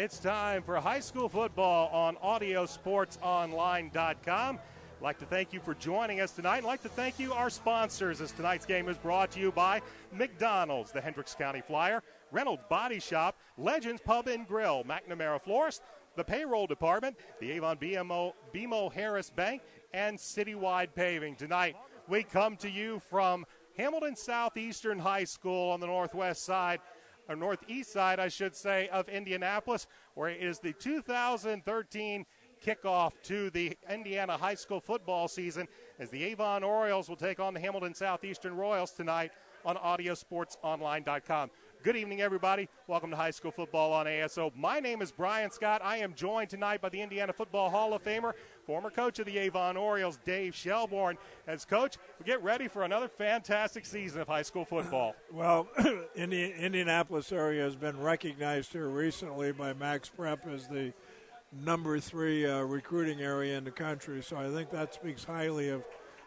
It's time for high school football on audiosportsonline.com. I'd like to thank you for joining us tonight. I'd like to thank you, our sponsors, as tonight's game is brought to you by McDonald's, the Hendricks County Flyer, Reynolds Body Shop, Legends Pub and Grill, McNamara Florist, the Payroll Department, the Avon BMO Harris Bank, and Citywide Paving. Tonight, we come to you from Hamilton Southeastern High School on the northwest side, or northeast side, I should say, of Indianapolis, where it is the 2013 kickoff to the Indiana high school football season, as the Avon Orioles will take on the Hamilton Southeastern Royals tonight on audiosportsonline.com. Good evening, everybody. Welcome to high school football on ASO. My name is Brian Scott. I am joined tonight by the Indiana Football Hall of Famer, former coach of the Avon Orioles, Dave Schall. As coach, we get ready for another fantastic season of high school football. Well, the Indianapolis area has been recognized here recently by Max Prep as the number 3 recruiting area in the country. So I think that speaks highly of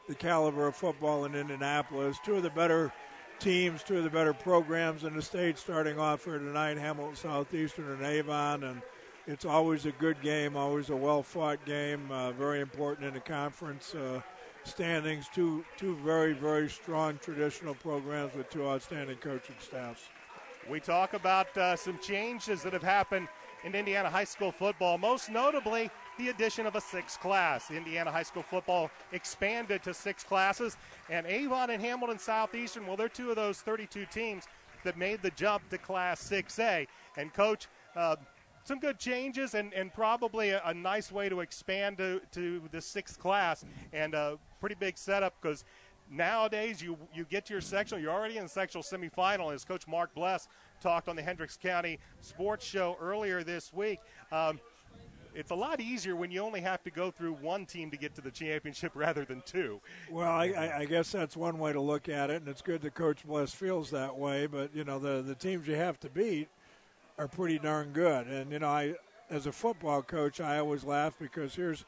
the caliber of football in Indianapolis. Two of the better teams, two of the better programs in the state starting off here tonight, Hamilton Southeastern and Avon, and it's always a good game, always a well-fought game, very important in the conference standings. Two very, very strong traditional programs with two outstanding coaching staffs. We talk about some changes that have happened in Indiana high school football, most notably the addition of a 6th class. Indiana high school football expanded to 6 classes, and Avon and Hamilton Southeastern, well, they're two of those 32 teams that made the jump to Class 6A. And, Coach, some good changes and probably a nice way to expand to the 6th class, and a pretty big setup because nowadays you get to your sectional, you're already in the sectional semifinal, as Coach Mark Bless talked on the Hendricks County Sports Show earlier this week. It's a lot easier when you only have to go through one team to get to the championship rather than two. Well, I guess that's one way to look at it, and it's good that Coach Bless feels that way. But, you know, the teams you have to beat are pretty darn good. And, you know, as a football coach, I always laugh because here's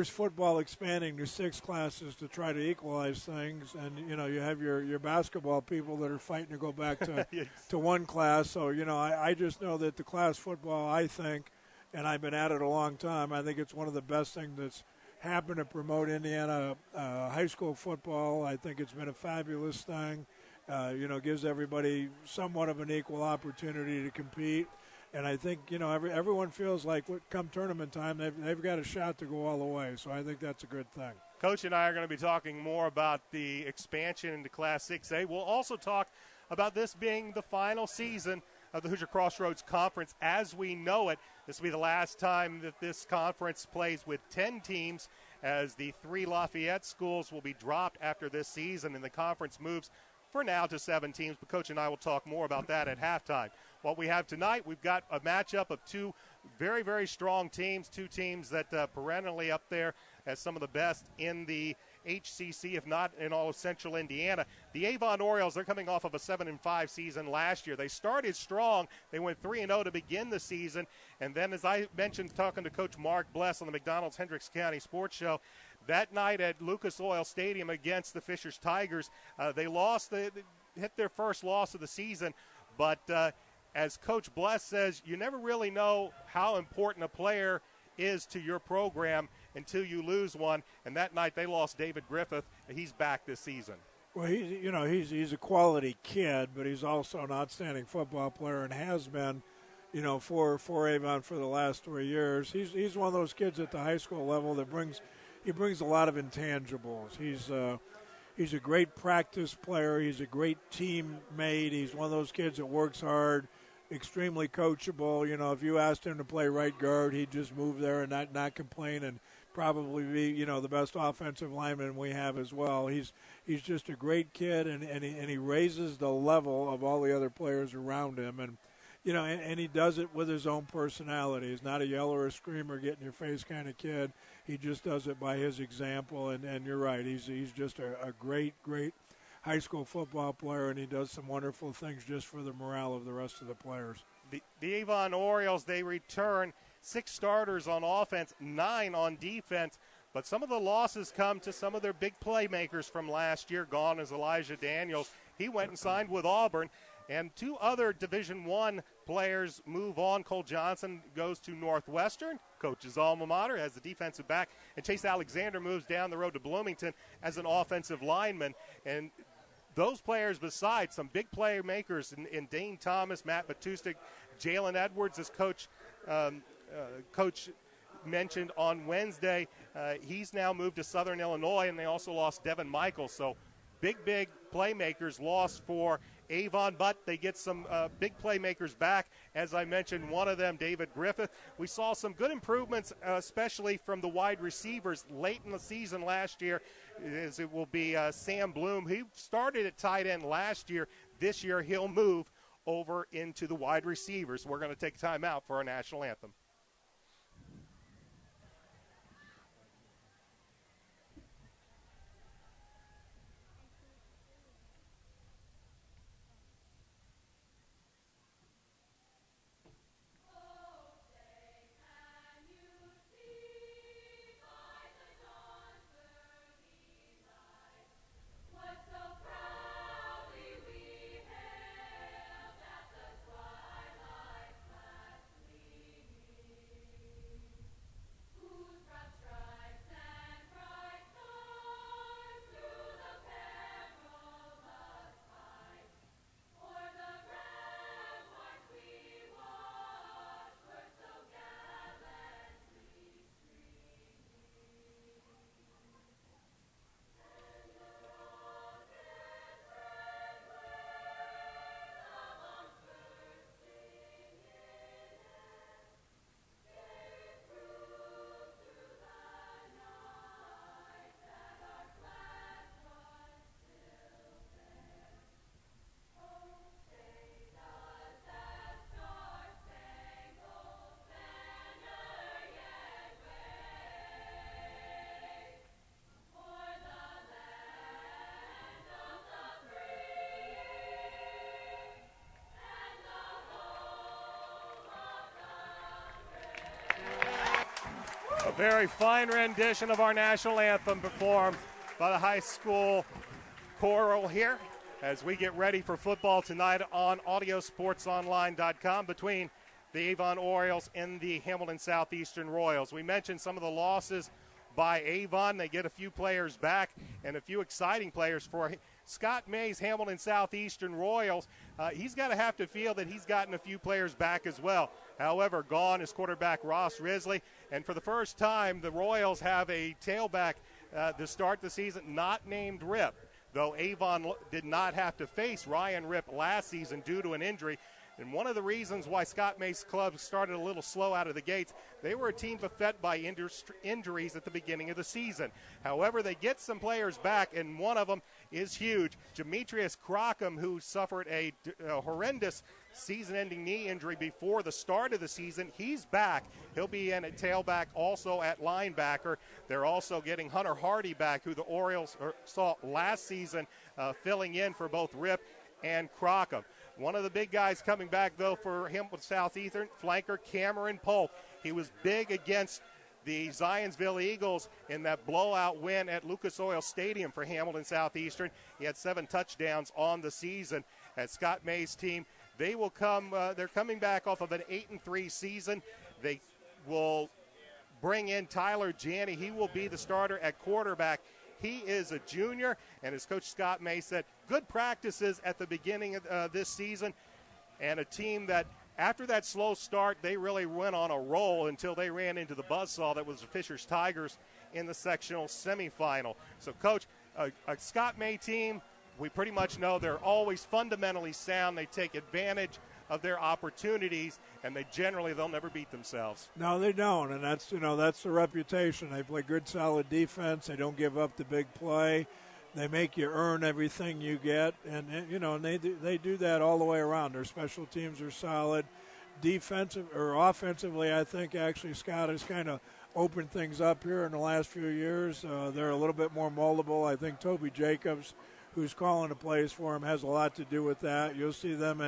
football expanding to 6 classes to try to equalize things. And, you know, you have your basketball people that are fighting to go back to, yes, to one class. So, you know, I just know that the class football, I think, and I've been at it a long time, I think it's one of the best things that's happened to promote Indiana high school football. I think it's been a fabulous thing. You know, gives everybody somewhat of an equal opportunity to compete. And I think, you know, everyone feels like come tournament time, they've got a shot to go all the way. So I think that's a good thing. Coach and I are going to be talking more about the expansion into Class 6A. We'll also talk about this being the final season of the Hoosier Crossroads Conference as we know it. This will be the last time that this conference plays with 10 teams, as the 3 Lafayette schools will be dropped after this season, and the conference moves for now to 7 teams. But Coach and I will talk more about that at halftime. What we have tonight, we've got a matchup of 2 very, very strong teams, 2 teams that perennially up there as some of the best in the HCC, if not in all of central Indiana. The Avon Orioles, they're coming off of a 7-5 season last year. They started strong. They went 3-0 to begin the season. And then, as I mentioned, talking to Coach Mark Bless on the McDonald's Hendricks County Sports Show, that night at Lucas Oil Stadium against the Fishers Tigers, they lost. They hit their first loss of the season. But as Coach Bless says, you never really know how important a player is to your program until you lose one. And that night they lost David Griffith. He's back this season. Well, he's a quality kid, but he's also an outstanding football player and has been, you know, for Avon for the last 3 years. He's one of those kids at the high school level that brings a lot of intangibles. He's a great practice player. He's a great teammate. He's one of those kids that works hard, extremely coachable. You know, if you asked him to play right guard, he'd just move there and not complain, and probably be, you know, the best offensive lineman we have as well. He's just a great kid, and he raises the level of all the other players around him, and you know, and he does it with his own personality. He's not a yeller or a screamer, get in your face kind of kid. He just does it by his example, and you're right. He's just a great high school football player, and he does some wonderful things just for the morale of the rest of the players. The Avon Orioles, they return 6 starters on offense, 9 on defense, but some of the losses come to some of their big playmakers from last year. Gone is Elijah Daniels. He went and signed with Auburn. And two other Division I players move on. Cole Johnson goes to Northwestern, coach's alma mater, as the defensive back. And Chase Alexander moves down the road to Bloomington as an offensive lineman. And those players, besides some big playmakers in Dane Thomas, Matt Batustik, Jalen Edwards, as Coach mentioned on Wednesday, he's now moved to Southern Illinois, and they also lost Devin Michaels. So big playmakers lost for Avon, but they get some big playmakers back. As I mentioned, one of them, David Griffith. We saw some good improvements, especially from the wide receivers late in the season last year, as it will be Sam Bloom. He started at tight end last year. This year he'll move over into the wide receivers. We're going to take time out for our national anthem. A very fine rendition of our national anthem performed by the high school choral here as we get ready for football tonight on audiosportsonline.com between the Avon Orioles and the Hamilton Southeastern Royals. We mentioned some of the losses by Avon. They get a few players back and a few exciting players for Scott May's Hamilton Southeastern Royals. He's got to have to feel that he's gotten a few players back as well. However, gone is quarterback Ross Risley. And for the first time, the Royals have a tailback to start the season not named Rip, though Avon did not have to face Ryan Rip last season due to an injury. And one of the reasons why Scott May's club started a little slow out of the gates, they were a team buffeted by injuries at the beginning of the season. However, they get some players back, and one of them is huge. Demetrius Crockham, who suffered a horrendous season-ending knee injury before the start of the season, he's back. He'll be in at tailback, also at linebacker. They're also getting Hunter Hardy back, who the Orioles saw last season filling in for both Rip and Crockham. One of the big guys coming back, though, for him with Southeastern, flanker Cameron Polk. He was big against the Zionsville Eagles in that blowout win at Lucas Oil Stadium for Hamilton Southeastern. He had 7 touchdowns on the season at Scott May's team. They will come, they're coming back off of an 8-3 season. They will bring in Tyler Janney. He will be the starter at quarterback. He is a junior, and as Coach Scott May said, good practices at the beginning of this season, and a team that after that slow start, they really went on a roll until they ran into the buzzsaw that was the Fishers Tigers in the sectional semifinal. So, Coach, a Scott May team, we pretty much know they're always fundamentally sound. They take advantage of their opportunities, and they'll never beat themselves. No, they don't, and that's the reputation. They play good, solid defense. They don't give up the big play. They make you earn everything you get, and they do that all the way around. Their special teams are solid. Defensive or offensively, I think actually Scott has kind of opened things up here in the last few years. They're a little bit more moldable. I think Toby Jacobs, who's calling the plays for him, has a lot to do with that. You'll see them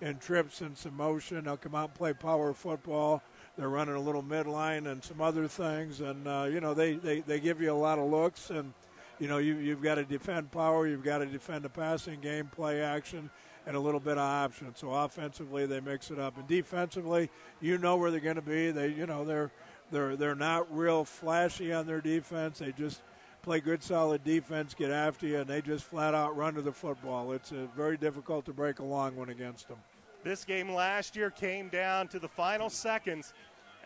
in trips and some motion. They'll come out and play power football. They're running a little midline and some other things, and they give you a lot of looks, and you've got to defend power, you've got to defend the passing game, play action, and a little bit of option. So offensively, they mix it up, and defensively, you know where they're going to be. They're not real flashy on their defense. They just play good, solid defense, get after you, and they just flat out run to the football. It's very difficult to break a long one against them. This game last year came down to the final seconds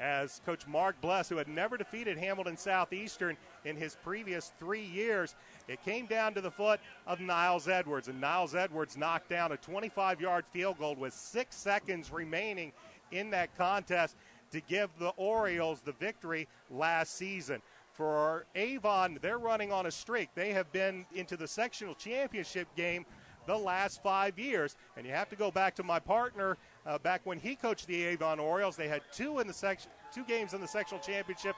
as Coach Mark Bless, who had never defeated Hamilton Southeastern in his previous 3 years, it came down to the foot of Niles Edwards. And Niles Edwards knocked down a 25-yard field goal with 6 seconds remaining in that contest to give the Orioles the victory last season. For Avon, they're running on a streak. They have been into the sectional championship game the last 5 years. And you have to go back to my partner back when he coached the Avon Orioles. They had 2 games in the sectional championship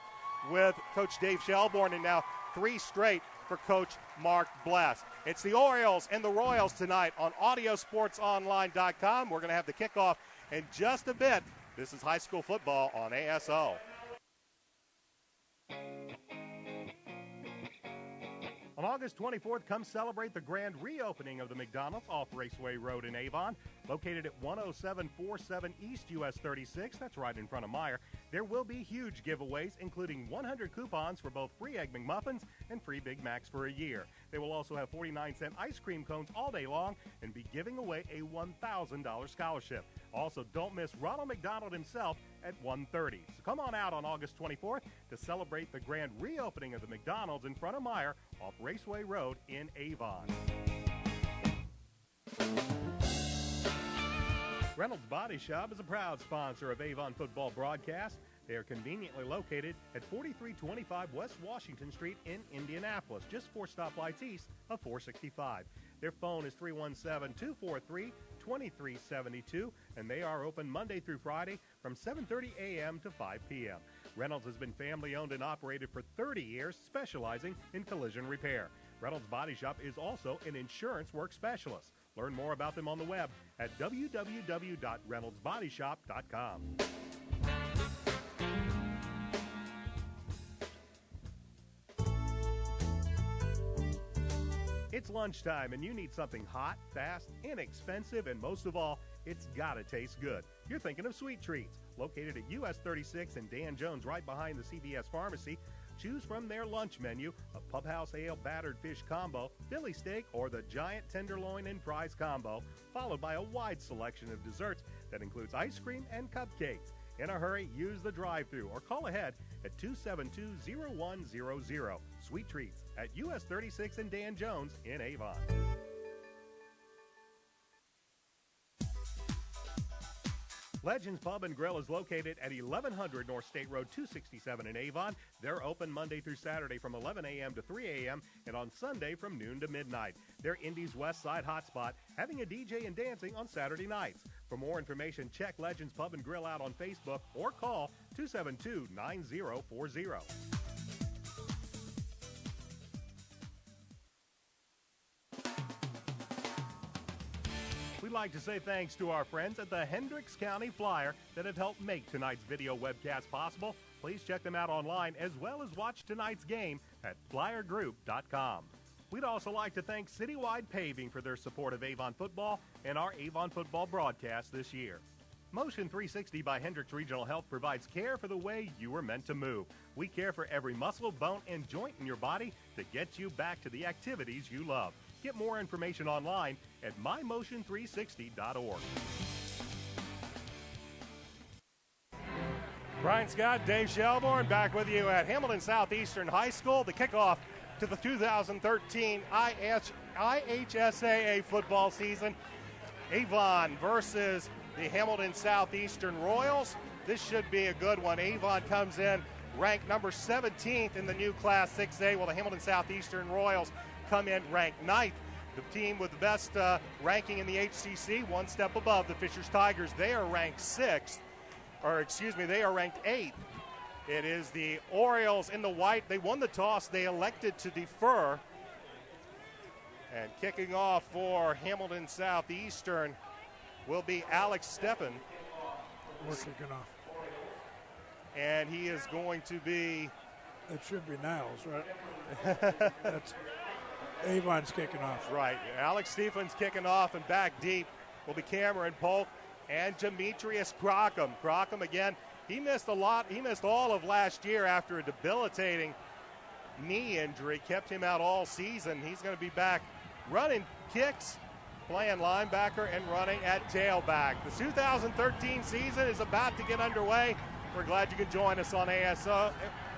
with Coach Dave Schall, and now 3 straight for Coach Mark Bless. It's the Orioles and the Royals tonight on AudioSportsOnline.com. We're going to have the kickoff in just a bit. This is high school football on ASO. On August 24th, come celebrate the grand reopening of the McDonald's off Raceway Road in Avon, located at 10747 East US 36. That's right in front of Meyer. There will be huge giveaways, including 100 coupons for both free Egg McMuffins and free Big Macs for a year. They will also have 49-cent ice cream cones all day long and be giving away a $1,000 scholarship. Also, don't miss Ronald McDonald himself at 1:30. So come on out on August 24th to celebrate the grand reopening of the McDonald's in front of Meyer off Raceway Road in Avon. Reynolds Body Shop is a proud sponsor of Avon football broadcast. They are conveniently located at 4325 West Washington Street in Indianapolis, just 4 stoplights east of 465. Their phone is 317-243-2372, and they are open Monday through Friday from 7:30 a.m. to 5 p.m. Reynolds has been family-owned and operated for 30 years, specializing in collision repair. Reynolds Body Shop is also an insurance work specialist. Learn more about them on the web at www.reynoldsbodyshop.com. It's lunchtime and you need something hot, fast, inexpensive, and most of all, it's gotta taste good. You're thinking of Sweet Treats, located at US 36 and Dan Jones right behind the CVS Pharmacy. Choose from their lunch menu a Pub House Ale battered fish combo, Philly steak, or the giant tenderloin and fries combo, followed by a wide selection of desserts that includes ice cream and cupcakes. In a hurry, use the drive-thru or call ahead at 272-0100. Sweet Treats at US 36 and Dan Jones in Avon. Legends Pub and Grill is located at 1100 North State Road 267 in Avon. They're open Monday through Saturday from 11 a.m. to 3 a.m. and on Sunday from noon to midnight. They're Indy's West Side hotspot, having a DJ and dancing on Saturday nights. For more information, check Legends Pub and Grill out on Facebook or call 272-9040. We'd like to say thanks to our friends at the Hendricks County Flyer that have helped make tonight's video webcast possible. Please check them out online as well as watch tonight's game at flyergroup.com. We'd also like to thank Citywide Paving for their support of Avon football and our Avon football broadcast this year. Motion 360 by Hendricks Regional Health provides care for the way you were meant to move. We care for every muscle, bone, and joint in your body to get you back to the activities you love. Get more information online at mymotion360.org. Brian Scott, Dave Schall back with you at Hamilton Southeastern High School. The kickoff to the 2013 IHSAA football season. Avon versus the Hamilton Southeastern Royals. This should be a good one. Avon comes in ranked number 17th in the new Class 6A, while the Hamilton Southeastern Royals come in ranked 9th. The team with the best ranking in the HCC, one step above the Fishers Tigers. They are ranked 6th, or excuse me, they are ranked 8th. It is the Orioles in the white. They won the toss. They elected to defer. And kicking off for Hamilton Southeastern will be Alex Steffen. We're kicking off. And he is going to be... It should be Niles, right? That's Avon's kicking off. Right. Alex Stevens kicking off, and back deep will be Cameron Polk and Demetrius Crockham. Crockham, again, he missed a lot. He missed all of last year after a debilitating knee injury. Kept him out all season. He's going to be back running kicks, playing linebacker, and running at tailback. The 2013 season is about to get underway. We're glad you can join us on ASO.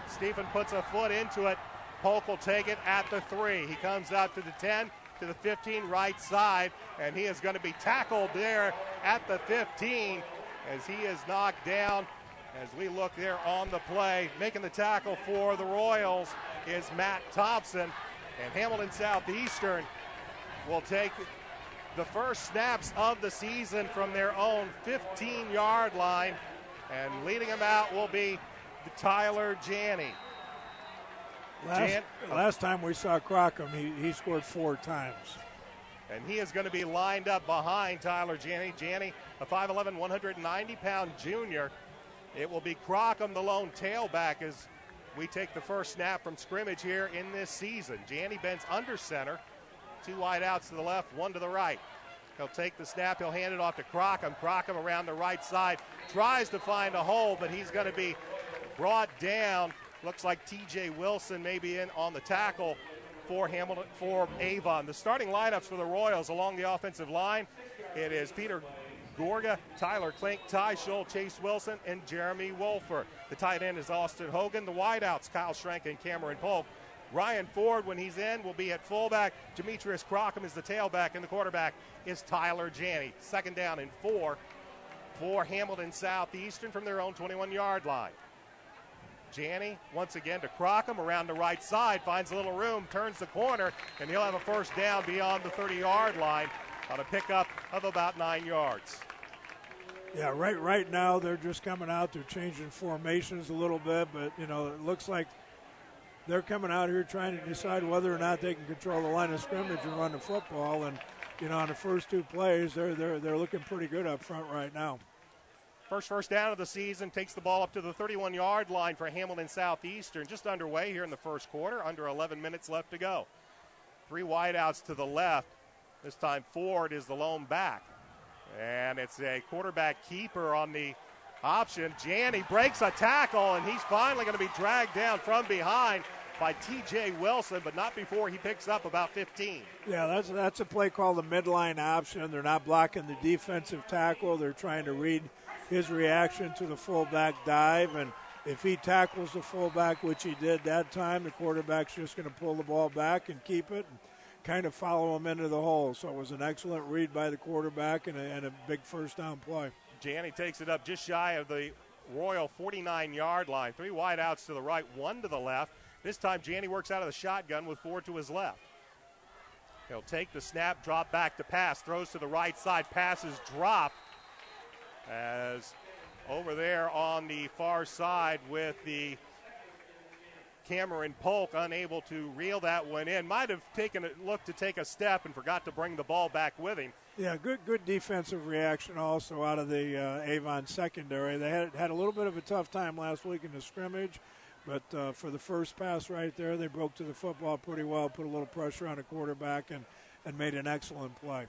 Stephen puts a foot into it. Polk will take it at the 3. He comes out to the 10, to the 15 right side, and he is going to be tackled there at the 15 as he is knocked down. As we look there on the play, making the tackle for the Royals is Matt Thompson, and Hamilton Southeastern will take the first snaps of the season from their own 15-yard line, and leading them out will be Tyler Janney. Last time we saw Crockham, he scored 4 times. And he is going to be lined up behind Tyler Janney. Janney, a 5'11", 190-pound junior. It will be Crockham, the lone tailback, as we take the first snap from scrimmage here in this season. Janney bends under center. 2 wide outs to the left, 1 to the right. He'll take the snap. He'll hand it off to Crockham. Crockham around the right side. Tries to find a hole, but he's going to be brought down. Looks like T.J. Wilson may be in on the tackle for Avon. The starting lineups for the Royals along the offensive line, it is Peter Gorga, Tyler Klink, Ty Scholl, Chase Wilson, and Jeremy Wolfer. The tight end is Austin Hogan. The wideouts, Kyle Schrank and Cameron Polk. Ryan Ford, when he's in, will be at fullback. Demetrius Crockham is the tailback, and the quarterback is Tyler Janney. 2nd down and 4 for Hamilton Southeastern from their own 21-yard line. Janney, once again, to Crockham around the right side, finds a little room, turns the corner, and he'll have a first down beyond the 30-yard line on a pickup of about 9 yards. Yeah, right now they're just coming out. They're changing formations a little bit, but, it looks like they're coming out here trying to decide whether or not they can control the line of scrimmage and run the football. And, on the first 2 plays, they're looking pretty good up front right now. First down of the season, takes the ball up to the 31-yard line for Hamilton Southeastern. Just underway here in the first quarter, under 11 minutes left to go. 3 wideouts to the left. This time Ford is the lone back. And it's a quarterback keeper on the option. Janney breaks a tackle, and he's finally going to be dragged down from behind by T.J. Wilson, but not before he picks up about 15. Yeah, that's a play called the midline option. They're not blocking the defensive tackle. They're trying to read his reaction to the fullback dive, and if he tackles the fullback, which he did that time, the quarterback's just going to pull the ball back and keep it and kind of follow him into the hole. So it was an excellent read by the quarterback and a big first down play. Janney takes it up just shy of the Royal 49-yard line. 3 wide outs to the right, 1 to the left. This time Janney works out of the shotgun with 4 to his left. He'll take the snap, drop back to pass, throws to the right side, passes drop. As over there on the far side with the Cameron Polk unable to reel that one in. Might have taken a look to take a step and forgot to bring the ball back with him. Yeah, good defensive reaction also out of the Avon secondary. They had a little bit of a tough time last week in the scrimmage, but for the first pass right there, they broke to the football pretty well, put a little pressure on the quarterback, and made an excellent play.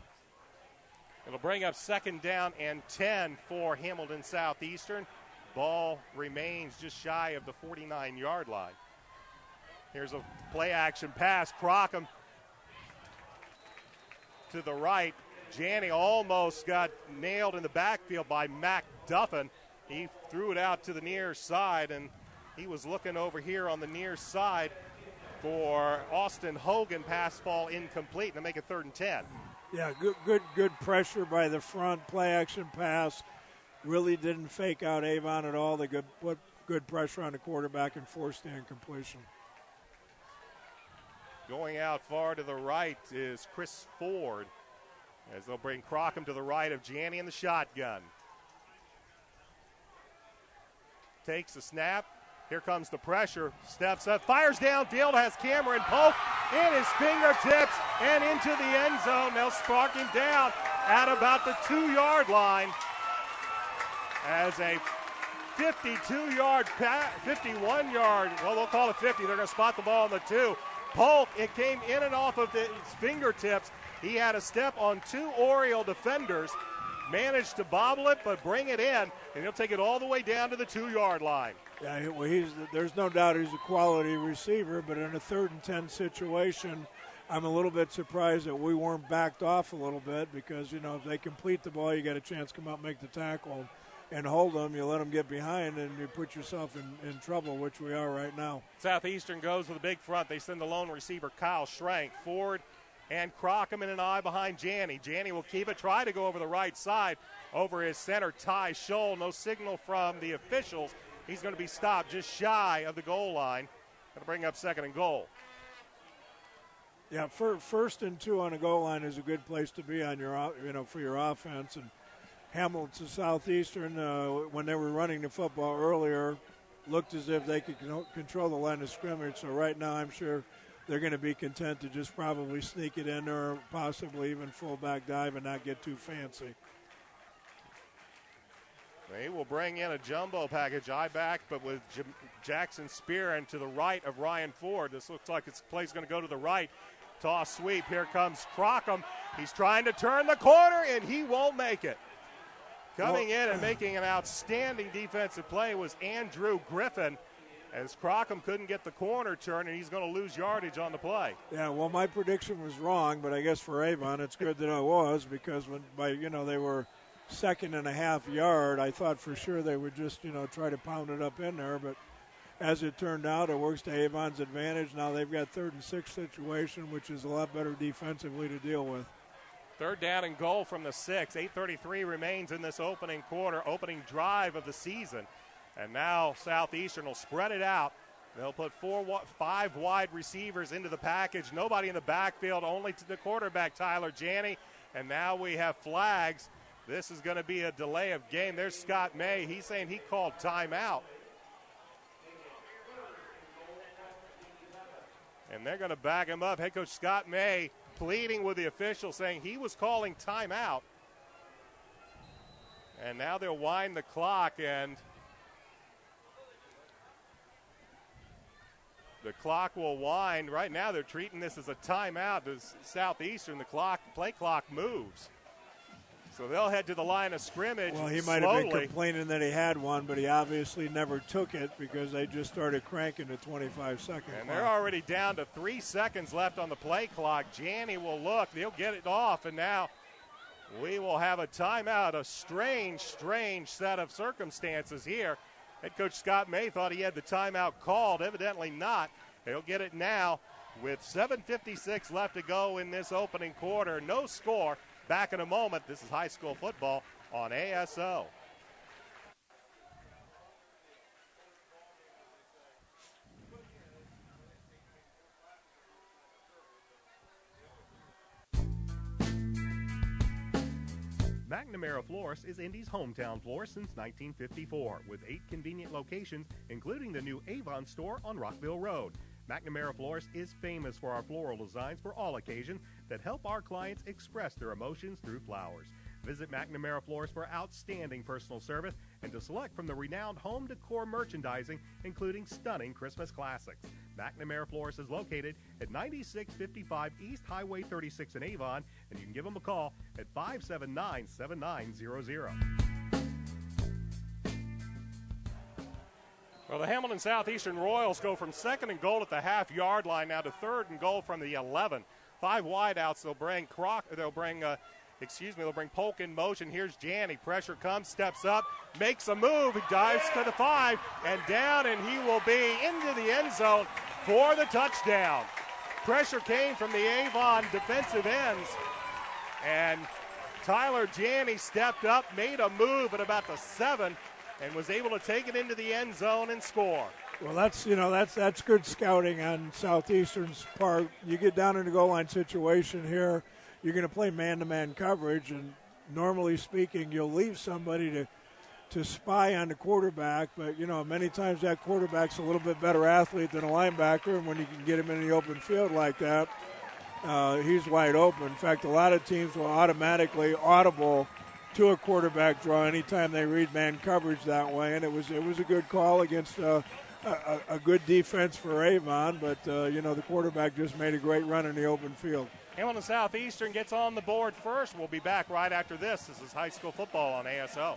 It'll bring up 2nd down and 10 for Hamilton Southeastern. Ball remains just shy of the 49-yard line. Here's a play-action pass. Crockham to the right. Janney almost got nailed in the backfield by Mac Duffin. He threw it out to the near side, and he was looking over here on the near side for Austin Hogan. Pass ball incomplete, and they make it 3rd and 10. Yeah, good pressure by the front, play-action pass. Really didn't fake out Avon at all. They put good pressure on the quarterback and forced the incompletion. Going out far to the right is Chris Ford, as they'll bring Crockham to the right of Janney in the shotgun. Takes the snap. Here comes the pressure. Steps up, fires downfield, has Cameron Polk in his fingertips and into the end zone. They'll spark him down at about the 2-yard line as a 51-yard, well, they'll call it 50. They're going to spot the ball on the 2. Polk, it came in and off of his fingertips. He had a step on 2 Oriole defenders, managed to bobble it, but bring it in, and he'll take it all the way down to the 2-yard line. Yeah, well, there's no doubt he's a quality receiver, but in a 3rd and 10 situation, I'm a little bit surprised that we weren't backed off a little bit because, if they complete the ball, you got a chance to come out and make the tackle and hold them. You let them get behind, and you put yourself in trouble, which we are right now. Southeastern goes with a big front. They send the lone receiver, Kyle Schrank, forward, and Crockham in an eye behind Janney. Janney will keep it, try to go over the right side over his center, Ty Scholl. No signal from the officials. He's going to be stopped just shy of the goal line. Going to bring up 2nd and goal. Yeah, 1st and 2 on a goal line is a good place to be on your, for your offense. And Hamilton Southeastern, when they were running the football earlier, looked as if they could control the line of scrimmage. So right now, I'm sure they're going to be content to just probably sneak it in or possibly even fullback dive and not get too fancy. They will bring in a jumbo package, I-back, but with Jackson Spearin to the right of Ryan Ford. This looks like this play's going to go to the right. Toss sweep. Here comes Crockham. He's trying to turn the corner, and he won't make it. Coming in and making an outstanding defensive play was Andrew Griffin, as Crockham couldn't get the corner turn, and he's going to lose yardage on the play. Yeah, well, my prediction was wrong, but I guess for Avon, it's good that I was because they were 2nd and a half yard, I thought for sure they would just, try to pound it up in there. But as it turned out, it works to Avon's advantage. Now they've got 3rd and 6 situation, which is a lot better defensively to deal with. 3rd down and goal from the 6. 8:33 remains in this opening quarter, opening drive of the season. And now Southeastern will spread it out. They'll put 5 wide receivers into the package. Nobody in the backfield, only to the quarterback, Tyler Janney. And now we have flags. This is going to be a delay of game. There's Scott May. He's saying he called timeout. And they're going to back him up. Head coach Scott May pleading with the official, saying he was calling timeout. And now they'll wind the clock, and the clock will wind. Right now they're treating this as a timeout. As Southeastern, play clock moves. So they'll head to the line of scrimmage. Well, he might have been complaining that he had one, but he obviously never took it because they just started cranking the 25-second clock. And they're already down to 3 seconds left on the play clock. Janney will look. They'll get it off, and now we will have a timeout. A strange set of circumstances here. Head coach Scott May thought he had the timeout called. Evidently not. They'll get it now with 7:56 left to go in this opening quarter. No score. Back in a moment. This is high school football on ASO. McNamara Florist is Indy's hometown florist since 1954, with 8 convenient locations, including the new Avon store on Rockville Road. McNamara Florist is famous for our floral designs for all occasions that help our clients express their emotions through flowers. Visit McNamara Florist for outstanding personal service and to select from the renowned home decor merchandising, including stunning Christmas classics. McNamara Florist is located at 9655 East Highway 36 in Avon, and you can give them a call at 579-7900. Well, the Hamilton Southeastern Royals go from 2nd and goal at the half-yard line now to 3rd and goal from the 11. 5 wideouts. They'll bring Polk in motion. Here's Janney. Pressure comes, steps up, makes a move. He dives to the 5 and down, and he will be into the end zone for the touchdown. Pressure came from the Avon defensive ends, and Tyler Janney stepped up, made a move at about the 7, and was able to take it into the end zone and score. Well, that's good scouting on Southeastern's part. You get down in the goal line situation here, you're going to play man-to-man coverage, and normally speaking, you'll leave somebody to spy on the quarterback, but, many times that quarterback's a little bit better athlete than a linebacker, and when you can get him in the open field like that, he's wide open. In fact, a lot of teams will automatically audible to a quarterback draw anytime they read man coverage that way, and it was a good call against a a good defense for Avon, but, the quarterback just made a great run in the open field. Hamilton Southeastern gets on the board first. We'll be back right after this. This is high school football on ASO.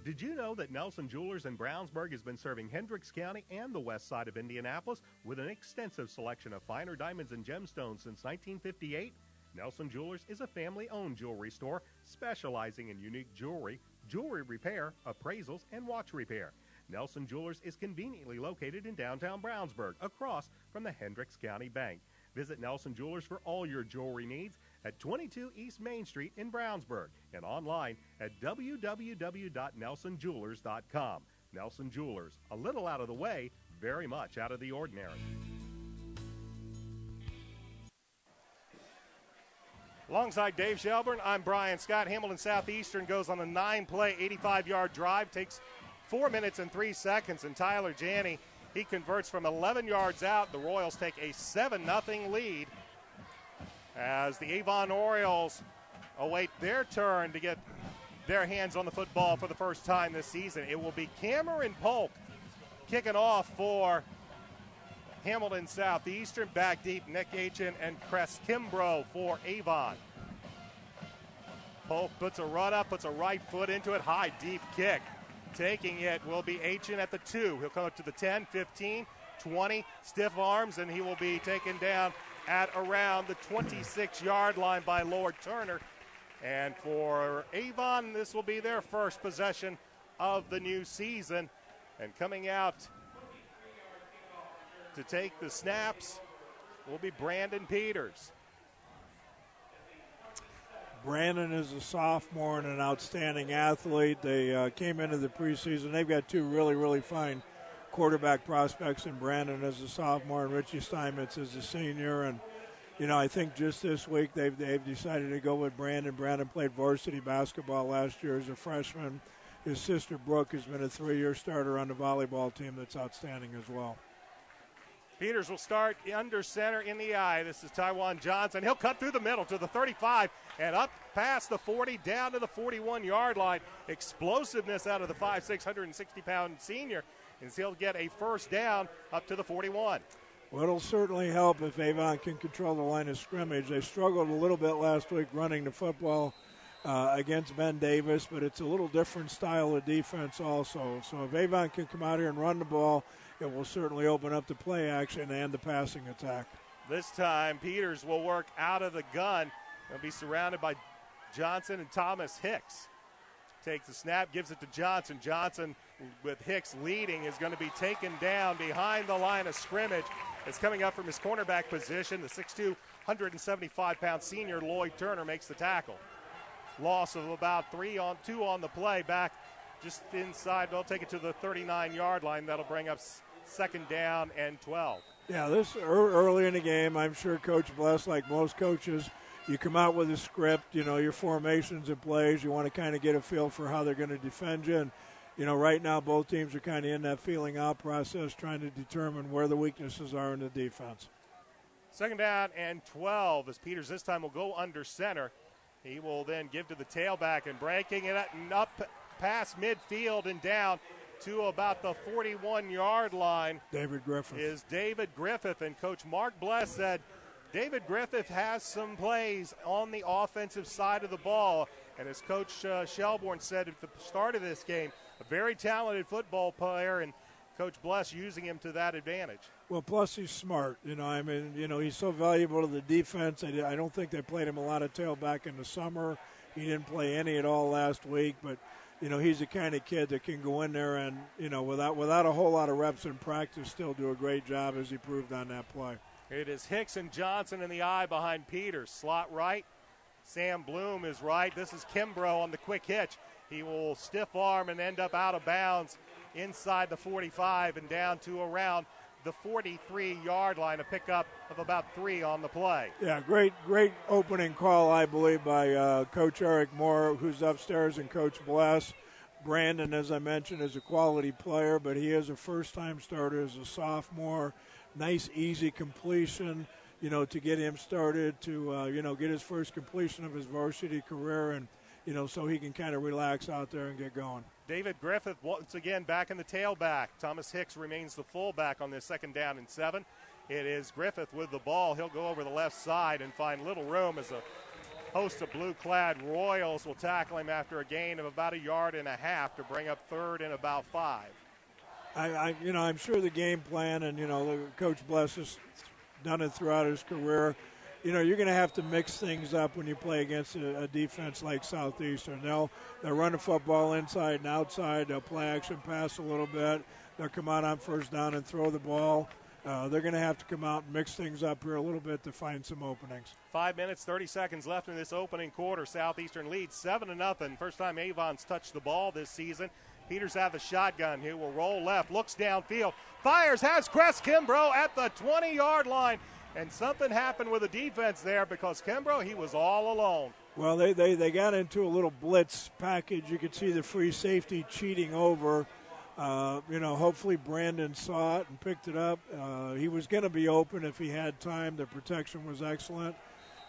Did you know that Nelson Jewelers in Brownsburg has been serving Hendricks County and the west side of Indianapolis with an extensive selection of finer diamonds and gemstones since 1958? Nelson Jewelers is a family-owned jewelry store specializing in unique jewelry, jewelry repair, appraisals, and watch repair. Nelson Jewelers is conveniently located in downtown Brownsburg, across from the Hendricks County Bank. Visit Nelson Jewelers for all your jewelry needs at 22 East Main Street in Brownsburg and online at www.nelsonjewelers.com. Nelson Jewelers, a little out of the way, very much out of the ordinary. Alongside Dave Shelburne, I'm Brian Scott. Hamilton Southeastern goes on a 9-play, 85-yard drive, takes 4 minutes and 3 seconds, and Tyler Janney, he converts from 11 yards out. The Royals take a 7-0 lead as the Avon Orioles await their turn to get their hands on the football for the first time this season. It will be Cameron Polk kicking off for Hamilton Southeastern. Back deep, Nick Aitchen and Cress Kimbrough for Avon. Polk puts a run up, puts a right foot into it, high, deep kick. Taking it will be Aitchen at the 2. He'll come up to the 10, 15, 20, stiff arms, and he will be taken down at around the 26-yard line by Lord Turner. And for Avon, this will be their first possession of the new season. And coming out to take the snaps will be Brandon Peters. Brandon is a sophomore and an outstanding athlete. They came into the preseason. They've got two really, really fine quarterback prospects in Brandon as a sophomore and Richie Steinmetz as a senior. And, I think just this week they've decided to go with Brandon. Brandon played varsity basketball last year as a freshman. His sister Brooke has been a 3-year starter on the volleyball team that's outstanding as well. Peters will start under center in the eye. This is Tywan Johnson. He'll cut through the middle to the 35 and up past the 40, down to the 41-yard line. Explosiveness out of the 5'6", 160-pound senior, and he'll get a first down up to the 41. Well, it'll certainly help if Avon can control the line of scrimmage. They struggled a little bit last week running the football against Ben Davis, but it's a little different style of defense also. So if Avon can come out here and run the ball, it will certainly open up the play action and the passing attack. This time, Peters will work out of the gun. He'll be surrounded by Johnson and Thomas Hicks. Takes the snap, gives it to Johnson. Johnson, with Hicks leading, is going to be taken down behind the line of scrimmage. It's coming up from his cornerback position. The 6'2", 175-pound senior Lloyd Turner makes the tackle. Loss of about 2 on the play, back just inside. They'll take it to the 39-yard line. That'll bring up second down and 12. Yeah, this early in the game, I'm sure Coach Bless, like most coaches, you come out with a script, your formations and plays. You want to kind of get a feel for how they're going to defend you. And, right now both teams are kind of in that feeling out process, trying to determine where the weaknesses are in the defense. Second down and 12 as Peters this time will go under center. He will then give to the tailback and breaking it up past midfield and down to about the 41-yard line. David Griffith. Is David Griffith. And Coach Mark Bless said David Griffith has some plays on the offensive side of the ball. And as Coach Shelbourne said at the start of this game, a very talented football player, and Coach Bless using him to that advantage. Well, plus he's smart. He's so valuable to the defense. I don't think they played him a lot of tailback in the summer. He didn't play any at all last week, but he's the kind of kid that can go in there and, without a whole lot of reps in practice, still do a great job as he proved on that play. It is Hicks and Johnson in the eye behind Peters. Slot right. Sam Bloom is right. This is Kimbrough on the quick hitch. He will stiff arm and end up out of bounds inside the 45 and down to around the 43-yard line, a pickup of about 3 on the play. Yeah, great opening call, I believe, by Coach Eric Moore, who's upstairs, and Coach Bless. Brandon, as I mentioned, is a quality player, but he is a first-time starter as a sophomore. Nice, easy completion, to get him started, to, get his first completion of his varsity career. And, so he can kind of relax out there and get going. David Griffith once again back in the tailback. Thomas Hicks remains the fullback on this 2nd down and 7. It is Griffith with the ball. He'll go over the left side and find little room as a host of blue-clad Royals will tackle him after a gain of about 1.5 yards to bring up 3rd and about 5. I'm sure the game plan and, Coach Bless has done it throughout his career. You're going to have to mix things up when you play against a defense like Southeastern. They'll run the football inside and outside. They'll play action pass a little bit. They'll come out on 1st down and throw the ball. They're going to have to come out and mix things up here a little bit to find some openings. 5 minutes, 30 seconds left in this opening quarter. Southeastern leads 7-0. First time Avon's touched the ball this season. Peters out the shotgun. He will roll left, looks downfield, fires, has Cress Kimbrough at the 20-yard line. And something happened with the defense there because Kimbrough, he was all alone. Well, they got into a little blitz package. You could see the free safety cheating over. Hopefully Brandon saw it and picked it up. He was going to be open if he had time. The protection was excellent.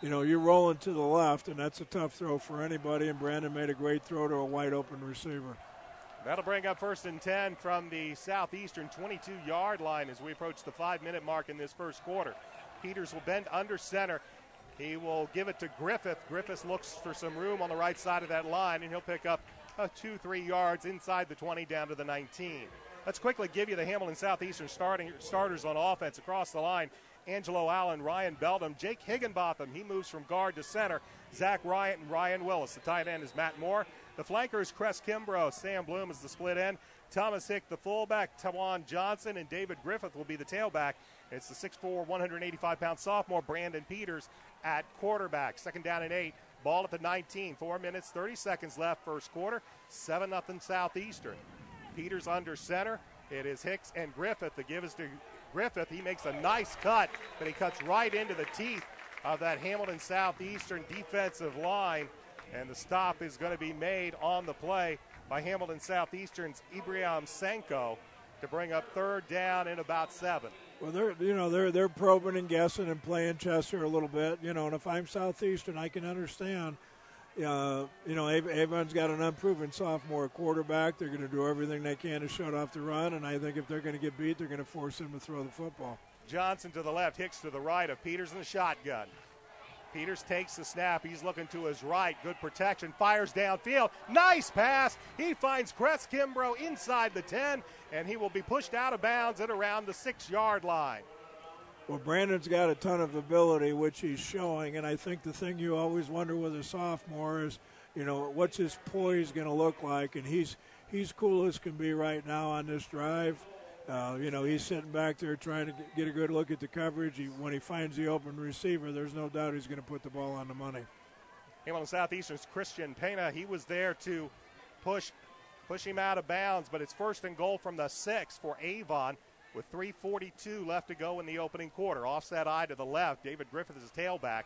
You're rolling to the left, and that's a tough throw for anybody, and Brandon made a great throw to a wide-open receiver. That'll bring up 1st and 10 from the Southeastern 22-yard line as we approach the 5-minute mark in this first quarter. Peters will bend under center. He will give it to Griffith. Griffith looks for some room on the right side of that line, and he'll pick up 2-3 yards inside the 20 down to the 19. Let's quickly give you the Hamilton Southeastern starters on offense across the line. Angelo Allen, Ryan Beldam, Jake Higginbotham. He moves from guard to center. Zach Ryan and Ryan Willis. The tight end is Matt Moore. The flankers, Cress Kimbrough. Sam Bloom is the split end. Thomas Hick, the fullback. Tawan Johnson and David Griffith will be the tailback. It's the 6'4", 185-pound sophomore, Brandon Peters, at quarterback. 2nd down and 8. Ball at the 19. 4 minutes, 30 seconds left first quarter. 7-0 Southeastern. Peters under center. It is Hicks and Griffith. The give is to Griffith. He makes a nice cut, but he cuts right into the teeth of that Hamilton Southeastern defensive line. And the stop is going to be made on the play by Hamilton Southeastern's Ibrahim Senko to bring up 3rd down and about 7. Well, they're probing and guessing and playing chess here a little bit, and if I'm Southeastern, I can understand. Avon's got an unproven sophomore quarterback. They're going to do everything they can to shut off the run, and I think if they're going to get beat, they're going to force him to throw the football. Johnson to the left, Hicks to the right of Peters in the shotgun. Peters takes the snap. He's looking to his right. Good protection. Fires downfield. Nice pass. He finds Cress Kimbrough inside the 10, and he will be pushed out of bounds at around the 6-yard line. Well, Brandon's got a ton of ability, which he's showing, and I think the thing you always wonder with a sophomore is, what's his poise going to look like? And he's cool as can be right now on this drive. He's sitting back there trying to get a good look at the coverage. When he finds the open receiver, there's no doubt he's going to put the ball on the money. Hamilton Southeastern's Christian Pena, he was there to push him out of bounds, but it's 1st and goal from the 6 for Avon with 3:42 left to go in the opening quarter. Offset eye to the left. David Griffith is tailback.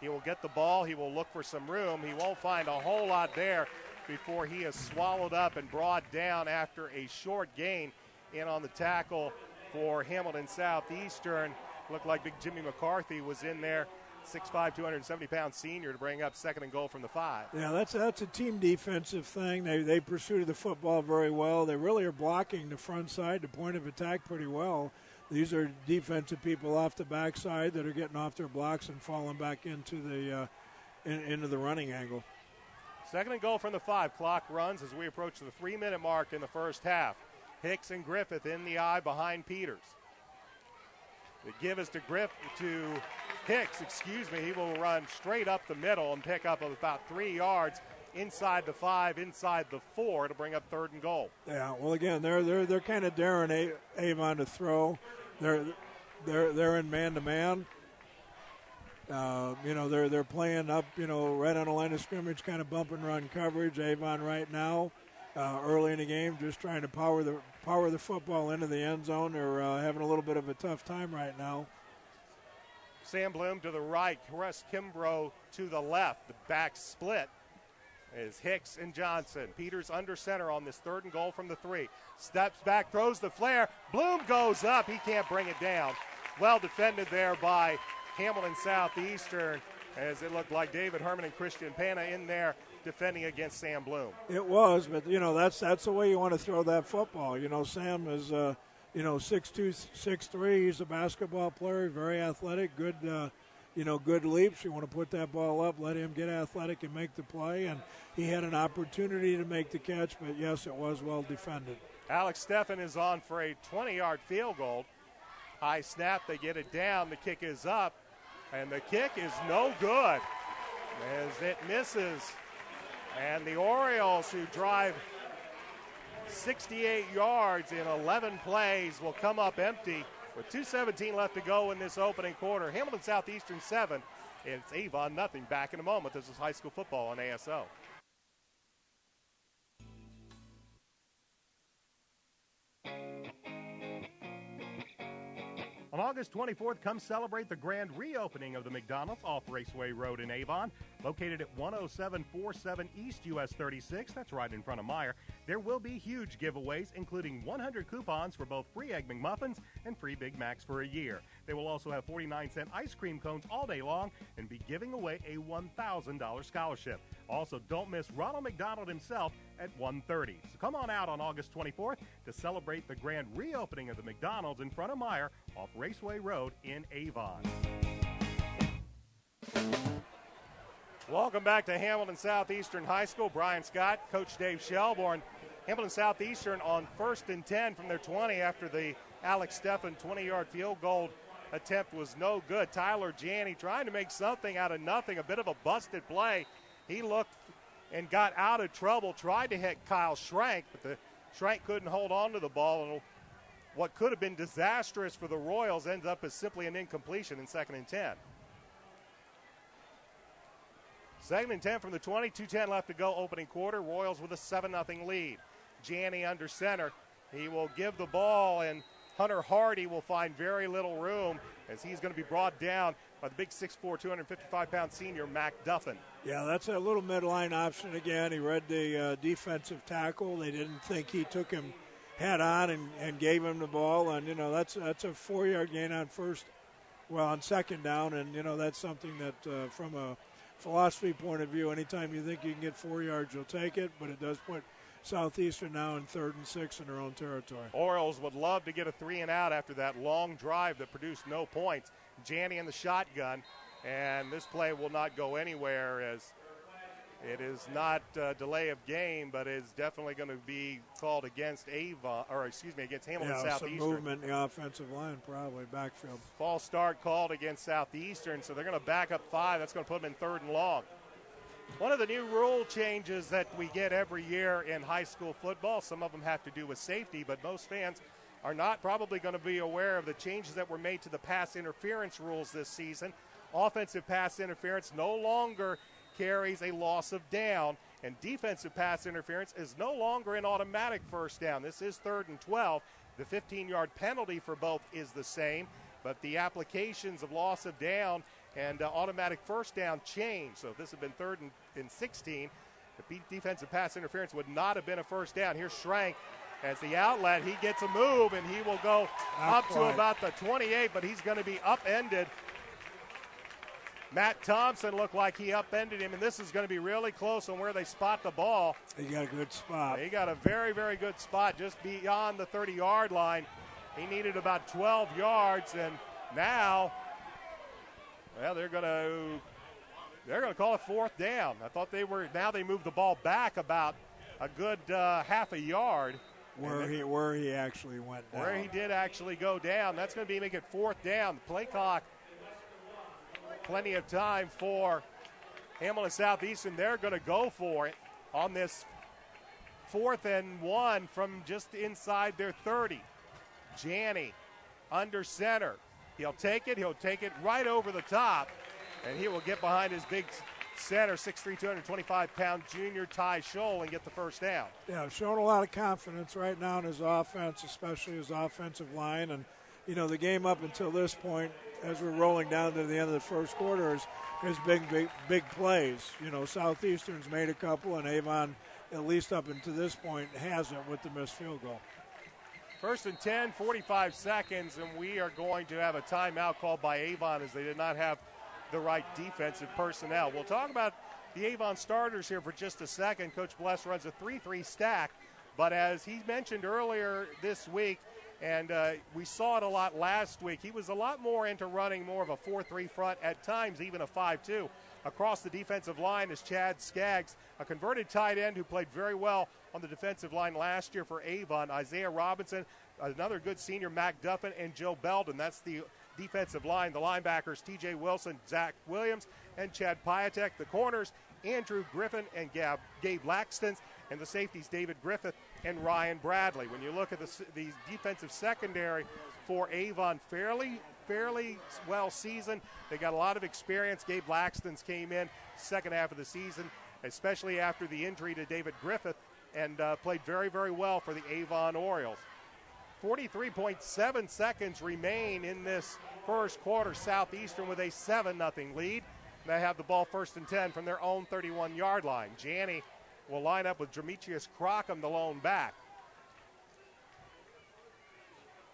He will get the ball. He will look for some room. He won't find a whole lot there before he is swallowed up and brought down after a short gain. In on the tackle for Hamilton Southeastern. Looked like big Jimmy McCarthy was in there. 6'5", 270-pound senior to bring up 2nd and goal from the 5. Yeah, that's a team defensive thing. They pursued the football very well. They really are blocking the front side, the point of attack, pretty well. These are defensive people off the backside that are getting off their blocks and falling back into the running angle. 2nd and goal from the 5. Clock runs as we approach the 3-minute mark in the first half. Hicks and Griffith in the eye behind Peters. The give is to Hicks. He will run straight up the middle and pick up about 3 yards inside the 5, inside the 4 to bring up 3rd and goal. Yeah, well, again, they're kind of daring Avon to throw. They're in man-to-man. They're playing up, right on the line of scrimmage, kind of bump and run coverage. Avon right now, early in the game, just trying to power the football into the end zone. They're having a little bit of a tough time right now. Sam Bloom to the right, Cress Kimbrough to the left. The back split is Hicks and Johnson. Peters under center on this 3rd and goal from the 3. Steps back, throws the flare. Bloom goes up. He can't bring it down. Well defended there by Hamilton Southeastern. as it looked like David Herman and Christian Pana in there defending against Sam Bloom. It was, but, that's the way you want to throw that football. Sam is, 6'2", 6'3". He's a basketball player, very athletic, good, good leaps. You want to put that ball up, let him get athletic and make the play, and he had an opportunity to make the catch, but, yes, it was well defended. Alex Steffen is on for a 20-yard field goal. High snap, they get it down, the kick is up, and the kick is no good as it misses. And the Orioles, who drive 68 yards in 11 plays, will come up empty with 2:17 left to go in this opening quarter. Hamilton Southeastern 7, it's Avon nothing. Back in a moment. This is high school football on ASO. On August 24th, come celebrate the grand reopening of the McDonald's off Raceway Road in Avon. Located at 10747 East US 36, that's right in front of Meyer. There will be huge giveaways, including 100 coupons for both free Egg McMuffins and free Big Macs for a year. They will also have 49-cent ice cream cones all day long and be giving away a $1,000 scholarship. Also, don't miss Ronald McDonald himself at 1:30. So come on out on August 24th to celebrate the grand reopening of the McDonald's in front of Meyer off Raceway Road in Avon. Welcome back to Hamilton Southeastern High School. Brian Scott, Coach Dave Shelbourne. Hamilton Southeastern on 1st and 10 from their 20 after the Alex Steffen 20-yard field goal attempt was no good. Tyler Janney trying to make something out of nothing, a bit of a busted play. He looked and got out of trouble, tried to hit Kyle Schrank, but the Schrank couldn't hold on to the ball, and what could have been disastrous for the Royals ends up as simply an incompletion in 2nd and 10. 2nd and 10 from the 20, 2:10 left to go, opening quarter. Royals with a 7-0 lead. Janney under center. He will give the ball, and Hunter Hardy will find very little room as he's going to be brought down by the big 6'4", 255-pound senior, Mac Duffin. Yeah, that's a little midline option again. He read the defensive tackle. They didn't think he took him head on and gave him the ball. And, that's a 4-yard gain on on second down. And, that's something that from a philosophy point of view, anytime you think you can get 4 yards, you'll take it. But it does put Southeastern now in 3rd and 6 in their own territory. Orioles would love to get a 3-and-out after that long drive that produced no points. Janney in the shotgun, and this play will not go anywhere as it is not a delay of game, but is definitely going to be called against against Hamilton Southeastern. Some movement in the offensive line, probably backfield. False start called against Southeastern, so they're going to back up 5. That's going to put them in 3rd and long. One of the new rule changes that we get every year in high school football, some of them have to do with safety, but most fans are not probably going to be aware of the changes that were made to the pass interference rules this season. Offensive pass interference no longer carries a loss of down, and defensive pass interference is no longer an automatic first down. This is 3rd and 12. The 15-yard penalty for both is the same, but the applications of loss of down and automatic first down change. So if this had been 3rd and 16, the defensive pass interference would not have been a first down. Here's Schrank as the outlet. He gets a move, and he will go up to about the 28, but he's going to be upended. Matt Thompson looked like he upended him, and this is going to be really close on where they spot the ball. He got a good spot. He got a very, very good spot just beyond the 30-yard line. He needed about 12 yards, and now, they're going to call it 4th down. I thought now they moved the ball back about a good half a yard. Where he actually went down. Where he did actually go down. That's going to be making 4th down. The play clock, plenty of time for Hamilton Southeastern. They're going to go for it on this 4th and 1 from just inside their 30. Janney under center. He'll take it right over the top, and he will get behind his big center, 6'3", 225-pound junior Ty Scholl, and get the first down. Yeah, showing a lot of confidence right now in his offense, especially his offensive line. And, the game up until this point, as we're rolling down to the end of the first quarter, is big plays. Southeastern's made a couple, and Avon, at least up until this point, hasn't with the missed field goal. 1st and 10, 45 seconds, and we are going to have a timeout called by Avon as they did not have the right defensive personnel. We'll talk about the Avon starters here for just a second. Coach Bless runs a 3-3 stack, but as he mentioned earlier this week, and we saw it a lot last week, he was a lot more into running more of a 4-3 front, at times even a 5-2. Across the defensive line is Chad Skaggs, a converted tight end who played very well on the defensive line last year for Avon. Isaiah Robinson, another good senior, Mac Duffin, and Joe Belden. That's the defensive line. The linebackers, TJ Wilson, Zach Williams, and Chad Piatek. The corners, Andrew Griffin and Gabe Laxton. And the safeties, David Griffith and Ryan Bradley. When you look at the defensive secondary for Avon, fairly well seasoned. They got a lot of experience. Gabe Laxton came in second half of the season, especially after the injury to David Griffith, and played very, very well for the Avon Orioles. 43.7 seconds remain in this first quarter. Southeastern with a 7-0 lead. They have the ball 1st and 10 from their own 31-yard line. Janney will line up with Demetrius Crockham, the lone back.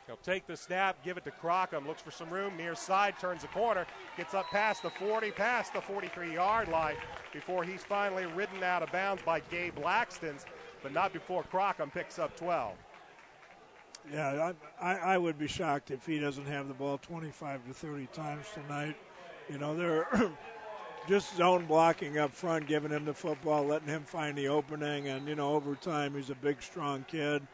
He'll take the snap, give it to Crockham, looks for some room, near side, turns the corner, gets up past the 40, past the 43-yard line before he's finally ridden out of bounds by Gabe Laxton, but not before Crockham picks up 12. Yeah, I would be shocked if he doesn't have the ball 25 to 30 times tonight. You know, they're just zone blocking up front, giving him the football, letting him find the opening, and, you know, over time he's a big, strong kid.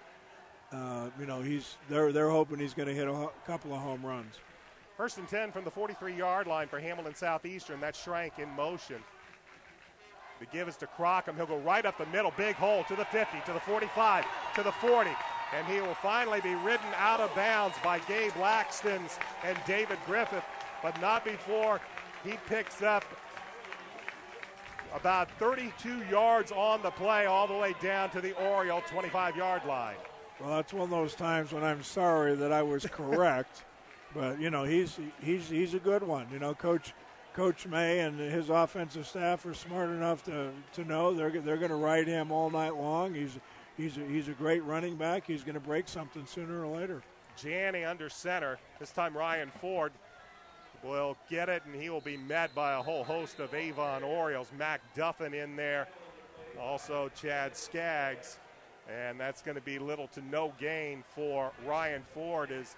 You know, they're hoping he's going to hit a couple of home runs. 1st and 10 from the 43-yard line for Hamilton Southeastern. That's Schrank in motion. The give is to Crockham. He'll go right up the middle, big hole to the 50, to the 45, to the 40. And he will finally be ridden out of bounds by Gabe Laxton and David Griffith, but not before he picks up about 32 yards on the play, all the way down to the Oriole 25-yard line. Well, that's one of those times when I'm sorry that I was correct, but you know he's a good one. You know, Coach May and his offensive staff are smart enough to know they're going to ride him all night long. He's a great running back. He's going to break something sooner or later. Janney under center. This time Ryan Ford will get it, and he will be met by a whole host of Avon Orioles. Mac Duffin in there, also Chad Skaggs. And that's going to be little to no gain for Ryan Ford as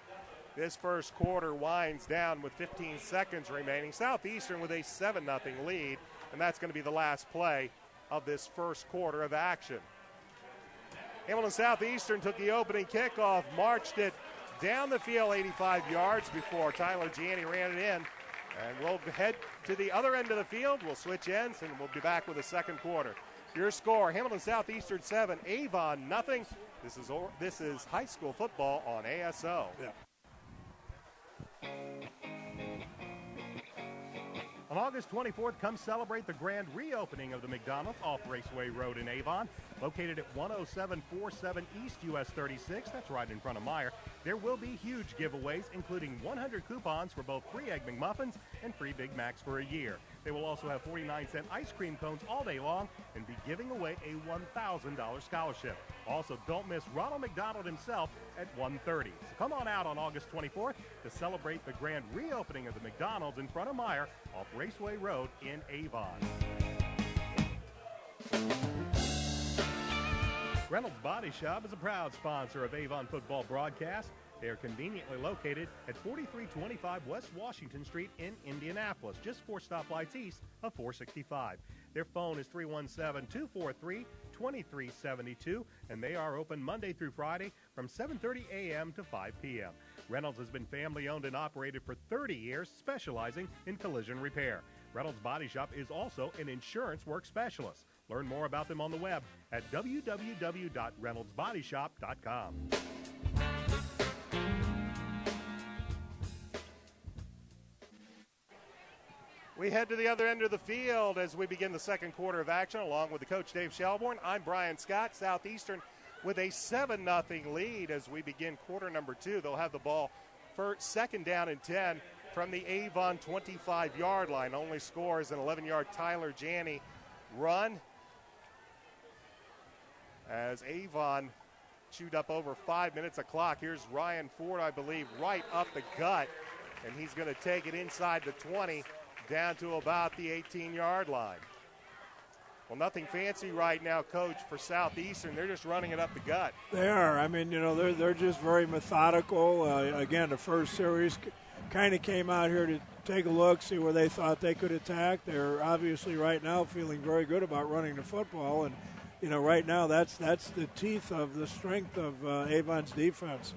this first quarter winds down with 15 seconds remaining. Southeastern with a 7-0 lead, and that's going to be the last play of this first quarter of action. Hamilton Southeastern took the opening kickoff, marched it down the field 85 yards before Tyler Janney ran it in. And we'll head to the other end of the field. We'll switch ends, and we'll be back with the second quarter. Your score, Hamilton Southeastern 7, Avon nothing. This is high school football on ASO. Yeah. On August 24th, come celebrate the grand reopening of the McDonald's off Raceway Road in Avon. Located at 10747 East US 36, that's right in front of Meyer. There will be huge giveaways, including 100 coupons for both free Egg McMuffins and free Big Macs for a year. They will also have 49-cent ice cream cones all day long and be giving away a $1,000 scholarship. Also, don't miss Ronald McDonald himself at 1:30. So come on out on August 24th to celebrate the grand reopening of the McDonald's in front of Meyer off Raceway Road in Avon. Reynolds Body Shop is a proud sponsor of Avon football broadcast. They are conveniently located at 4325 West Washington Street in Indianapolis, just 4 stoplights east of 465. Their phone is 317-243-2372, and they are open Monday through Friday from 7:30 a.m. to 5 p.m. Reynolds has been family-owned and operated for 30 years, specializing in collision repair. Reynolds Body Shop is also an insurance work specialist. Learn more about them on the web at www.reynoldsbodyshop.com. We head to the other end of the field as we begin the second quarter of action, along with the coach Dave Shelbourne. I'm Brian Scott. Southeastern with a 7-0 lead as we begin quarter number 2. They'll have the ball for second down and 10 from the Avon 25-yard line. Only scores an 11-yard Tyler Janney run as Avon chewed up over 5 minutes of clock. Here's Ryan Ford, I believe, right up the gut, and he's going to take it inside the 20, down to about the 18-yard line. Well, nothing fancy right now, Coach, for Southeastern. They're just running it up the gut. They are. I mean, they're just very methodical. Again, the first series kind of came out here to take a look, see where they thought they could attack. They're obviously right now feeling very good about running the football. And, right now that's the teeth of the strength of Avon's defense.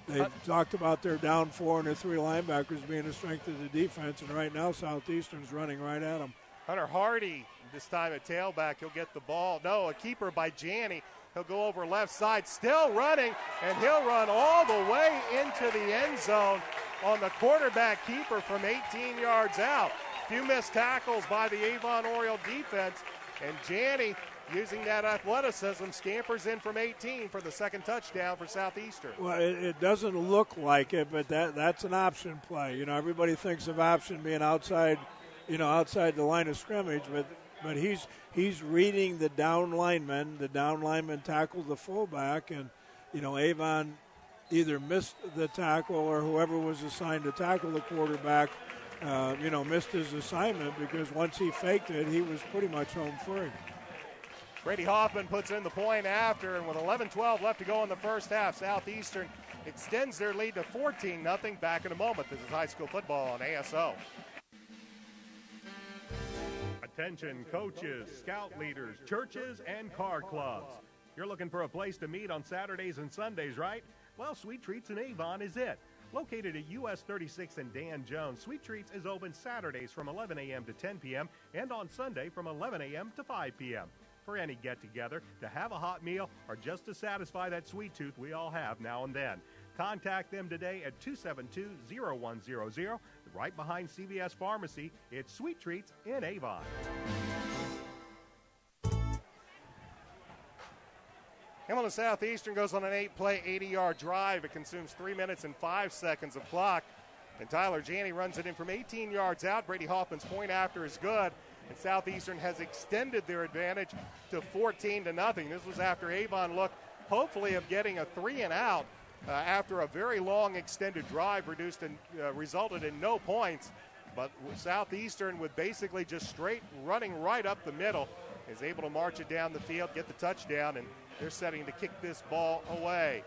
They've talked about their down 4 and their 3 linebackers being the strength of the defense, and right now Southeastern's running right at them. Hunter Hardy, this time at tailback, he'll get the ball. No, a keeper by Janney. He'll go over left side, still running, and he'll run all the way into the end zone on the quarterback keeper from 18 yards out. Few missed tackles by the Avon Oriole defense, and Janney, using that athleticism, scampers in from 18 for the second touchdown for Southeastern. Well, it doesn't look like it, but that's an option play. Everybody thinks of option being outside the line of scrimmage, but he's reading the down lineman. The down lineman tackled the fullback, and Avon either missed the tackle or whoever was assigned to tackle the quarterback, missed his assignment because once he faked it, he was pretty much home free. Brady Hoffman puts in the point after, and with 11-12 left to go in the first half, Southeastern extends their lead to 14-0. Back in a moment. This is high school football on ASO. Attention coaches, scout leaders, churches, and car clubs. You're looking for a place to meet on Saturdays and Sundays, right? Well, Sweet Treats in Avon is it. Located at US 36 and Dan Jones, Sweet Treats is open Saturdays from 11 a.m. to 10 p.m. and on Sunday from 11 a.m. to 5 p.m. For any get-together, to have a hot meal, or just to satisfy that sweet tooth we all have now and then. Contact them today at 272-0100, right behind CVS Pharmacy. It's Sweet Treats in Avon. Hamilton Southeastern goes on an 8-play, 80-yard drive. It consumes 3 minutes and 5 seconds of clock. And Tyler Janney runs it in from 18 yards out. Brady Hoffman's point after is good. And Southeastern has extended their advantage to 14-0. This was after Avon looked, hopefully, of getting a 3-and-out after a very long extended drive resulted in no points. But Southeastern, with basically just straight running right up the middle, is able to march it down the field, get the touchdown, and they're setting to kick this ball away.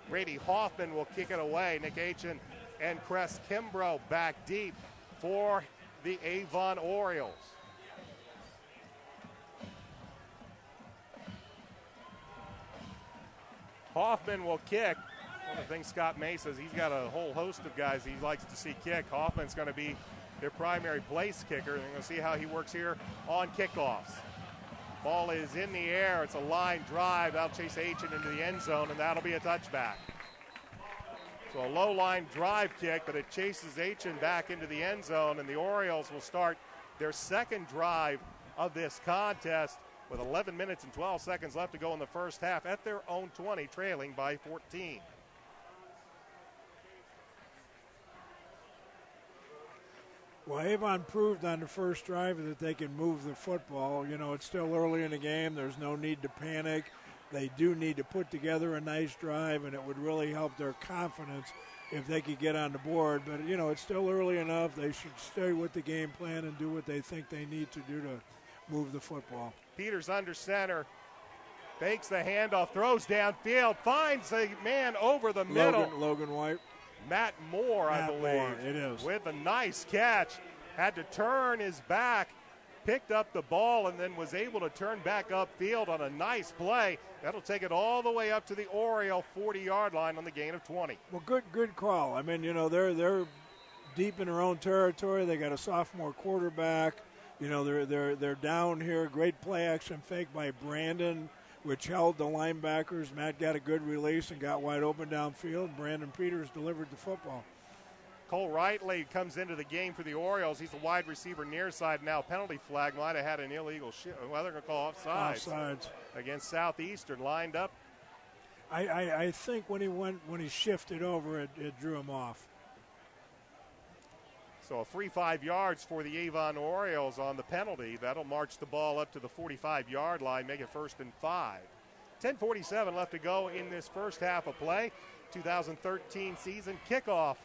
Brady Hoffman will kick it away. Nick Aitchen and Cress Kimbrough back deep for the Avon Orioles. Hoffman will kick. One of the things Scott May says, he's got a whole host of guys he likes to see kick. Hoffman's going to be their primary place kicker. And we'll see how he works here on kickoffs. Ball is in the air. It's a line drive. That'll chase Aitchen into the end zone, and that'll be a touchback. So a low line drive kick, but it chases Aitchen back into the end zone, and the Orioles will start their second drive of this contest with 11 minutes and 12 seconds left to go in the first half at their own 20, trailing by 14. Well, Avon proved on the first drive that they can move the football. It's still early in the game. There's no need to panic. They do need to put together a nice drive, and it would really help their confidence if they could get on the board. But, it's still early enough. They should stay with the game plan and do what they think they need to do to move the football. Peters under center, fakes the handoff, throws downfield, finds a man over the middle. Logan White. Matt Moore, I believe. Moore, it is. With a nice catch. Had to turn his back, picked up the ball, and then was able to turn back upfield on a nice play. That'll take it all the way up to the Oriole 40-yard line on the gain of 20. Well, good call. I mean, they're deep in their own territory. They got a sophomore quarterback. They're down here. Great play action fake by Brandon, which held the linebackers. Matt got a good release and got wide open downfield. Brandon Peters delivered the football. Cole Rightley comes into the game for the Orioles. He's the wide receiver near side now. Penalty flag might have had an illegal shift. Well, they're going to call offsides against Southeastern. Lined up. I think when he shifted over, it drew him off. So a free 5 yards for the Avon Orioles on the penalty. That'll march the ball up to the 45-yard line, make it 1st and 5. 10:47 left to go in this first half of play. 2013 season kickoff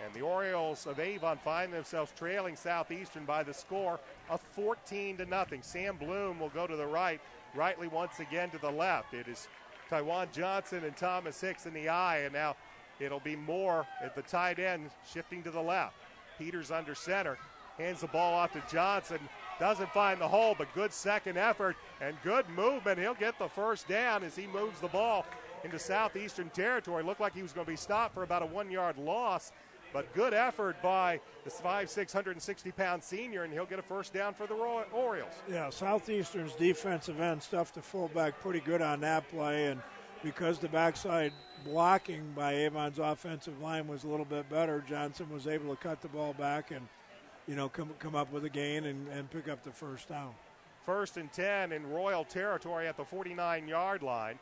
And the Orioles of Avon find themselves trailing Southeastern by the score of 14-0. Sam Bloom will go to the right, Rightly once again to the left. It is Tywan Johnson and Thomas Hicks in the eye, and now it'll be Moore at the tight end shifting to the left. Peters under center, hands the ball off to Johnson, doesn't find the hole, but good second effort and good movement. He'll get the first down as he moves the ball into Southeastern territory. Looked like he was going to be stopped for about a 1-yard loss, but good effort by the 5'6", 160-pound senior, and he'll get a first down for the Orioles. Yeah, Southeastern's defensive end stuffed the fullback pretty good on that play, and because the backside blocking by Avon's offensive line was a little bit better, Johnson was able to cut the ball back and, come up with a gain and pick up the first down. 1st and 10 in Royal territory at the 49-yard line.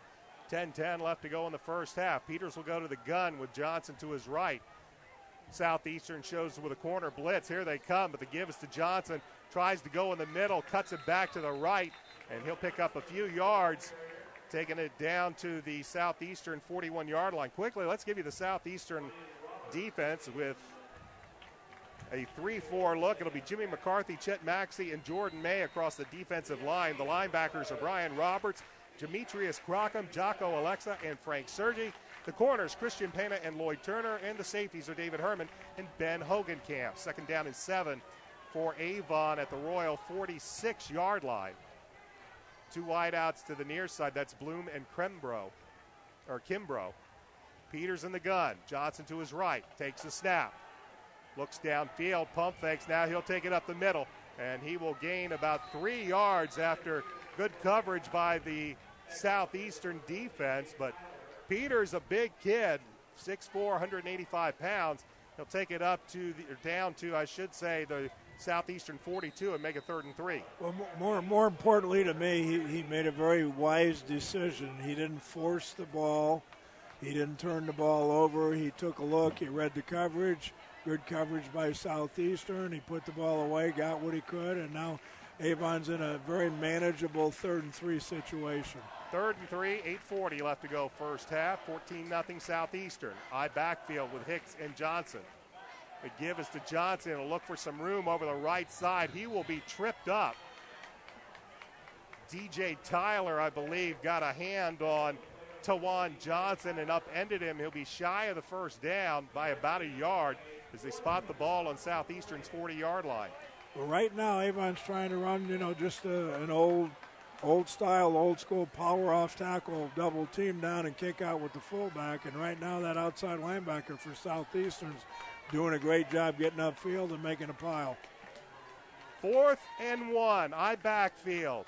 10-10 left to go in the first half. Peters will go to the gun with Johnson to his right. Southeastern shows with a corner blitz. Here they come, but the give is to Johnson. Tries to go in the middle, cuts it back to the right, and he'll pick up a few yards, taking it down to the Southeastern 41-yard line. Quickly, let's give you the Southeastern defense with a 3-4 look. It'll be Jimmy McCarthy, Chet Maxey, and Jordan May across the defensive line. The linebackers are Brian Roberts, Demetrius Crockham, Jocko Alexa, and Frank Sergi. The corners, Christian Pena and Lloyd Turner, and the safeties are David Herman and Ben Hogenkamp. 2nd down and 7 for Avon at the Royal 46-yard line. 2 wideouts to the near side. That's Bloom and Kimbrough. Peters in the gun. Johnson to his right. Takes the snap. Looks downfield. Pump fakes. Now he'll take it up the middle. And he will gain about 3 yards after good coverage by the Southeastern defense. But Peters, a big kid, 6'4", 185 pounds. He'll take it up down to the Southeastern 42 and make it 3rd and 3. Well, more importantly to me, he made a very wise decision. He didn't force the ball. He didn't turn the ball over. He took a look. He read the coverage. Good coverage by Southeastern. He put the ball away, got what he could, and now Avon's in a very manageable 3rd and 3 situation. 3rd and 3, 8:40 left to go first half. 14-0 Southeastern. I backfield with Hicks and Johnson. The give is to Johnson. He'll look for some room over the right side. He will be tripped up. DJ Tyler, I believe, got a hand on Tywan Johnson and upended him. He'll be shy of the first down by about a yard as they spot the ball on Southeastern's 40-yard line. Well, right now, Avon's trying to run, just an old style, old school power off tackle, double team down and kick out with the fullback. And right now that outside linebacker for Southeastern's doing a great job getting upfield and making a pile. 4th and 1, I backfield.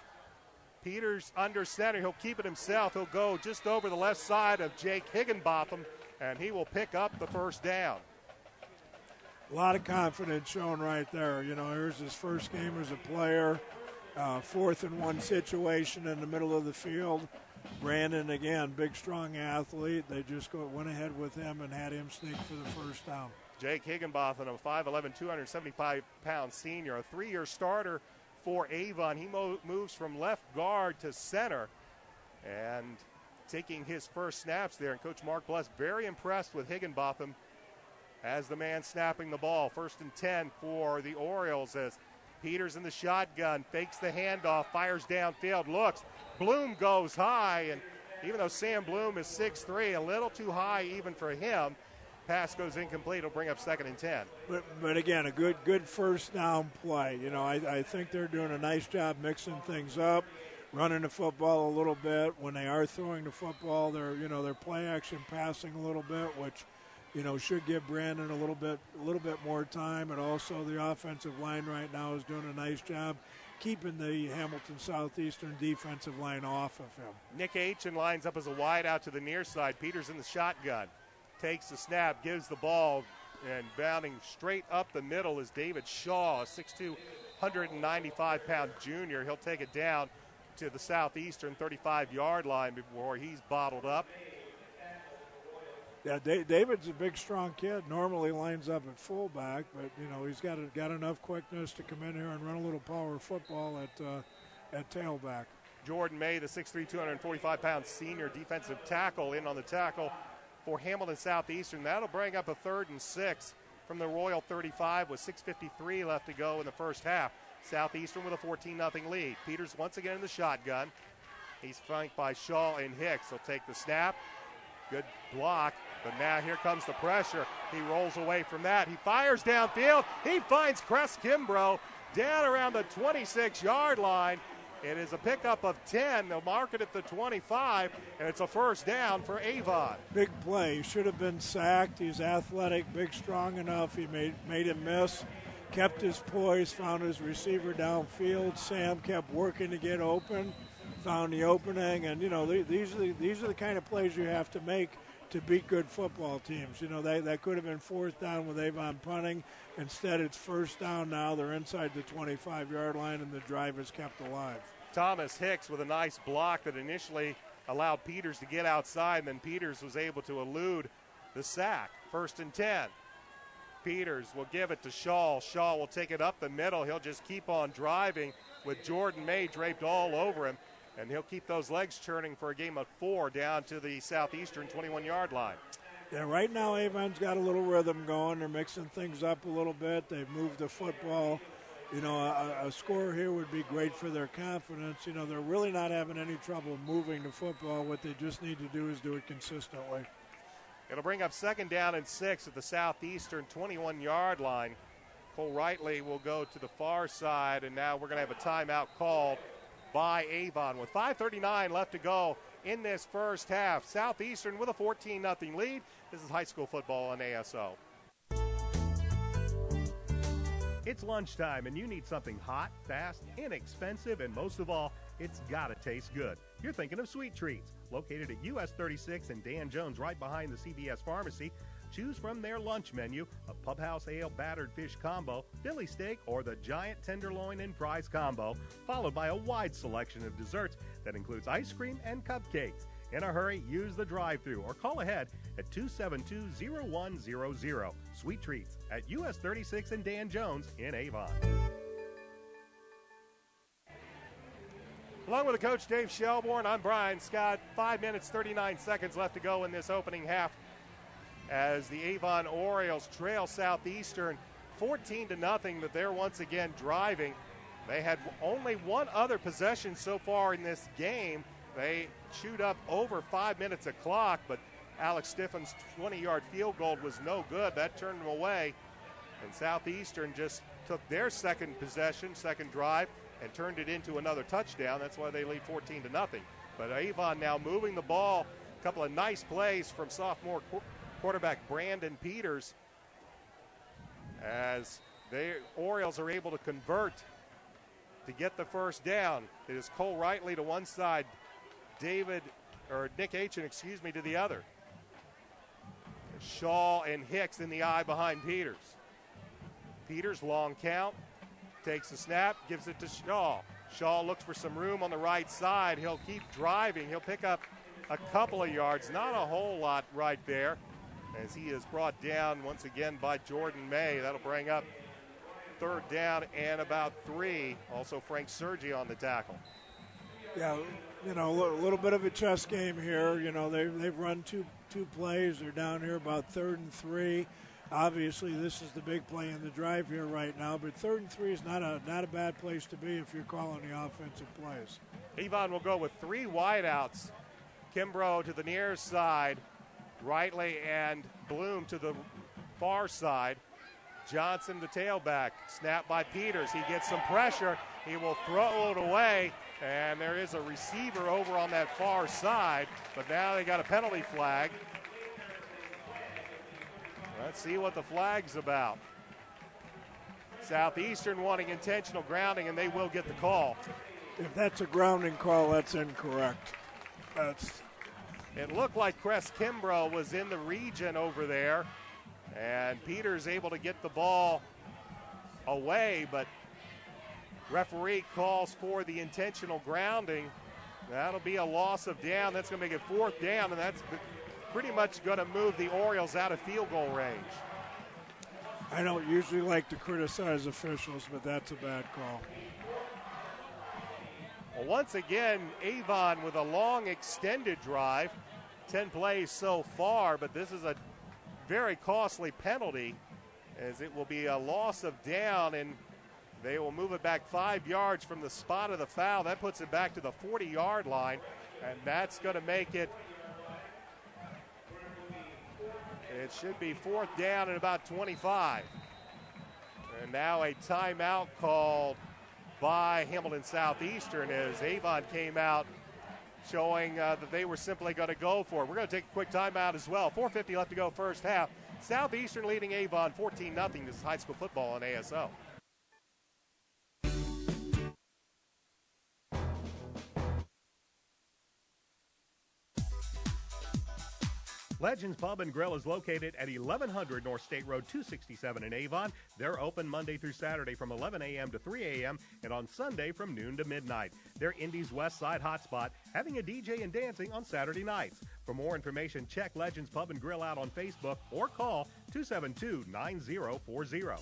Peters under center. He'll keep it himself. He'll go just over the left side of Jake Higginbotham, and he will pick up the first down. A lot of confidence shown right there. Here's his first game as a player. 4th and 1 situation in the middle of the field. Brandon, again, big, strong athlete. They just went ahead with him and had him sneak for the first down. Jake Higginbotham, a 5'11", 275-pound senior, a 3-year starter for Avon. He moves from left guard to center and taking his first snaps there. And Coach Mark Bless very impressed with Higginbotham as the man snapping the ball. 1st and 10 for the Orioles as Peters in the shotgun, fakes the handoff, fires downfield, looks. Bloom goes high, and even though Sam Bloom is 6'3", a little too high even for him, pass goes incomplete. It'll bring up 2nd and 10. But again, a good first down play. I think they're doing a nice job mixing things up, running the football a little bit. When they are throwing the football, they're play action passing a little bit, which should give Brandon a little bit more time. And also the offensive line right now is doing a nice job keeping the Hamilton Southeastern defensive line off of him. Nick Aitchen lines up as a wide out to the near side. Peters in the shotgun. Takes the snap, gives the ball, and bounding straight up the middle is David Schall, a 6'2", 195-pound junior. He'll take it down to the Southeastern 35-yard line before he's bottled up. Yeah, David's a big, strong kid. Normally lines up at fullback, but he's got enough quickness to come in here and run a little power football at tailback. Jordan May, the 6'3", 245-pound senior defensive tackle, in on the tackle for Hamilton Southeastern. That'll bring up a 3rd and 6 from the Royal 35 with 6:53 left to go in the first half. Southeastern with a 14-0 lead. Peters once again in the shotgun. He's flanked by Schall and Hicks. He'll take the snap. Good block, but now here comes the pressure. He rolls away from that. He fires downfield. He finds Cress Kimbrough down around the 26-yard line. It is a pickup of 10. They'll mark it at the 25, and it's a first down for Avon. Big play. He should have been sacked. He's athletic, big, strong enough. He made him miss. Kept his poise, found his receiver downfield. Sam kept working to get open, found the opening, and these are the kind of plays you have to make to beat good football teams. That could have been fourth down with Avon punting. Instead, it's first down now. They're inside the 25-yard line, and the drive is kept alive. Thomas Hicks with a nice block that initially allowed Peters to get outside, and then Peters was able to elude the sack. 1st and 10. Peters will give it to Schall. Schall will take it up the middle. He'll just keep on driving with Jordan May draped all over him, and he'll keep those legs churning for a game of 4 down to the Southeastern 21-yard line. Yeah, right now Avon's got a little rhythm going. They're mixing things up a little bit. They've moved the football. A score here would be great for their confidence. They're really not having any trouble moving the football. What they just need to do is do it consistently. It'll bring up 2nd down and 6 at the Southeastern 21-yard line. Cole Rightly will go to the far side, and now we're going to have a timeout called by Avon with 5:39 left to go in this first half. Southeastern with a 14-0 lead. This is high school football on ASO. It's lunchtime, and you need something hot, fast, inexpensive, and most of all, it's got to taste good. You're thinking of Sweet Treats, located at US 36 and Dan Jones right behind the CVS Pharmacy. Choose from their lunch menu a Pub House Ale battered fish combo, Philly steak, or the giant tenderloin and fries combo, followed by a wide selection of desserts that includes ice cream and cupcakes. In a hurry, use the drive-thru or call ahead at 272-0100. Sweet Treats at US 36 and Dan Jones in Avon. Along with the coach, Dave Shelbourne, I'm Brian Scott. 5 minutes, 39 seconds left to go in this opening half as the Avon Orioles trail Southeastern 14-0, but they're once again driving. They had only one other possession so far in this game. They chewed up over 5 minutes of clock, but Alex Stiffin's 20-yard field goal was no good. That turned them away, and Southeastern just took their second possession, second drive, and turned it into another touchdown. That's why they lead 14-0. But Avon now moving the ball. A couple of nice plays from sophomore quarterback Brandon Peters as the Orioles are able to convert to get the first down. It is Cole Rightly to one side, Nick Aitchen, to the other. Schall and Hicks in the eye behind Peters. Peters, long count, takes the snap, gives it to Schall. Schall looks for some room on the right side. He'll keep driving. He'll pick up a couple of yards, not a whole lot right there, as he is brought down once again by Jordan May. That'll bring up 3rd down and about 3. Also Frank Sergi on the tackle. Yeah, a little bit of a chess game here. They've run two plays. They're down here about 3rd and 3. Obviously, this is the big play in the drive here right now, but 3rd and 3 is not a bad place to be if you're calling the offensive plays. Avon will go with 3 wideouts. Kimbrough to the near side, Rightly and Bloom to the far side. Johnson, the tailback, snap by Peters. He gets some pressure. He will throw it away, and there is a receiver over on that far side, but now they got a penalty flag. Let's see what the flag's about. Southeastern wanting intentional grounding, and they will get the call. If that's a grounding call, that's incorrect. It looked like Cress Kimbrough was in the region over there, and Peters able to get the ball away, but referee calls for the intentional grounding. That'll be a loss of down. That's going to make it 4th down, and that's pretty much going to move the Orioles out of field goal range. I don't usually like to criticize officials, but that's a bad call. Well, once again, Avon with a long extended drive. 10 plays so far, but this is a very costly penalty as it will be a loss of down, and they will move it back 5 yards from the spot of the foul. That puts it back to the 40-yard line, and that's going to make it. It should be 4th down and about 25. And now a timeout called by Hamilton Southeastern as Avon came out showing that they were simply going to go for it. We're going to take a quick timeout as well. 4:50 left to go first half. Southeastern leading Avon 14-0. This is high school football on ASO. Legends Pub and Grill is located at 1100 North State Road 267 in Avon. They're open Monday through Saturday from 11 a.m. to 3 a.m. and on Sunday from noon to midnight. They're Indy's West Side hotspot, having a DJ and dancing on Saturday nights. For more information, check Legends Pub and Grill out on Facebook or call 272-9040.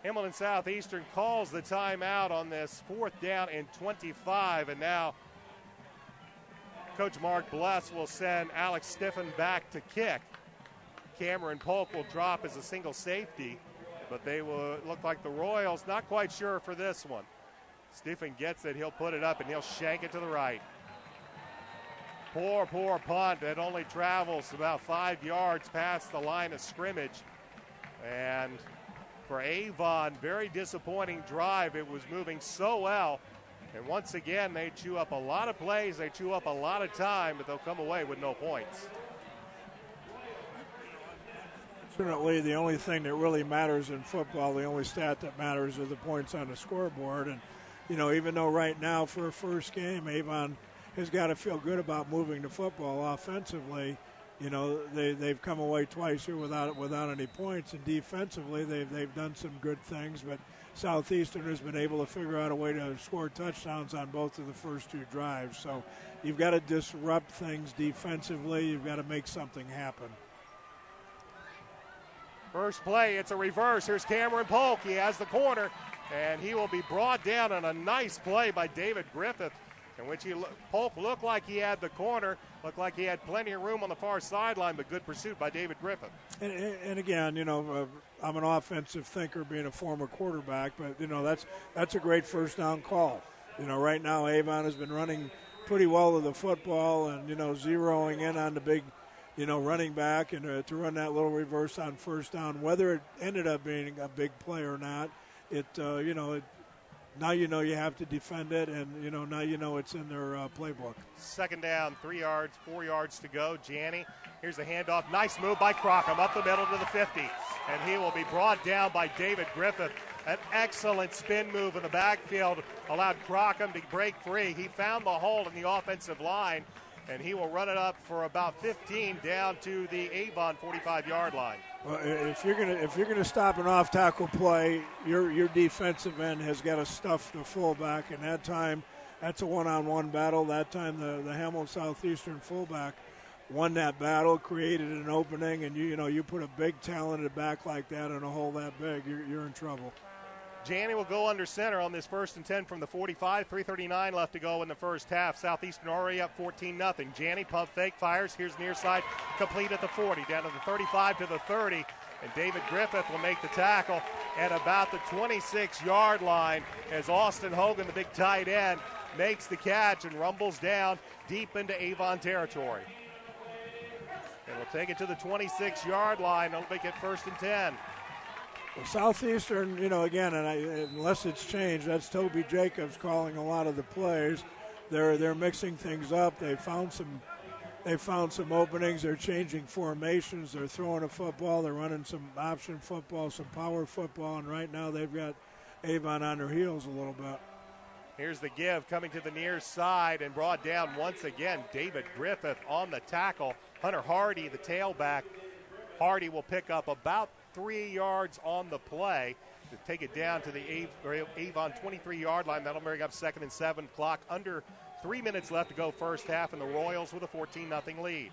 Hamilton Southeastern calls the timeout on this 4th down and 25, and now Coach Mark Bless will send Alex Stiffen back to kick. Cameron Polk will drop as a single safety, but they will look like the Royals not quite sure for this one. Stiffen gets it, he'll put it up, and he'll shank it to the right. Poor punt that only travels about 5 yards past the line of scrimmage. And for Avon, very disappointing drive. It was moving so well. And once again, they chew up a lot of plays, they chew up a lot of time, but they'll come away with no points. Fortunately, the only thing that really matters in football, the only stat that matters are the points on the scoreboard. And, you know, even though right now for a first game, Avon has got to feel good about moving the football offensively, you know, they've come away twice here without any points, and defensively they've done some good things, but Southeastern has been able to figure out a way to score touchdowns on both of the first 2 drives. So you've got to disrupt things defensively. You've got to make something happen. First play, it's a reverse. Here's Cameron Polk. He has the corner, and he will be brought down on a nice play by David Griffith, in which Polk looked like he had the corner, looked like he had plenty of room on the far sideline, but good pursuit by David Griffith. And again, you know, I'm an offensive thinker being a former quarterback, but, you know, that's a great first down call. You know, right now Avon has been running pretty well to the football and, you know, zeroing in on the big, you know, running back and to run that little reverse on first down, whether it ended up being a big play or not, now you know you have to defend it, and, you know, now you know it's in their playbook. 2nd down, 3 yards, 4 yards to go. Janney, here's the handoff. Nice move by Crockham up the middle to the 50, and he will be brought down by David Griffith. An excellent spin move in the backfield allowed Crockham to break free. He found the hole in the offensive line, and he will run it up for about 15 down to the Avon 45-yard line. Well, if you're gonna stop an off tackle play, your defensive end has got to stuff the fullback, and that time that's a one-on-one battle. That time the Hamilton Southeastern fullback won that battle, created an opening, and you put a big talented back like that in a hole that big, you're in trouble. Janney will go under center on this 1st and 10 from the 45. 3:39 left to go in the first half. Southeastern already up 14-0. Janney pump fake, fires. Here's near side, complete at the 40, down to the 35 to the 30. And David Griffith will make the tackle at about the 26-yard line as Austin Hogan, the big tight end, makes the catch and rumbles down deep into Avon territory. And we'll take it to the 26-yard line. They'll make it 1st and 10. Well, Southeastern, you know, again, unless it's changed, that's Toby Jacobs calling a lot of the plays. They're mixing things up. They found some openings. They're changing formations. They're throwing a football. They're running some option football, some power football, and right now they've got Avon on their heels a little bit. Here's the give coming to the near side and brought down once again. David Griffith on the tackle. Hunter Hardy, the tailback. Hardy will pick up about 3 yards on the play to take it down to the Avon 23-yard line. That'll bring up 2nd and 7. Clock under 3 minutes left to go first half, and the Royals with a 14-0 lead.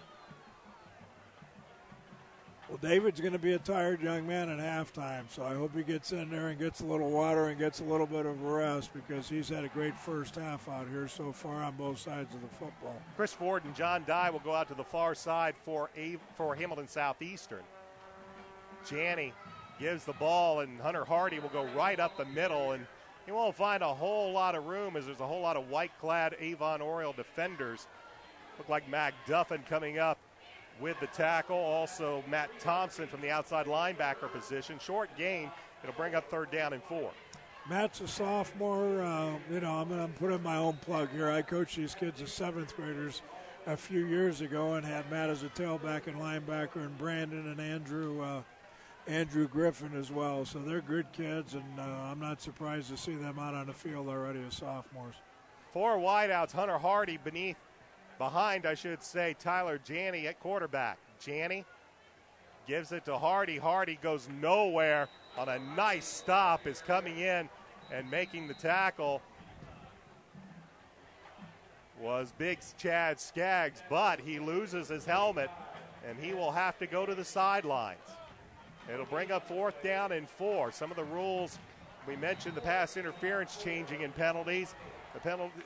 Well, David's going to be a tired young man at halftime, so I hope he gets in there and gets a little water and gets a little bit of a rest because he's had a great first half out here so far on both sides of the football. Chris Ford and John Dye will go out to the far side for Hamilton Southeastern. Janney gives the ball, and Hunter Hardy will go right up the middle, and he won't find a whole lot of room as there's a whole lot of white-clad Avon Oriole defenders. Look like Mac Duffin coming up with the tackle. Also Matt Thompson from the outside linebacker position. Short gain. It'll bring up 3rd down and 4. Matt's a sophomore. I'm going to put in my own plug here. I coached these kids as 7th graders a few years ago and had Matt as a tailback and linebacker, and Brandon and Andrew Griffin as well. So they're good kids, and I'm not surprised to see them out on the field already as sophomores. 4 wideouts. Hunter Hardy behind Tyler Janney at quarterback. Janney gives it to Hardy. Hardy goes nowhere on a nice stop, is coming in and making the tackle. Was big Chad Skaggs, but he loses his helmet, and he will have to go to the sidelines. It'll bring up 4th down and 4. Some of the rules, we mentioned the pass interference changing in penalties.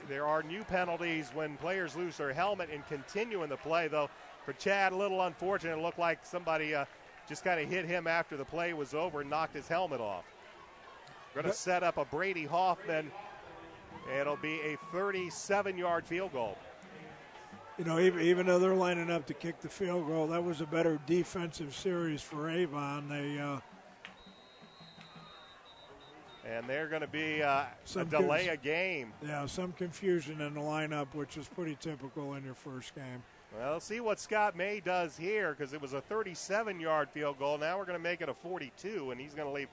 There are new penalties when players lose their helmet and continue in the play, though. For Chad, a little unfortunate. It looked like somebody just kind of hit him after the play was over and knocked his helmet off. Going to set up a Brady Hoffman. It'll be a 37-yard field goal. Even though they're lining up to kick the field goal, that was a better defensive series for Avon. And they're going to be a delay a game. Yeah, some confusion in the lineup, which is pretty typical in your first game. Well, let's see what Scott May does here, because it was a 37-yard field goal. Now we're going to make it a 42, and he's going to leave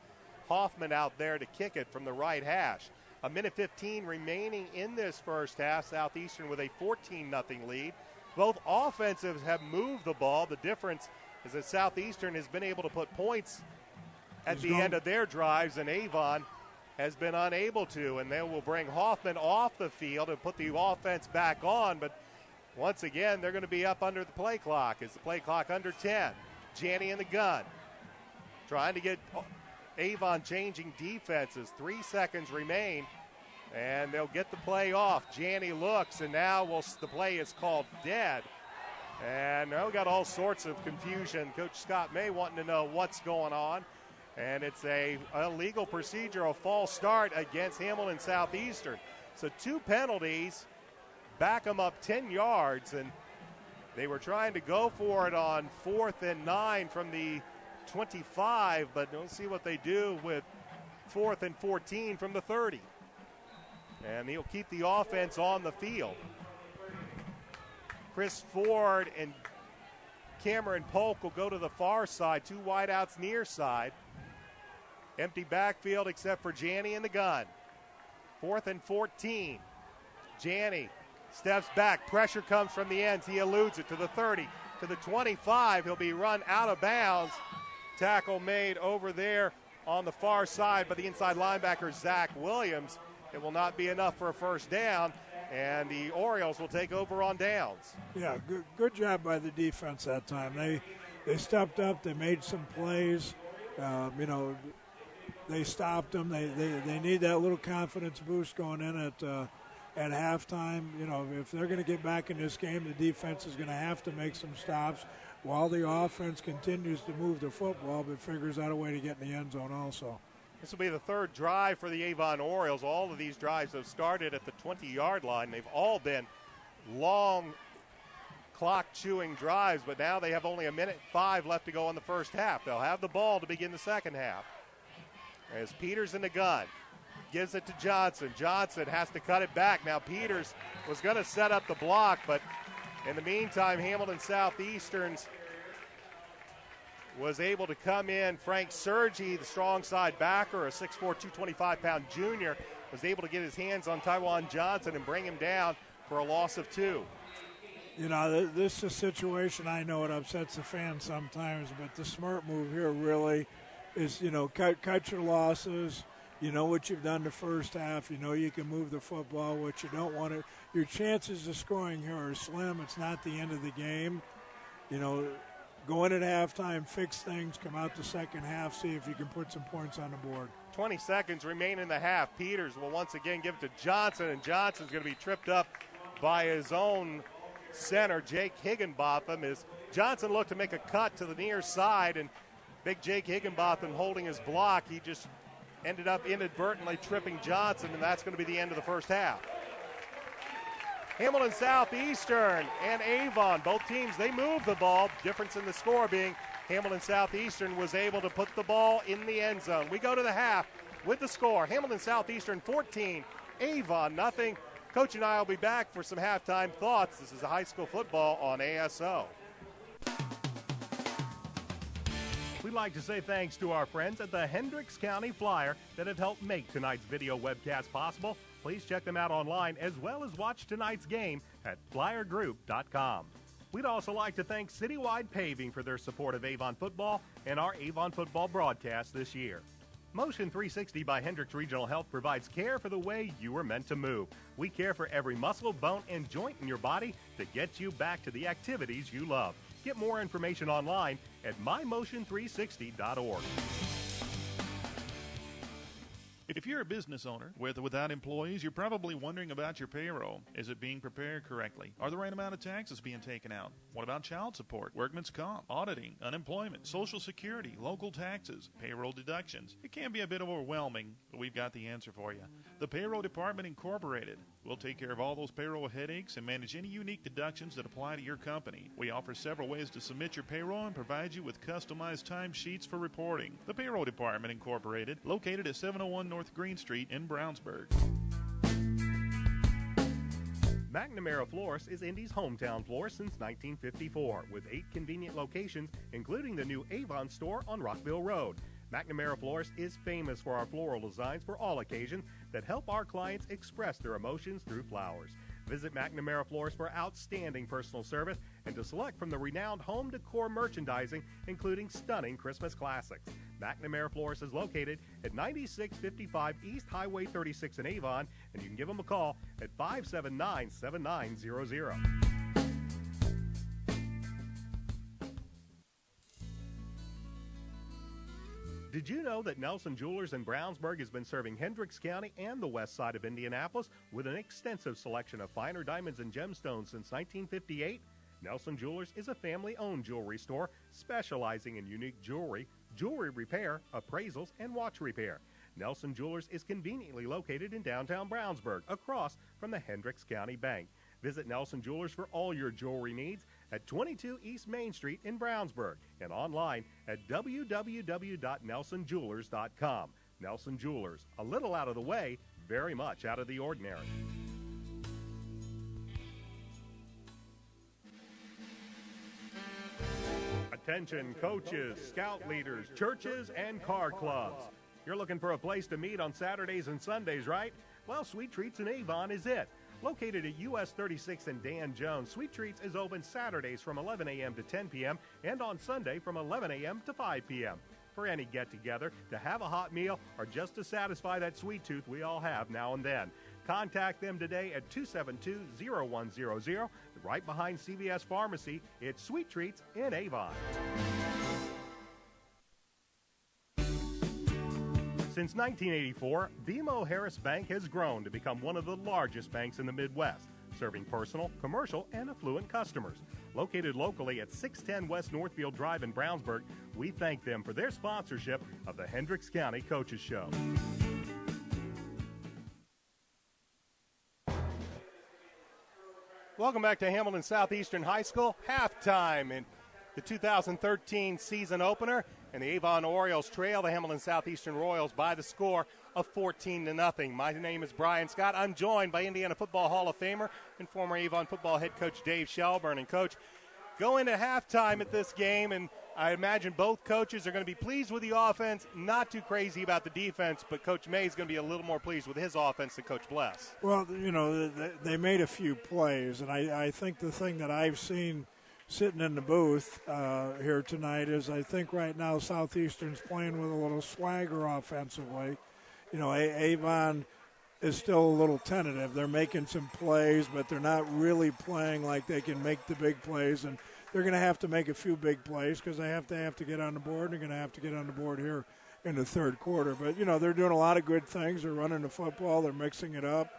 Hoffman out there to kick it from the right hash. 1:15 remaining in this first half. Southeastern with a 14-0 lead. Both offensives have moved the ball. The difference is that Southeastern has been able to put points at the end of their drives, and Avon has been unable to, and they will bring Hoffman off the field and put the offense back on. But once again, they're going to be up under the play clock. Is the play clock under 10? Janney in the gun, trying to get Avon changing defenses. 3 seconds remain, and they'll get the play off. Janney looks, and now the play is called dead. And now we got all sorts of confusion. Coach Scott May wanting to know what's going on. And it's a illegal procedure, a false start against Hamilton Southeastern. So 2 penalties, back them up 10 yards, and they were trying to go for it on 4th and 9 from the 25, but we'll see what they do with 4th and 14 from the 30. And he'll keep the offense on the field. Chris Ford and Cameron Polk will go to the far side, 2 wideouts near side. Empty backfield except for Janney in the gun. 4th and 14. Janney steps back. Pressure comes from the ends. He eludes it to the 30, to the 25. He'll be run out of bounds. Tackle made over there on the far side by the inside linebacker, Zach Williams. It will not be enough for a first down, and the Orioles will take over on downs. Yeah, good job by the defense that time. They stepped up. They made some plays. They stopped them. They need that little confidence boost going in at halftime. If they're going to get back in this game, the defense is going to have to make some stops while the offense continues to move the football, but figures out a way to get in the end zone also. This will be the 3rd drive for the Avon Orioles. All of these drives have started at the 20-yard line. They've all been long clock-chewing drives, but now they have only 1:05 left to go in the first half. They'll have the ball to begin the second half. As Peters in the gun, gives it to Johnson. Johnson has to cut it back. Now Peters was going to set up the block, but in the meantime, Hamilton Southeastern's was able to come in. Frank Sergi, the strong side backer, a 6'4", 225-pound junior, was able to get his hands on Tywan Johnson and bring him down for a loss of 2. This is a situation, I know it upsets the fans sometimes, but the smart move here really is, cut your losses. You know what you've done the first half. You can move the football. What you don't want to, your chances of scoring here are slim. It's not the end of the game. go in at halftime, fix things, come out the second half, see if you can put some points on the board. 20 seconds remain in the half. Peters will once again give it to Johnson, and Johnson's going to be tripped up by his own center, Jake Higginbotham, as Johnson looked to make a cut to the near side, and big Jake Higginbotham holding his block. He just ended up inadvertently tripping Johnson, and that's going to be the end of the first half. Hamilton Southeastern and Avon, both teams, they moved the ball. Difference in the score being Hamilton Southeastern was able to put the ball in the end zone. We go to the half with the score. Hamilton Southeastern 14, Avon nothing. Coach and I will be back for some halftime thoughts. This is high school football on ASO. We'd like to say thanks to our friends at the Hendricks County Flyer that have helped make tonight's video webcast possible. Please check them out online as well as watch tonight's game at flyergroup.com. We'd also like to thank Citywide Paving for their support of Avon football and our Avon football broadcast this year. Motion 360 by Hendricks Regional Health provides care for the way you were meant to move. We care for every muscle, bone, and joint in your body to get you back to the activities you love. Get more information online at mymotion360.org. If you're a business owner with or without employees, you're probably wondering about your payroll. Is it being prepared correctly? Are the right amount of taxes being taken out? What about child support, workman's comp, auditing, unemployment, Social Security, local taxes, payroll deductions? It can be a bit overwhelming, but we've got the answer for you. The Payroll Department Incorporated. We'll take care of all those payroll headaches and manage any unique deductions that apply to your company. We offer several ways to submit your payroll and provide you with customized timesheets for reporting. The Payroll Department Incorporated, located at 701 North Green Street in Brownsburg. McNamara Florist is Indy's hometown florist since 1954, with 8 convenient locations, including the new Avon store on Rockville Road. McNamara Florist is famous for our floral designs for all occasions that help our clients express their emotions through flowers. Visit McNamara Florist for outstanding personal service and to select from the renowned home decor merchandising, including stunning Christmas classics. McNamara Florist is located at 9655 East Highway 36 in Avon, and you can give them a call at 579-7900. Did you know that Nelson Jewelers in Brownsburg has been serving Hendricks County and the west side of Indianapolis with an extensive selection of finer diamonds and gemstones since 1958? Nelson Jewelers is a family-owned jewelry store specializing in unique jewelry, jewelry repair, appraisals, and watch repair. Nelson Jewelers is conveniently located in downtown Brownsburg, across from the Hendricks County Bank. Visit Nelson Jewelers for all your jewelry needs at 22 East Main Street in Brownsburg and online at www.nelsonjewelers.com. Nelson Jewelers, a little out of the way, very much out of the ordinary. Attention coaches, scout leaders, churches, and car clubs. You're looking for a place to meet on Saturdays and Sundays, right? Well, Sweet Treats in Avon is it. Located at US 36 and Dan Jones, Sweet Treats is open Saturdays from 11 a.m. to 10 p.m. and on Sunday from 11 a.m. to 5 p.m. For any get-together, to have a hot meal, or just to satisfy that sweet tooth we all have now and then. Contact them today at 272-0100, right behind CVS Pharmacy. It's Sweet Treats in Avon. Since 1984, BMO Harris Bank has grown to become one of the largest banks in the Midwest, serving personal, commercial, and affluent customers. Located locally at 610 West Northfield Drive in Brownsburg, we thank them for their sponsorship of the Hendricks County Coaches Show. Welcome back to Hamilton Southeastern High School. Halftime in the 2013 season opener, and the Avon Orioles trail the Hamilton Southeastern Royals by the score of 14-0. My name is Brian Scott. I'm joined by Indiana Football Hall of Famer and former Avon football head coach Dave Shelburne. And Coach, go into halftime at this game, and I imagine both coaches are going to be pleased with the offense, not too crazy about the defense, but Coach May is going to be a little more pleased with his offense than Coach Bless. Well, you know, they made a few plays, and I think the thing that I've seen sitting in the booth here tonight is I think right now Southeastern's playing with a little swagger offensively. You know, Avon is still a little tentative. They're making some plays, but they're not really playing like they can make the big plays. And they're going to have to make a few big plays because they have to get on the board. And they're going to have to get on the board here in the third quarter. But, they're doing a lot of good things. They're running the football. They're mixing it up.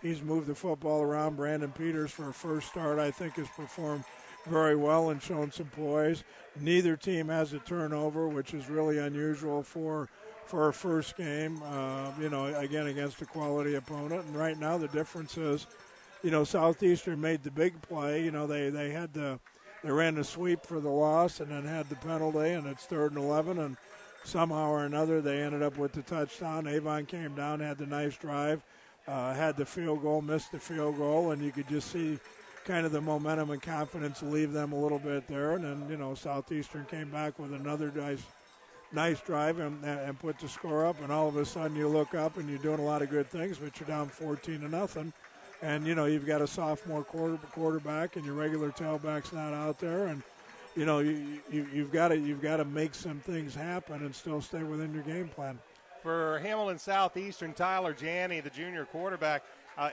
He's moved the football around. Brandon Peters, for a first start, I think has performed very well and shown some poise. Neither team has a turnover, which is really unusual for a first game, again, against a quality opponent. And right now the difference is, Southeastern made the big play. They ran the sweep for the loss and then had the penalty, and it's 3rd and 11, and somehow or another they ended up with the touchdown. Avon came down, had the nice drive, had the field goal, missed the field goal, and you could just see kind of the momentum and confidence leave them a little bit there. And then, Southeastern came back with another nice drive and put the score up, and all of a sudden you look up and you're doing a lot of good things, but you're down 14-0. And, you've got a sophomore quarterback and your regular tailback's not out there. And, you've got to make some things happen and still stay within your game plan. For Hamilton Southeastern, Tyler Janney, the junior quarterback,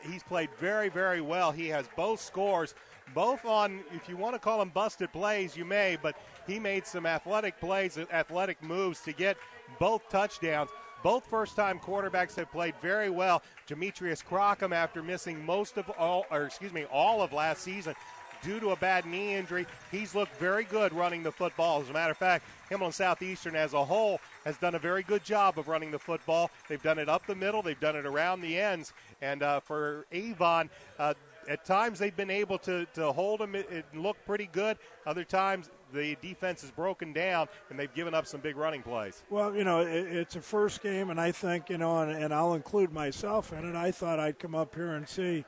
he's played very, very well. He has both scores, both on, if you want to call them busted plays, you may, but he made some athletic plays, athletic moves to get both touchdowns. Both first-time quarterbacks have played very well. Demetrius Crockham, after missing all of last season due to a bad knee injury, he's looked very good running the football. As a matter of fact, Hamilton Southeastern as a whole has done a very good job of running the football. They've done it up the middle. They've done it around the ends. And for Avon, at times they've been able to hold them and look pretty good. Other times the defense is broken down, and they've given up some big running plays. Well, it's a first game, and I think, and I'll include myself in it, I thought I'd come up here and see,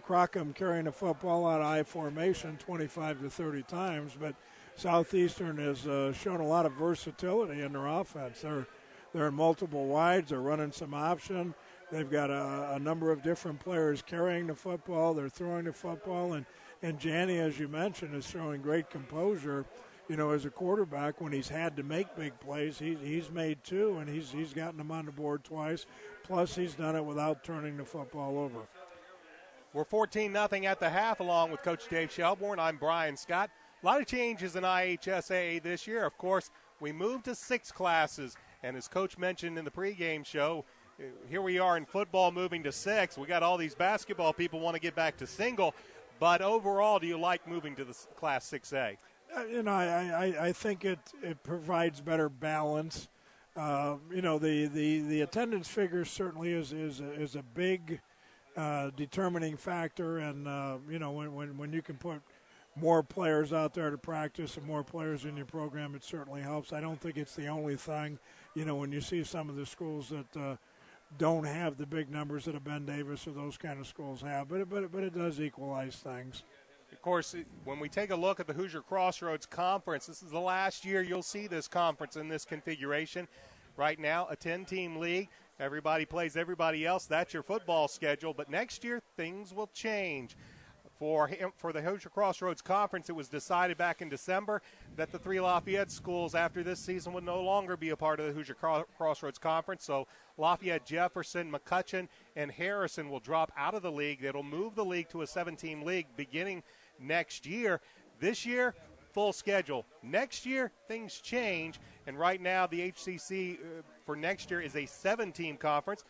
Crockham carrying the football out of I formation 25 to 30 times, but Southeastern has shown a lot of versatility in their offense. They're in multiple wides. They're running some option. They've got a number of different players carrying the football. They're throwing the football, and Janney, as you mentioned, is showing great composure. As a quarterback, when he's had to make big plays, he's made two, and he's gotten them on the board twice. Plus, he's done it without turning the football over. We're 14-0 at the half, along with Coach Dave Shelbourne. I'm Brian Scott. A lot of changes in IHSAA this year. Of course, we moved to 6 classes, and as Coach mentioned in the pregame show, here we are in football moving to 6. We got all these basketball people want to get back to single, but overall, do you like moving to the Class 6A? I think it provides better balance. The attendance figure certainly is a big determining factor, and when you can put more players out there to practice and more players in your program, it certainly helps. I don't think it's the only thing. When you see some of the schools that don't have the big numbers that a Ben Davis or those kind of schools have, but it does equalize things. Of course, when we take a look at the Hoosier Crossroads Conference, this is the last year you'll see this conference in this configuration. Right now, a 10-team league. Everybody plays everybody else. That's your football schedule. But next year, things will change. For the Hoosier Crossroads Conference, it was decided back in December that the 3 Lafayette schools after this season would no longer be a part of the Hoosier Crossroads Conference. So Lafayette, Jefferson, McCutcheon, and Harrison will drop out of the league. It'll move the league to a 7-team league beginning next year. This year, full schedule. Next year, things change. And right now, the HCC for next year is a 7-team conference.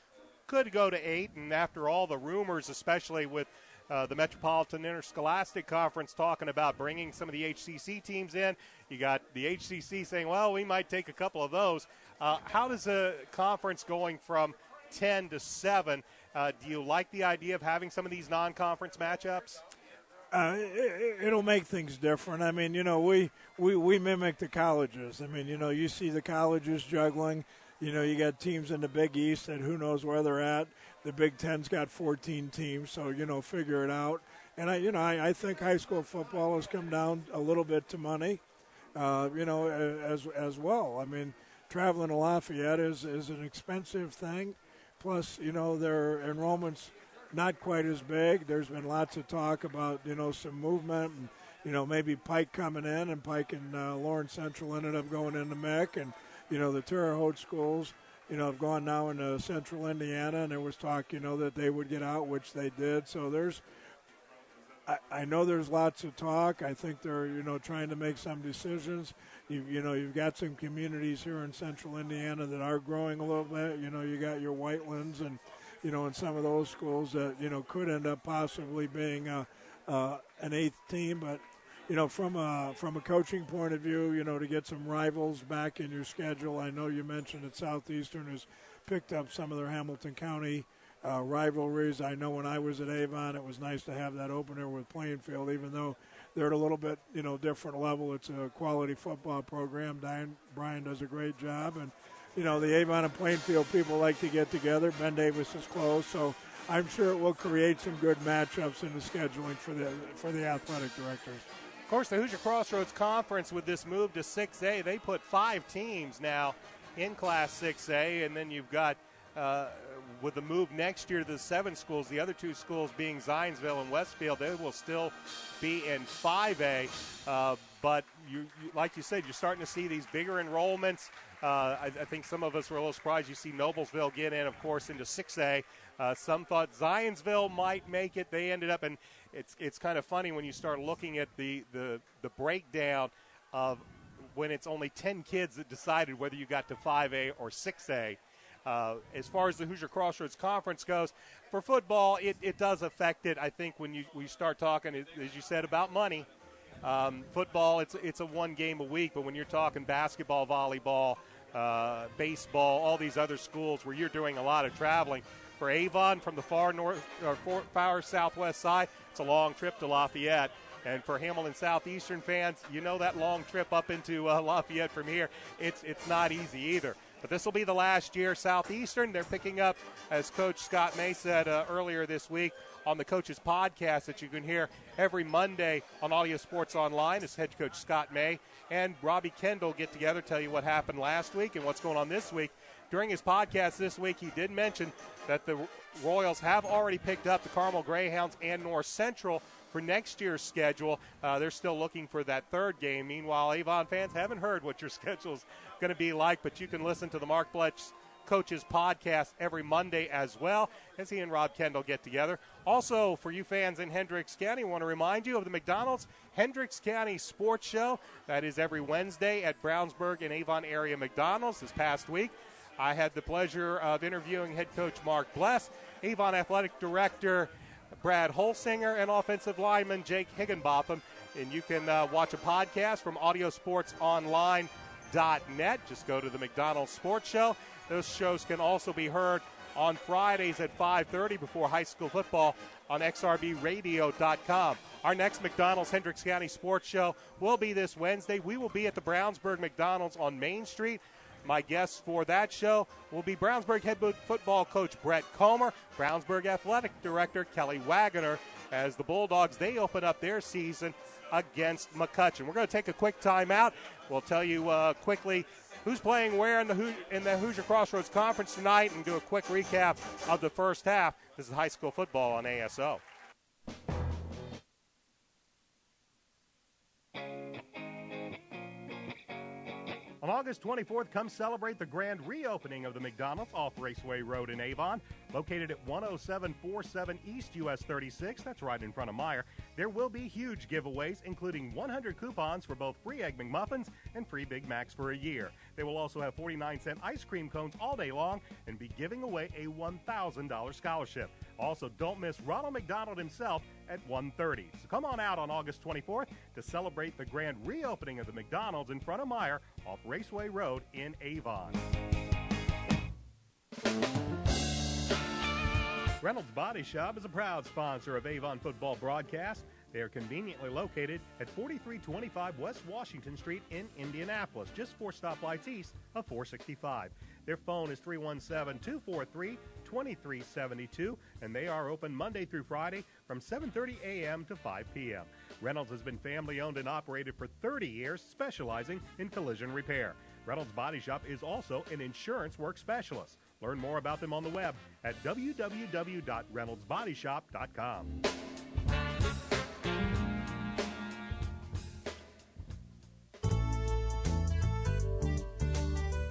Could go to 8. And after all the rumors, especially with the Metropolitan Interscholastic Conference talking about bringing some of the HCC teams in. You got the HCC saying, well, we might take a couple of those. How does a conference going from 10 to 7, do you like the idea of having some of these non-conference matchups? It'll make things different. I mean, we mimic the colleges. I mean, you see the colleges juggling. You got teams in the Big East that who knows where they're at. The Big Ten's got 14 teams, so, figure it out. And, I think high school football has come down a little bit to money, as well. I mean, traveling to Lafayette is an expensive thing. Plus, their enrollment's not quite as big. There's been lots of talk about, some movement and, maybe Pike coming in, and Pike and Lawrence Central ended up going into MEC. And, the Terre Haute schools, have gone now into Central Indiana, and there was talk, that they would get out, which they did. So I know there's lots of talk. I think they're, trying to make some decisions. You've got some communities here in central Indiana that are growing a little bit. You got your Whitelands and, and some of those schools that, could end up possibly being an eighth team. But, from a coaching point of view, to get some rivals back in your schedule. I know you mentioned that Southeastern has picked up some of their Hamilton County rivalries. I know when I was at Avon, it was nice to have that opener with Plainfield, even though they're at a little bit, different level. It's a quality football program. Brian does a great job. And, the Avon and Plainfield people like to get together. Ben Davis is close, so I'm sure it will create some good matchups in the scheduling for the athletic directors. Of course, the Hoosier Crossroads Conference, with this move to 6A, they put 5 teams now in Class 6A, and then you've got with the move next year to the 7 schools, the other 2 schools being Zionsville and Westfield, they will still be in 5A. But you, like you said, you're starting to see these bigger enrollments. I think some of us were a little surprised. You see Noblesville get in, of course, into 6A. Some thought Zionsville might make it. They ended up, and it's kind of funny when you start looking at the breakdown of when it's only 10 kids that decided whether you got to 5A or 6A. As far as the Hoosier Crossroads Conference goes, for football, it does affect it. I think when you start talking, as you said, about money, football, it's a one game a week. But when you're talking basketball, volleyball, baseball, all these other schools where you're doing a lot of traveling, for Avon from the far north or far southwest side, it's a long trip to Lafayette. And for Hamilton Southeastern fans, that long trip up into Lafayette from here, it's not easy either. But this will be the last year. Southeastern, they're picking up, as Coach Scott May said earlier this week on the Coach's Podcast that you can hear every Monday on Audio Sports Online, as head coach Scott May and Robbie Kendall get together, tell you what happened last week and what's going on this week. During his podcast this week, he did mention that the Royals have already picked up the Carmel Greyhounds and North Central for next year's schedule. They're still looking for that third game. Meanwhile, Avon fans haven't heard what your schedule is going to be like, but you can listen to the Mark Bletch Coach's Podcast every Monday as well, as he and Rob Kendall get together. Also, for you fans in Hendricks County, I want to remind you of the McDonald's Hendricks County Sports Show. That is every Wednesday at Brownsburg and Avon area McDonald's. This past week, I had the pleasure of interviewing head coach Mark Bless, Avon Athletic Director Brad Holsinger, and offensive lineman Jake Higginbotham. And you can watch a podcast from audiosportsonline.net. Just go to the McDonald's Sports Show. Those shows can also be heard on Fridays at 5:30 before high school football on xrbradio.com. Our next McDonald's Hendricks County Sports Show will be this Wednesday. We will be at the Brownsburg McDonald's on Main Street. My guests for that show will be Brownsburg head football coach Brett Comer, Brownsburg athletic director Kelly Wagoner, as the Bulldogs, they open up their season against McCutcheon. We're going to take a quick timeout. We'll tell you quickly who's playing where in the Hoosier Crossroads Conference tonight and do a quick recap of the first half. This is high school football on ASO. On August 24th, come celebrate the grand reopening of the McDonald's off Raceway Road in Avon. Located at 10747 East US 36, that's right in front of Meyer. There will be huge giveaways, including 100 coupons for both free Egg McMuffins and free Big Macs for a year. They will also have 49-cent ice cream cones all day long and be giving away a $1,000 scholarship. Also, don't miss Ronald McDonald himself at 1:30. So come on out on August 24th to celebrate the grand reopening of the McDonald's in front of Meyer off Raceway Road in Avon. Reynolds Body Shop is a proud sponsor of Avon football broadcast. They are conveniently located at 4325 West Washington Street in Indianapolis, just 4 stoplights east of 465. Their phone is 317-243-2372, and they are open Monday through Friday from 7:30 a.m. to 5 p.m. Reynolds has been family-owned and operated for 30 years, specializing in collision repair. Reynolds Body Shop is also an insurance work specialist. Learn more about them on the web at www.reynoldsbodyshop.com.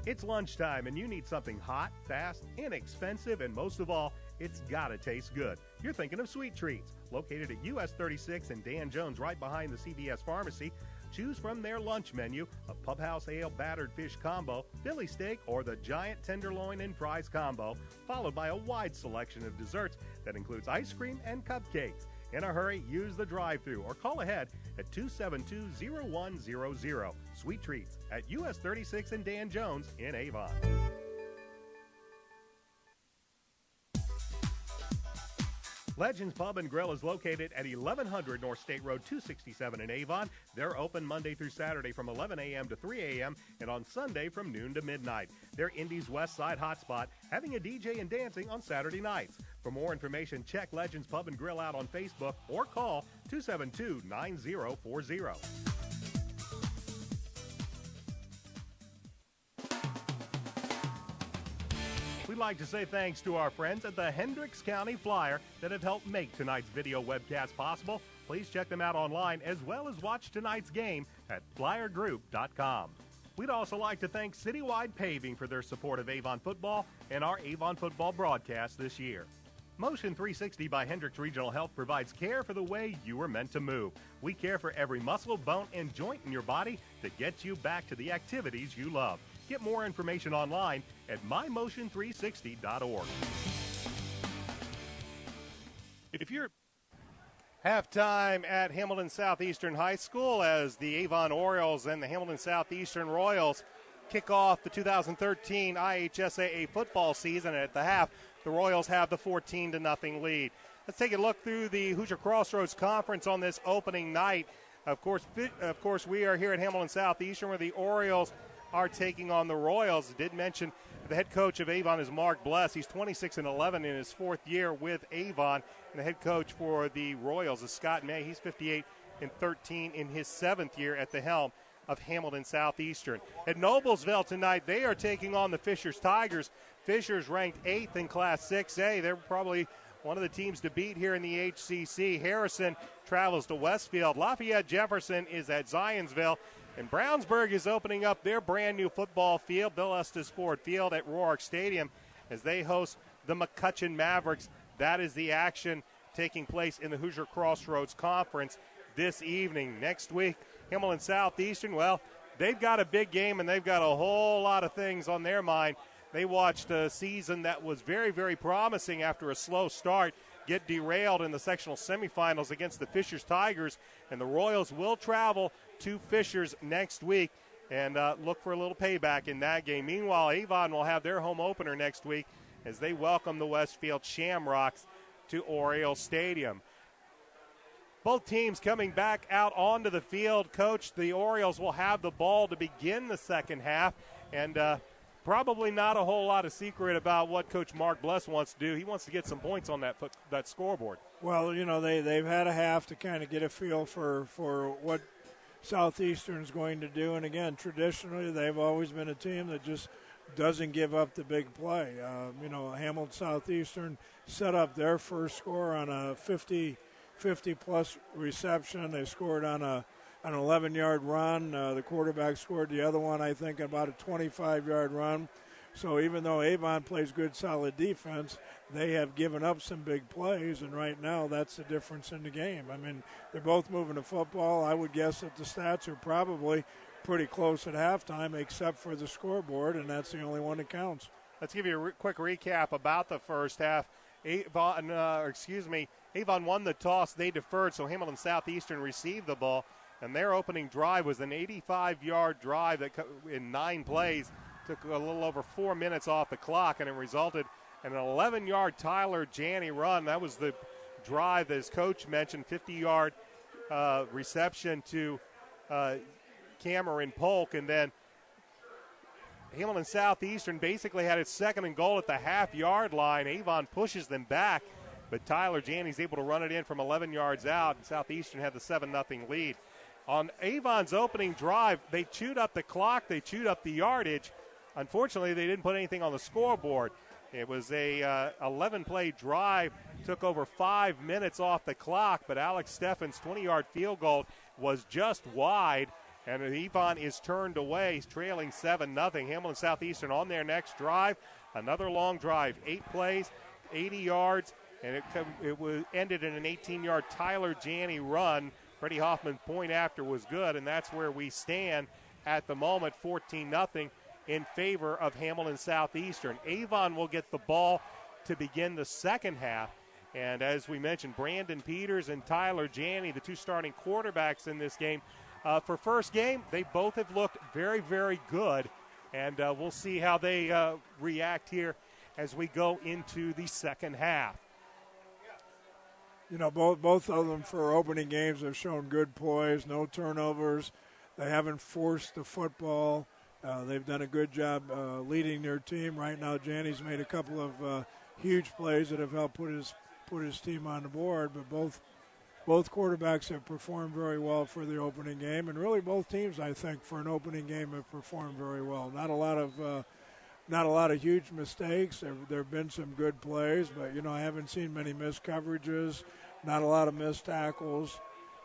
It's lunchtime and you need something hot, fast, inexpensive, and most of all, it's gotta taste good. You're thinking of Sweet Treats. located at US 36 and Dan Jones, right behind the CVS Pharmacy. Choose from their lunch menu a Pub House Ale battered fish combo, Philly steak, or the giant tenderloin and fries combo, followed by a wide selection of desserts that includes ice cream and cupcakes. In a hurry, use the drive-thru or call ahead at 272-0100. Sweet treats at US 36 and Dan Jones in Avon. Legends Pub and Grill is located at 1100 North State Road 267 in Avon. They're open Monday through Saturday from 11 a.m. to 3 a.m. and on Sunday from noon to midnight. They're Indy's West Side hotspot, having a DJ and dancing on Saturday nights. For more information, check Legends Pub and Grill out on Facebook or call 272-9040. We'd like to say thanks to our friends at the Hendricks County Flyer that have helped make tonight's video webcast possible. Please check them out online as well as watch tonight's game at flyergroup.com. We'd also like to thank Citywide Paving for their support of Avon football and our Avon football broadcast this year. Motion 360 by Hendricks Regional Health provides care for the way you were meant to move. We care for every muscle, bone, and joint in your body to get you back to the activities you love. Get more information online at mymotion360.org. If you're Halftime at Hamilton Southeastern High School as the Avon Orioles and the Hamilton Southeastern Royals kick off the 2013 IHSAA football season. At the half, the Royals have the 14-0 lead. Let's take a look through the Hoosier Crossroads Conference on this opening night. Of course, we are here at Hamilton Southeastern where the Orioles are taking on the Royals. I did mention the head coach of Avon is Mark Bless. He's 26-11 in his fourth year with Avon. And the head coach for the Royals is Scott May. He's 58-13 in his seventh year at the helm of Hamilton Southeastern. At Noblesville tonight, they are taking on the Fishers Tigers. Fishers ranked 8th in Class 6A. They're probably one of the teams to beat here in the HCC. Harrison travels to Westfield. Lafayette Jefferson is at Zionsville. And Brownsburg is opening up their brand-new football field, Bill Estes Ford Field at Roark Stadium, as they host the McCutcheon Mavericks. That is the action taking place in the Hoosier Crossroads Conference this evening. Next week, Hamilton Southeastern, well, they've got a big game and they've got a whole lot of things on their mind. They watched a season that was very, very promising after a slow start get derailed in the sectional semifinals against the Fishers Tigers, and the Royals will travel to Fishers next week and look for a little payback in that game. Meanwhile, Avon will have their home opener next week as they welcome the Westfield Shamrocks to Orioles Stadium. Both teams coming back out onto the field. Coach, the Orioles will have the ball to begin the second half, and probably not a whole lot of secret about what Coach Mark Bless wants to do. He wants to get some points on that scoreboard. Well, you know, they've had a half to kind of get a feel for what Southeastern's going to do. And, again, traditionally they've always been a team that just doesn't give up the big play. Hamilton Southeastern set up their first score on a 50-plus reception. They scored on an 11-yard run. The quarterback scored the other one, I think, about a 25-yard run. So even though Avon plays good, solid defense, they have given up some big plays, and right now that's the difference in the game. I mean, they're both moving the football. I would guess that the stats are probably pretty close at halftime except for the scoreboard, and that's the only one that counts. Let's give you a quick recap about the first half. Avon won the toss. They deferred, so Hamilton Southeastern received the ball. And their opening drive was an 85-yard drive that in 9 plays took a little over 4 minutes off the clock, and it resulted in an 11-yard Tyler Janney run. That was the drive that his coach mentioned, 50-yard reception to Cameron Polk. And then Hamilton Southeastern basically had its second and goal at the half-yard line. Avon pushes them back, but Tyler Janney's able to run it in from 11 yards out, and Southeastern had the 7-0 lead. On Avon's opening drive, they chewed up the clock, they chewed up the yardage. Unfortunately, they didn't put anything on the scoreboard. It was a 11-play drive, took over 5 minutes off the clock, but Alex Steffen's 20-yard field goal was just wide, and Avon is turned away. He's trailing 7-0. Hamilton Southeastern on their next drive, another long drive, 8 plays, 80 yards, and it ended in an 18-yard Tyler Janney run. Freddie Hoffman's point after was good, and that's where we stand at the moment, 14-0 in favor of Hamilton Southeastern. Avon will get the ball to begin the second half. And as we mentioned, Brandon Peters and Tyler Janney, the two starting quarterbacks in this game. For first game, they both have looked very, very good. And we'll see how they react here as we go into the second half. You know, both of them for opening games have shown good poise, no turnovers. They haven't forced the football. They've done a good job leading their team. Right now, Janney's made a couple of huge plays that have helped put his team on the board. But both quarterbacks have performed very well for the opening game, and really both teams, I think, for an opening game have performed very well. Not a lot of huge mistakes. There have been some good plays, but you know, I haven't seen many missed coverages. Not a lot of missed tackles.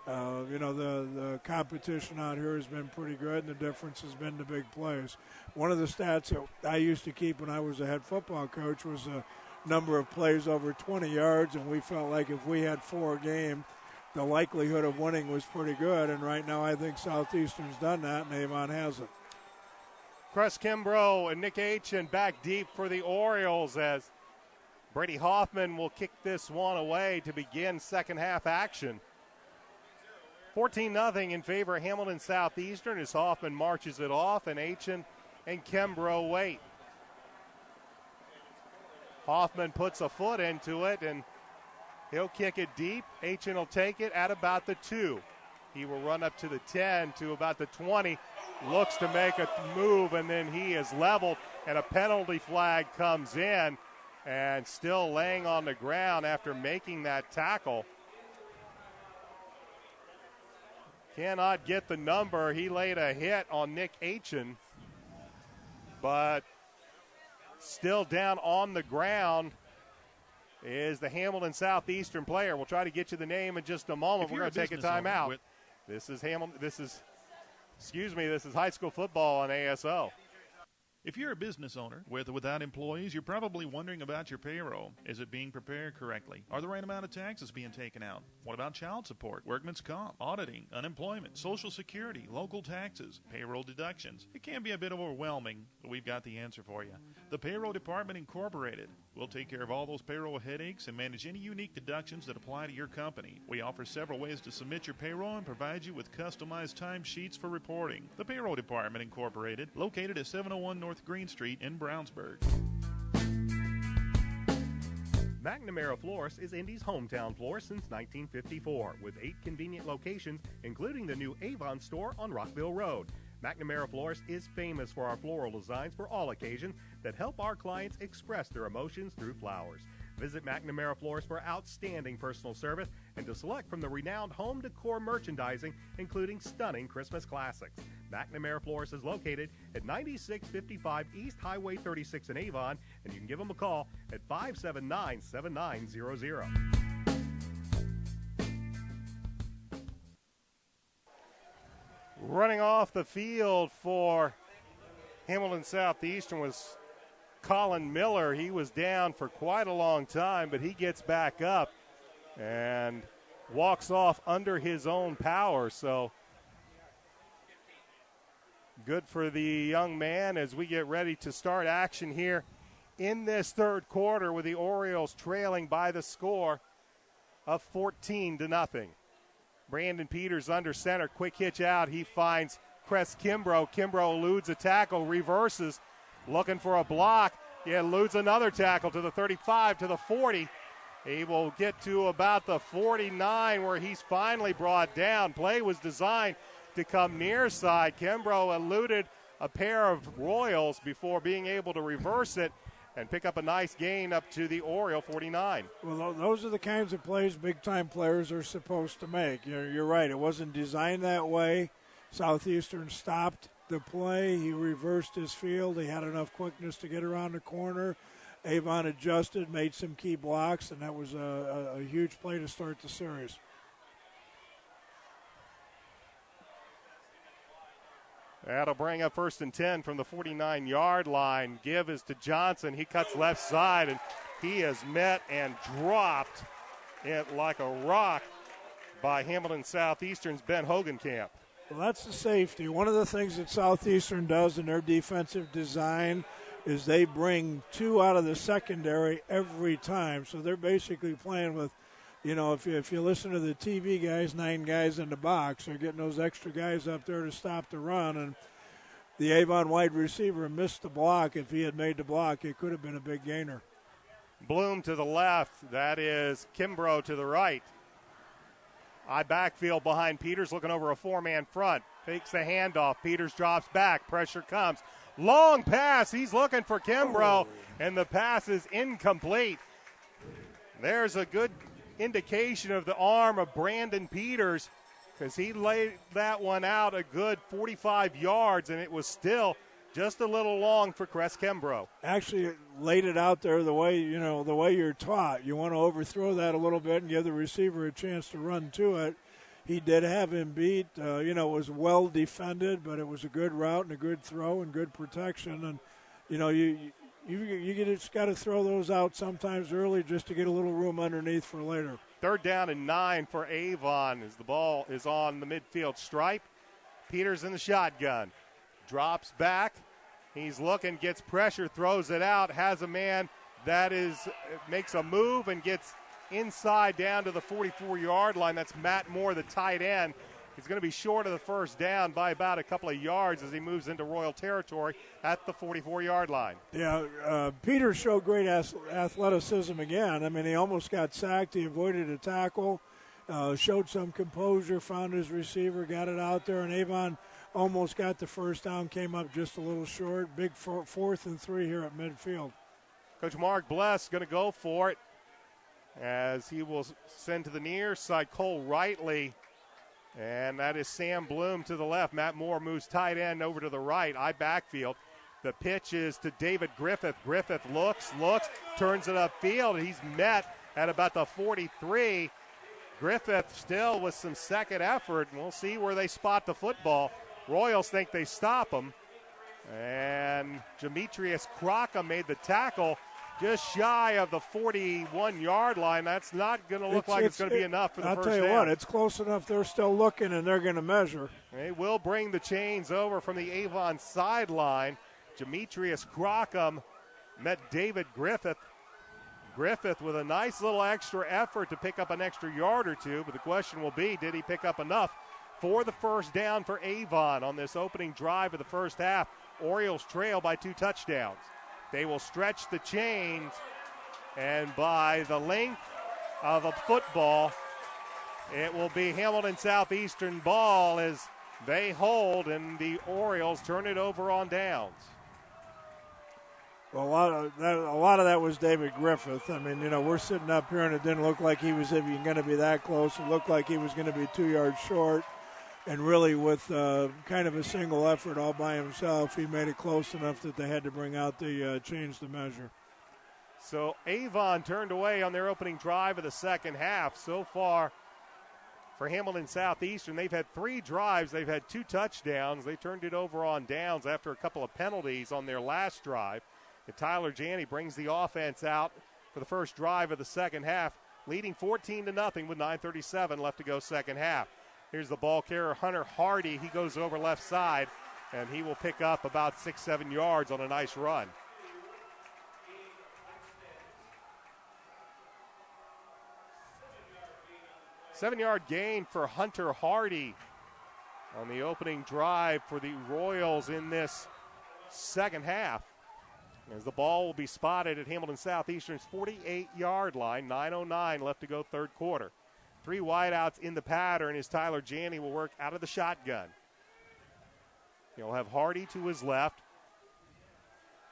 You know, the competition out here has been pretty good, and the difference has been the big plays. One of the stats that I used to keep when I was a head football coach was the number of plays over 20 yards, and we felt like if we had 4 a game, the likelihood of winning was pretty good. And right now I think Southeastern's done that, and Avon hasn't. Chris Kimbrough and Nick Aitchen back deep for the Orioles as Brady Hoffman will kick this one away to begin second half action. 14-0 in favor of Hamilton Southeastern as Hoffman marches it off, and Aitchen and Kimbrough wait. Hoffman puts a foot into it, and he'll kick it deep. Aitchen will take it at about the 2. He will run up to the 10, to about the 20, looks to make a move, and then he is leveled, and a penalty flag comes in, and still laying on the ground after making that tackle. Cannot get the number. He laid a hit on Nick Aitchen, but still down on the ground is the Hamilton Southeastern player. We'll try to get you the name in just a moment. We're going to take a timeout. This is high school football on ASO. If you're a business owner with or without employees, you're probably wondering about your payroll. Is it being prepared correctly? Are the right amount of taxes being taken out? What about child support, workman's comp, auditing, unemployment, Social Security, local taxes, payroll deductions? It can be a bit overwhelming, but we've got the answer for you. The Payroll Department Incorporated. We'll take care of all those payroll headaches and manage any unique deductions that apply to your company. We offer several ways to submit your payroll and provide you with customized timesheets for reporting. The Payroll Department Incorporated, located at 701 North Green Street in Brownsburg. McNamara Florist is Indy's hometown florist since 1954, with 8 convenient locations, including the new Avon store on Rockville Road. McNamara Florist is famous for our floral designs for all occasions that help our clients express their emotions through flowers. Visit McNamara Florist for outstanding personal service and to select from the renowned home decor merchandising, including stunning Christmas classics. McNamara Florist is located at 9655 East Highway 36 in Avon, and you can give them a call at 579-7900. Running off the field for Hamilton Southeastern was Colin Miller. He was down for quite a long time, but he gets back up and walks off under his own power. So good for the young man as we get ready to start action here in this third quarter with the Orioles trailing by the score of 14-0. Brandon Peters under center, quick hitch out. He finds Cress Kimbrough. Kimbrough eludes a tackle, reverses, looking for a block. He eludes another tackle to the 35, to the 40. He will get to about the 49 where he's finally brought down. Play was designed to come near side. Kimbrough eluded a pair of Royals before being able to reverse it and pick up a nice gain up to the Oriole 49. Well, those are the kinds of plays big-time players are supposed to make. You're right. It wasn't designed that way. Southeastern stopped the play. He reversed his field. He had enough quickness to get around the corner. Avon adjusted, made some key blocks, and that was a huge play to start the series. That'll bring up 1st and 10 from the 49-yard line. Give is to Johnson. He cuts left side, and he is met and dropped it like a rock by Hamilton Southeastern's Ben Hogenkamp. Well, that's the safety. One of the things that Southeastern does in their defensive design is they bring 2 out of the secondary every time. So they're basically playing with, if you listen to the TV guys, 9 guys in the box. They're getting those extra guys up there to stop the run. And the Avon wide receiver missed the block. If he had made the block, it could have been a big gainer. Bloom to the left. That is Kimbrough to the right. I backfield behind Peters, looking over a 4-man front. Fakes the handoff. Peters drops back. Pressure comes. Long pass. He's looking for Kimbrough, and the pass is incomplete. There's a good indication of the arm of Brandon Peters, because he laid that one out a good 45 yards, and it was still just a little long for Cress Kimbrough. Actually laid it out there the way you're taught. You want to overthrow that a little bit and give the receiver a chance to run to it. He did have him beat. It was well defended, but it was a good route and a good throw and good protection. And, you just got to throw those out sometimes early just to get a little room underneath for later. 3rd down and 9 for Avon as the ball is on the midfield stripe. Peters in the shotgun. Drops back. He's looking, gets pressure, throws it out, has a man that makes a move and gets inside down to the 44-yard line. That's Matt Moore, the tight end. He's going to be short of the 1st down by about a couple of yards as he moves into Royal territory at the 44-yard line. Yeah, Peters showed great athleticism again. I mean, he almost got sacked. He avoided a tackle, showed some composure, found his receiver, got it out there, and Avon almost got the 1st down, came up just a little short. Big 4th and 3 here at midfield. Coach Mark Bless going to go for it as he will send to the near side Cole Rightly, and that is Sam Bloom to the left. Matt Moore moves tight end over to the right. I backfield. The pitch is to David Griffith. Griffith looks, turns it upfield. He's met at about the 43. Griffith still with some second effort, and we'll see where they spot the football. Royals think they stop him, and Demetrius Kraka made the tackle just shy of the 41-yard line. That's not going to look like it's going to be enough for the first down. I'll tell you what, it's close enough. They're still looking, and they're going to measure. They will bring the chains over from the Avon sideline. Demetrius Kraka met David Griffith. Griffith with a nice little extra effort to pick up an extra yard or two, but the question will be, did he pick up enough for the 1st down for Avon on this opening drive of the 1st half? Orioles trail by 2 touchdowns. They will stretch the chains, and by the length of a football, it will be Hamilton Southeastern ball as they hold, and the Orioles turn it over on downs. Well, a lot of that was David Griffith. I mean, we're sitting up here, and it didn't look like he was even going to be that close. It looked like he was going to be 2 yards short. And really, with kind of a single effort all by himself, he made it close enough that they had to bring out the change the measure. So Avon turned away on their opening drive of the 2nd half. So far for Hamilton Southeastern, they've had 3 drives. They've had 2 touchdowns. They turned it over on downs after a couple of penalties on their last drive. And Tyler Janney brings the offense out for the first drive of the 2nd half, leading 14-0 with 9:37 left to go 2nd half. Here's the ball carrier, Hunter Hardy. He goes over left side, and he will pick up about 6-7 yards on a nice run. Seven-yard gain for Hunter Hardy on the opening drive for the Royals in this 2nd half. As the ball will be spotted at Hamilton Southeastern's 48-yard line, 9:09 left to go 3rd quarter. 3 wideouts in the pattern as Tyler Janney will work out of the shotgun. He'll have Hardy to his left.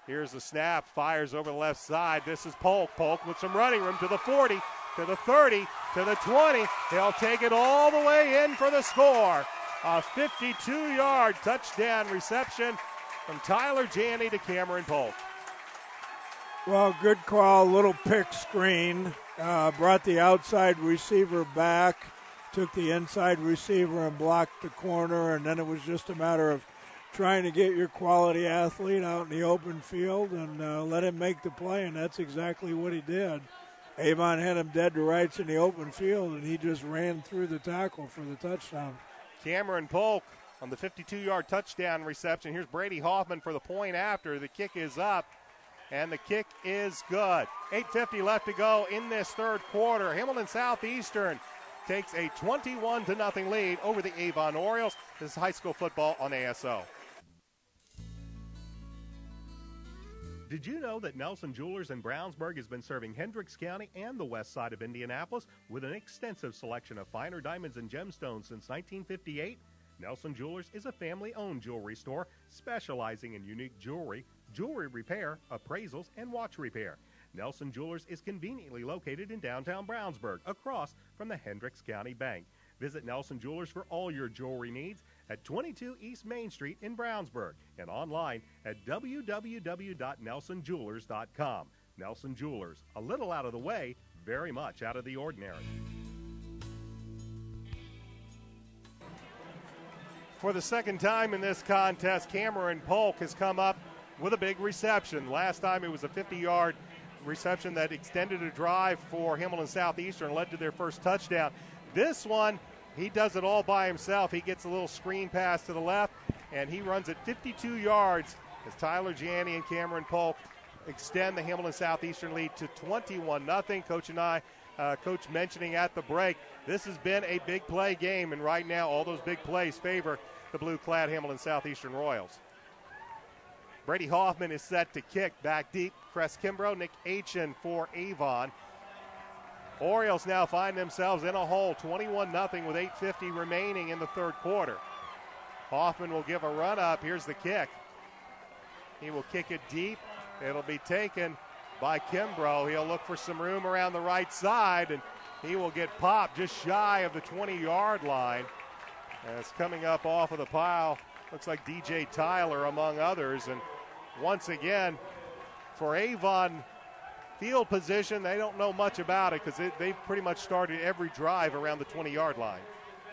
Here's the snap, fires over the left side. This is Polk. Polk with some running room to the 40, to the 30, to the 20. He'll take it all the way in for the score. A 52-yard touchdown reception from Tyler Janney to Cameron Polk. Well, good call, little pick screen. Brought the outside receiver back, took the inside receiver and blocked the corner, and then it was just a matter of trying to get your quality athlete out in the open field and let him make the play, and that's exactly what he did. Avon had him dead to rights in the open field, and he just ran through the tackle for the touchdown. Cameron Polk on the 52-yard touchdown reception. Here's Brady Hoffman for the point after. The kick is up, and the kick is good. 8:50 left to go in this third quarter. Hamilton Southeastern takes a 21-0 lead over the Avon Orioles. This is high school football on ASO. Did you know that Nelson Jewelers in Brownsburg has been serving Hendricks County and the west side of Indianapolis with an extensive selection of finer diamonds and gemstones since 1958? Nelson Jewelers is a family-owned jewelry store specializing in unique jewelry, jewelry repair, appraisals, and watch repair. Nelson Jewelers is conveniently located in downtown Brownsburg, across from the Hendricks County Bank. Visit Nelson Jewelers for all your jewelry needs at 22 East Main Street in Brownsburg and online at www.nelsonjewelers.com. Nelson Jewelers, a little out of the way, very much out of the ordinary. For the second time in this contest, Cameron Polk has come up with a big reception. Last time it was a 50-yard reception that extended a drive for Hamilton Southeastern, led to their first touchdown. This one, he does it all by himself. He gets a little screen pass to the left, and he runs it 52 yards as Tyler Janney and Cameron Polk extend the Hamilton Southeastern lead to 21-0. Coach mentioning at the break, this has been a big play game, and right now all those big plays favor the blue-clad Hamilton Southeastern Royals. Brady Hoffman is set to kick back deep. Cress Kimbrough, Nick Aitchen for Avon. Orioles now find themselves in a hole, 21-0 with 8:50 remaining in the third quarter. Hoffman will give a run up. Here's the kick. He will kick it deep. It'll be taken by Kimbrough. He'll look for some room around the right side, and he will get popped just shy of the 20-yard line. And it's coming up off of the pile. Looks like DJ Tyler among others. And once again, for Avon, field position, they don't know much about it because they've pretty much started every drive around the 20-yard line.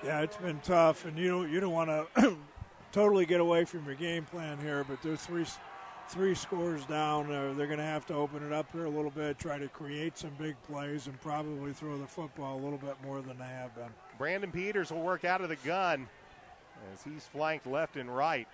Yeah, it's been tough, and you don't want to totally get away from your game plan here, but they're three scores down. They're going to have to open it up here a little bit, try to create some big plays, and probably throw the football a little bit more than they have been. Brandon Peters will work out of the gun as he's flanked left and right.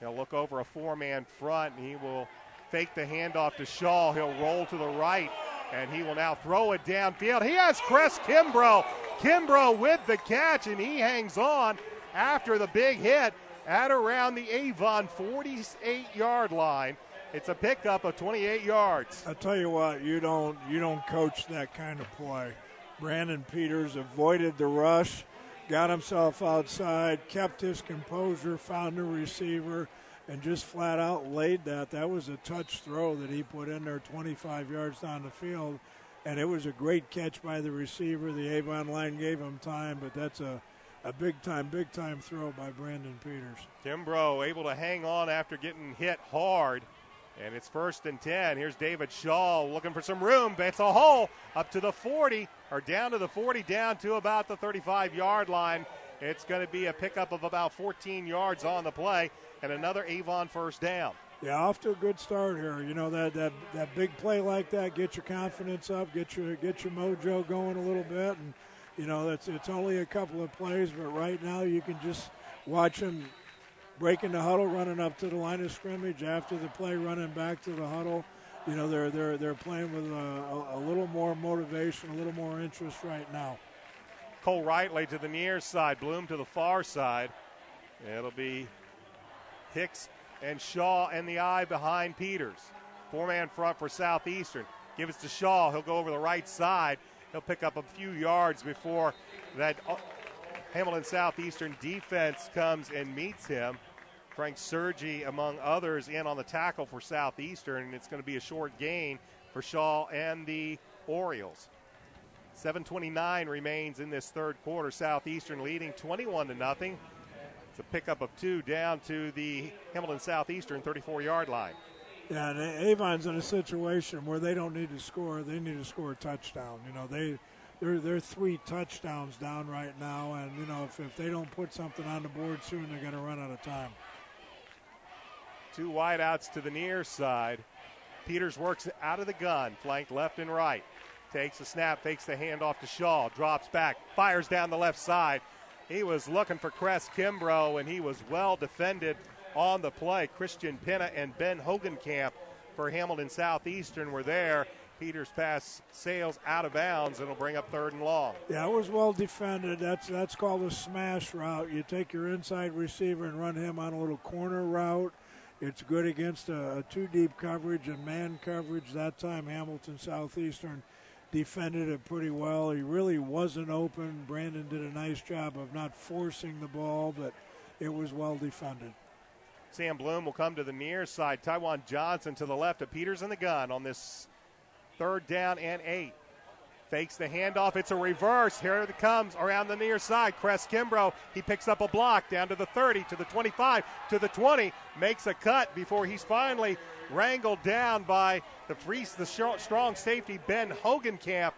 He'll look over a four-man front, and he will fake the handoff to Schall. He'll roll to the right, and he will now throw it downfield. He has Cress Kimbrough. Kimbrough with the catch, and he hangs on after the big hit at around the Avon 48-yard line. It's a pickup of 28 yards. I tell you what, you don't coach that kind of play. Brandon Peters avoided the rush, got himself outside, kept his composure, found the receiver, and just flat out laid that. That was a touch throw that he put in there 25 yards down the field, and it was a great catch by the receiver. The Avon line gave him time, but that's a big-time throw by Brandon Peters. Kimbrough able to hang on after getting hit hard, and it's 1st and 10. Here's David Schall looking for some room. It's a hole up to the 40, or down to the 40, down to about the 35-yard line. It's going to be a pickup of about 14 yards on the play, and another Avon first down. Yeah, off to a good start here. You know, that big play like that, get your confidence up, get your mojo going a little bit, and you know, it's only a couple of plays, but right now you can just watch them breaking the huddle, running up to the line of scrimmage, after the play running back to the huddle. You know, they're playing with a little more motivation, a little more interest right now. Cole Wrightley to the near side, Bloom to the far side. It'll be Hicks and Shaw and the eye behind Peters. Four-man front for Southeastern. Give it to Shaw. He'll go over the right side. He'll pick up a few yards before that Hamilton Southeastern defense comes and meets him. Frank Sergi, among others, in on the tackle for Southeastern, and it's going to be a short gain for Shaw and the Orioles. 7:29 remains in this third quarter. Southeastern leading 21-0. It's a pickup of 2 down to the Hamilton Southeastern 34-yard line. Yeah, and Avon's in a situation where they don't need to score. They need to score a touchdown. You know, they're 3 touchdowns down right now, and, you know, if they don't put something on the board soon, they're going to run out of time. Two wideouts to the near side. Peters works out of the gun, flanked left and right. Takes a snap, takes the handoff to Schall, drops back, fires down the left side. He was looking for Cress Kimbrough, and he was well defended on the play. Christian Pinna and Ben Hogenkamp for Hamilton Southeastern were there. Peters' pass sails out of bounds, and it'll bring up 3rd and long. Yeah, it was well defended. That's called a smash route. You take your inside receiver and run him on a little corner route. It's good against a two-deep coverage and man coverage. That time Hamilton Southeastern defended it pretty well. He really wasn't open. Brandon did a nice job of not forcing the ball, but it was well defended. Sam Bloom will come to the near side. Tywan Johnson to the left of Peters in the gun on this 3rd down and 8. Fakes the handoff. It's a reverse. Here it comes around the near side. Cress Kimbrough, he picks up a block down to the 30, to the 25, to the 20. Makes a cut before he's finally wrangled down by the strong safety, Ben Hogenkamp.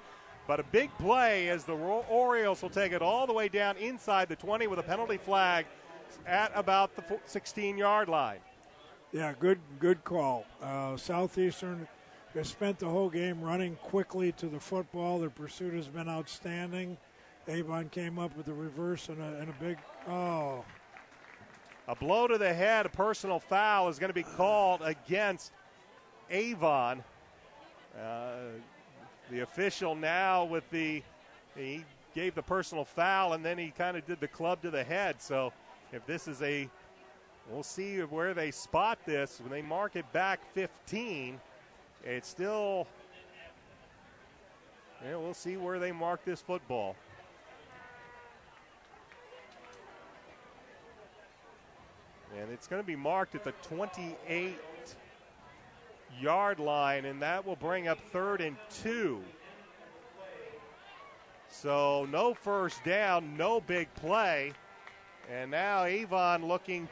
But a big play as the Orioles will take it all the way down inside the 20 with a penalty flag at about the 16-yard line. Yeah, good call. Southeastern has spent the whole game running quickly to the football. Their pursuit has been outstanding. Avon came up with a reverse and a big, A blow to the head, a personal foul is going to be called against Avon. The official now he gave the personal foul, and then he kind of did the club to the head. So if this is we'll see where they spot this. When they mark it back 15, it's still, we'll see where they mark this football. And it's going to be marked at the 28-yard line, and that will bring up 3rd and 2. So no first down, no big play. And now Avon looking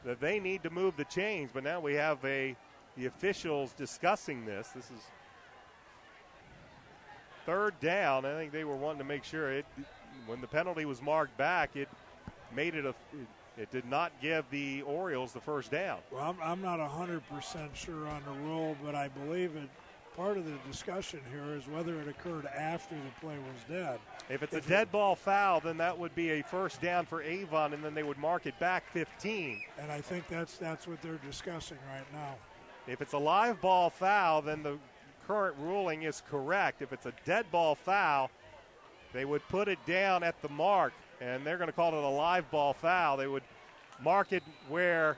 that they need to move the chains, but now we have the officials discussing this. This is 3rd down. I think they were wanting to make sure when the penalty was marked back, it did not give the Orioles the first down. Well, I'm not 100% sure on the rule, but I believe part of the discussion here is whether it occurred after the play was dead. If it's a dead ball foul, then that would be a first down for Avon, and then they would mark it back 15. And I think that's what they're discussing right now. If it's a live ball foul, then the current ruling is correct. If it's a dead ball foul, they would put it down at the mark, and they're going to call it a live ball foul. They would mark it where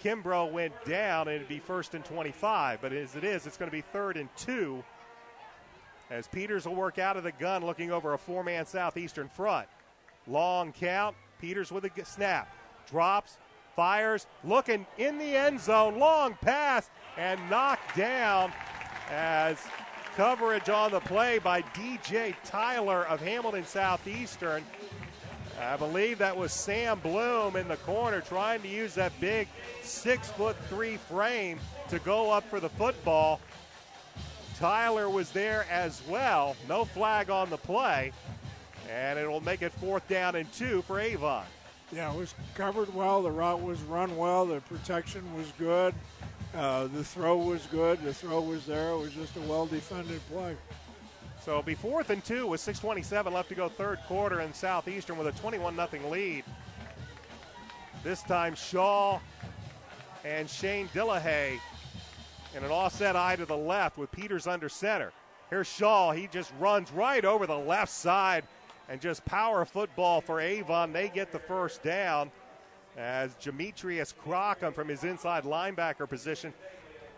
Kimbrough went down, and it'd be 1st and 25. But as it is, it's going to be 3rd and 2 as Peters will work out of the gun looking over a 4-man Southeastern front. Long count. Peters with a snap. Drops, fires, looking in the end zone. Long pass and knocked down as coverage on the play by DJ Tyler of Hamilton Southeastern. I believe that was Sam Bloom in the corner trying to use that big 6'3" frame to go up for the football. Tyler was there as well. No flag on the play, and it will make it 4th down and 2 for Avon. Yeah, it was covered well. The route was run well. The protection was good. The throw was good. The throw was there. It was just a well-defended play. So it'll be 4th and 2 with 6:27 left to go, 3rd quarter, and Southeastern with a 21-0 lead. This time Schall and Shane Dillahay in an offset eye to the left with Peters under center. Here's Schall. He just runs right over the left side and just power football for Avon. They get the first down as Demetrius Crockham from his inside linebacker position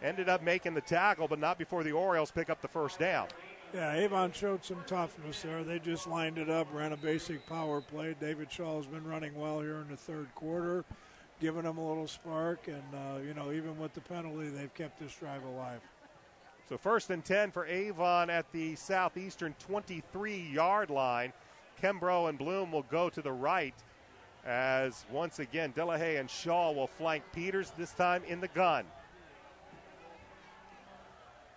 ended up making the tackle, but not before the Orioles pick up the first down. Yeah, Avon showed some toughness there. They just lined it up, ran a basic power play. David Schall has been running well here in the 3rd quarter, giving them a little spark, and, even with the penalty, they've kept this drive alive. So 1st and 10 for Avon at the Southeastern 23-yard line. Kimbrough and Bloom will go to the right as, once again, Dillahay and Schall will flank Peters, this time in the gun.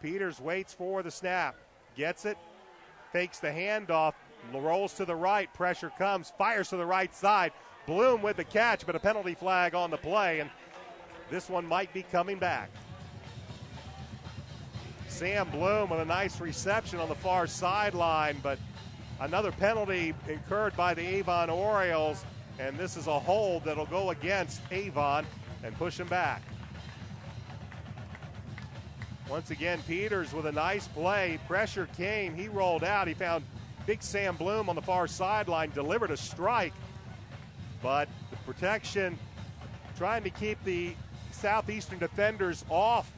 Peters waits for the snap. Gets it, fakes the handoff, rolls to the right, pressure comes, fires to the right side, Bloom with the catch, but a penalty flag on the play, and this one might be coming back. Sam Bloom with a nice reception on the far sideline, but another penalty incurred by the Avon Orioles, and this is a hold that'll go against Avon and push him back. Once again, Peters with a nice play. Pressure came. He rolled out. He found big Sam Bloom on the far sideline, delivered a strike, but the protection trying to keep the Southeastern defenders off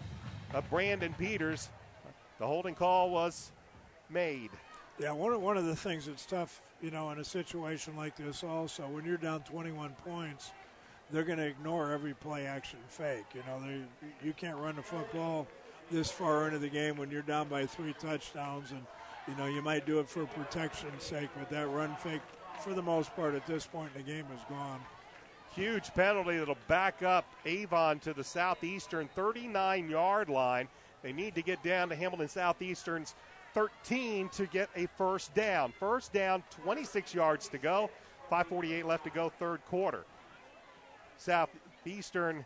of Brandon Peters. The holding call was made. Yeah, one of the things that's tough, in a situation like this also, when you're down 21 points, they're going to ignore every play action fake. You can't run the football this far into the game when you're down by 3 touchdowns, and, you might do it for protection's sake, but that run fake, for the most part at this point in the game, is gone. Huge penalty that'll back up Avon to the Southeastern 39-yard line. They need to get down to Hamilton Southeastern's 13 to get a first down. First down, 26 yards to go, 5:48 left to go, third quarter. Southeastern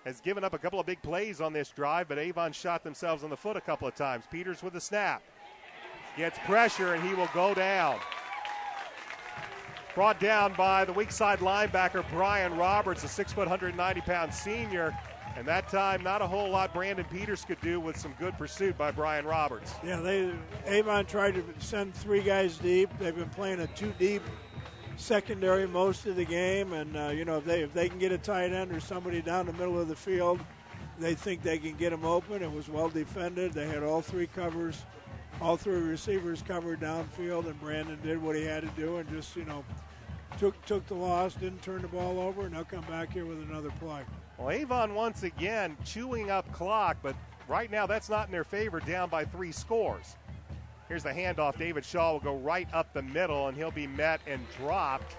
has given up a couple of big plays on this drive, but Avon shot themselves in the foot a couple of times. Peters with the snap. Gets pressure, and he will go down. Brought down by the weak side linebacker, Brian Roberts, a 6', 190-pound senior. And that time, not a whole lot Brandon Peters could do with some good pursuit by Brian Roberts. Yeah, Avon tried to send 3 guys deep. They've been playing a 2-deep secondary most of the game. And, if they can get a tight end or somebody down the middle of the field, they think they can get them open. It was well defended. They had all 3 receivers covered downfield, and Brandon did what he had to do and just, took the loss, didn't turn the ball over, and they'll come back here with another play. Well, Avon once again chewing up clock, but right now that's not in their favor, down by 3 scores. Here's the handoff. David Schall will go right up the middle, and he'll be met and dropped.